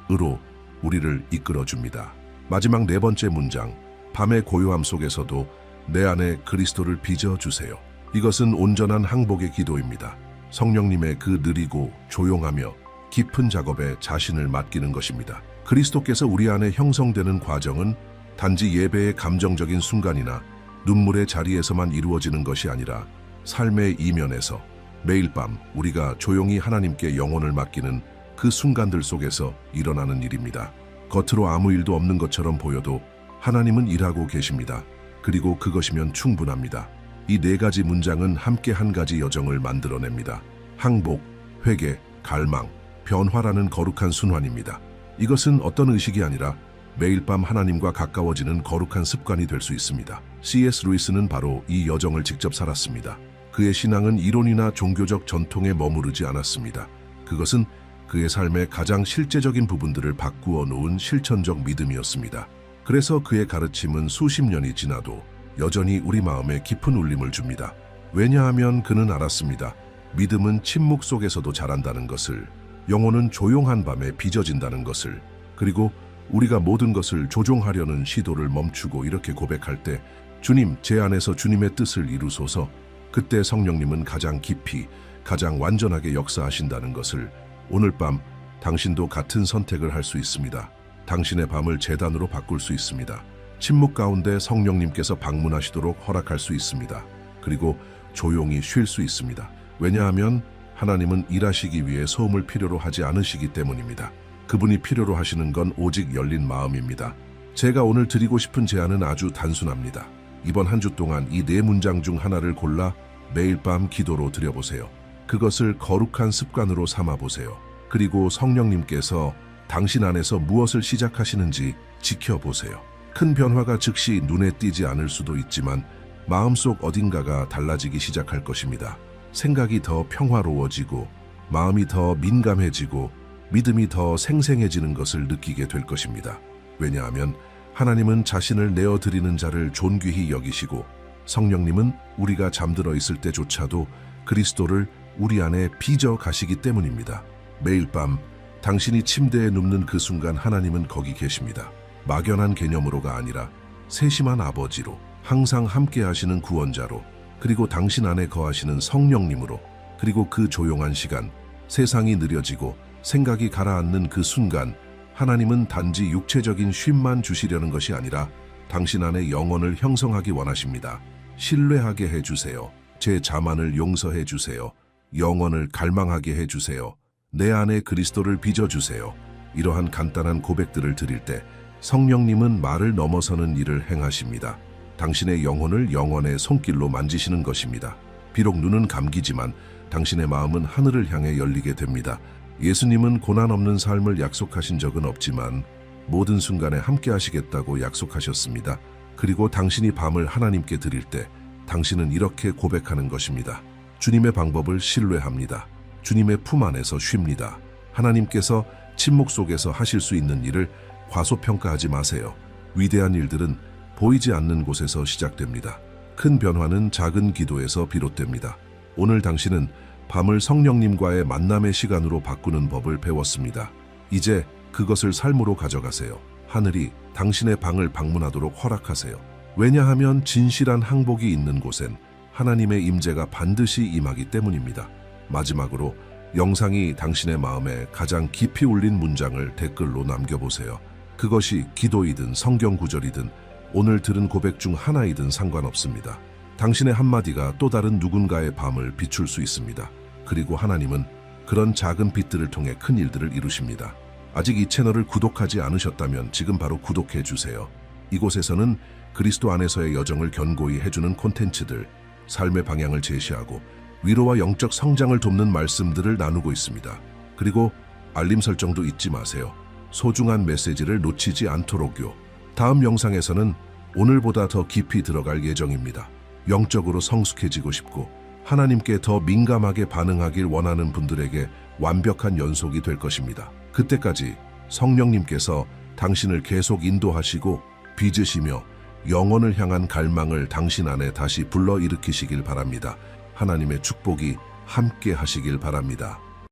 삶으로 우리를 이끌어줍니다. 마지막 네 번째 문장, 밤의 고요함 속에서도 내 안에 그리스도를 빚어주세요. 이것은 온전한 항복의 기도입니다. 성령님의 그 느리고 조용하며 깊은 작업에 자신을 맡기는 것입니다. 그리스도께서 우리 안에 형성되는 과정은 단지 예배의 감정적인 순간이나 눈물의 자리에서만 이루어지는 것이 아니라 삶의 이면에서 매일 밤 우리가 조용히 하나님께 영혼을 맡기는 그 순간들 속에서 일어나는 일입니다. 겉으로 아무 일도 없는 것처럼 보여도 하나님은 일하고 계십니다. 그리고 그것이면 충분합니다. 이 네 가지 문장은 함께 한 가지 여정을 만들어냅니다. 항복, 회개, 갈망, 변화라는 거룩한 순환입니다. 이것은 어떤 의식이 아니라 매일 밤 하나님과 가까워지는 거룩한 습관이 될 수 있습니다. C.S. 루이스는 바로 이 여정을 직접 살았습니다. 그의 신앙은 이론이나 종교적 전통에 머무르지 않았습니다. 그것은 그의 삶의 가장 실제적인 부분들을 바꾸어 놓은 실천적 믿음이었습니다. 그래서 그의 가르침은 수십 년이 지나도 여전히 우리 마음에 깊은 울림을 줍니다. 왜냐하면 그는 알았습니다. 믿음은 침묵 속에서도 자란다는 것을, 영혼은 조용한 밤에 빚어진다는 것을, 그리고 우리가 모든 것을 조종하려는 시도를 멈추고 이렇게 고백할 때 주님, 제 안에서 주님의 뜻을 이루소서. 그때 성령님은 가장 깊이, 가장 완전하게 역사하신다는 것을 오늘 밤 당신도 같은 선택을 할 수 있습니다. 당신의 밤을 제단으로 바꿀 수 있습니다. 침묵 가운데 성령님께서 방문하시도록 허락할 수 있습니다. 그리고 조용히 쉴 수 있습니다. 왜냐하면 하나님은 일하시기 위해 소음을 필요로 하지 않으시기 때문입니다. 그분이 필요로 하시는 건 오직 열린 마음입니다. 제가 오늘 드리고 싶은 제안은 아주 단순합니다. 이번 한 주 동안 이 네 문장 중 하나를 골라 매일 밤 기도로 드려보세요. 그것을 거룩한 습관으로 삼아보세요. 그리고 성령님께서 당신 안에서 무엇을 시작하시는지 지켜보세요. 큰 변화가 즉시 눈에 띄지 않을 수도 있지만 마음속 어딘가가 달라지기 시작할 것입니다. 생각이 더 평화로워지고 마음이 더 민감해지고 믿음이 더 생생해지는 것을 느끼게 될 것입니다. 왜냐하면 하나님은 자신을 내어드리는 자를 존귀히 여기시고 성령님은 우리가 잠들어 있을 때조차도 그리스도를 우리 안에 빚어 가시기 때문입니다. 매일 밤 당신이 침대에 눕는 그 순간 하나님은 거기 계십니다. 막연한 개념으로가 아니라 세심한 아버지로, 항상 함께 하시는 구원자로, 그리고 당신 안에 거하시는 성령님으로, 그리고 그 조용한 시간, 세상이 느려지고 생각이 가라앉는 그 순간 하나님은 단지 육체적인 쉼만 주시려는 것이 아니라 당신 안에 영혼을 형성하기 원하십니다. 신뢰하게 해주세요. 제 자만을 용서해 주세요. 영혼을 갈망하게 해주세요. 내 안에 그리스도를 빚어주세요. 이러한 간단한 고백들을 드릴 때 성령님은 말을 넘어서는 일을 행하십니다. 당신의 영혼을 영원의 손길로 만지시는 것입니다. 비록 눈은 감기지만 당신의 마음은 하늘을 향해 열리게 됩니다. 예수님은 고난 없는 삶을 약속하신 적은 없지만 모든 순간에 함께 하시겠다고 약속하셨습니다. 그리고 당신이 밤을 하나님께 드릴 때 당신은 이렇게 고백하는 것입니다. 주님의 방법을 신뢰합니다. 주님의 품 안에서 쉽니다. 하나님께서 침묵 속에서 하실 수 있는 일을 과소평가하지 마세요. 위대한 일들은 보이지 않는 곳에서 시작됩니다. 큰 변화는 작은 기도에서 비롯됩니다. 오늘 당신은 밤을 성령님과의 만남의 시간으로 바꾸는 법을 배웠습니다. 이제 그것을 삶으로 가져가세요. 하늘이 당신의 방을 방문하도록 허락하세요. 왜냐하면 진실한 항복이 있는 곳엔 하나님의 임재가 반드시 임하기 때문입니다. 마지막으로 영상이 당신의 마음에 가장 깊이 울린 문장을 댓글로 남겨보세요. 그것이 기도이든 성경 구절이든 오늘 들은 고백 중 하나이든 상관없습니다. 당신의 한마디가 또 다른 누군가의 밤을 비출 수 있습니다. 그리고 하나님은 그런 작은 빛들을 통해 큰 일들을 이루십니다. 아직 이 채널을 구독하지 않으셨다면 지금 바로 구독해 주세요. 이곳에서는 그리스도 안에서의 여정을 견고히 해주는 콘텐츠들, 삶의 방향을 제시하고 위로와 영적 성장을 돕는 말씀들을 나누고 있습니다. 그리고 알림 설정도 잊지 마세요. 소중한 메시지를 놓치지 않도록요. 다음 영상에서는 오늘보다 더 깊이 들어갈 예정입니다. 영적으로 성숙해지고 싶고 하나님께 더 민감하게 반응하길 원하는 분들에게 완벽한 연속이 될 것입니다. 그때까지 성령님께서 당신을 계속 인도하시고 빚으시며 영혼을 향한 갈망을 당신 안에 다시 불러일으키시길 바랍니다. 하나님의 축복이 함께 하시길 바랍니다.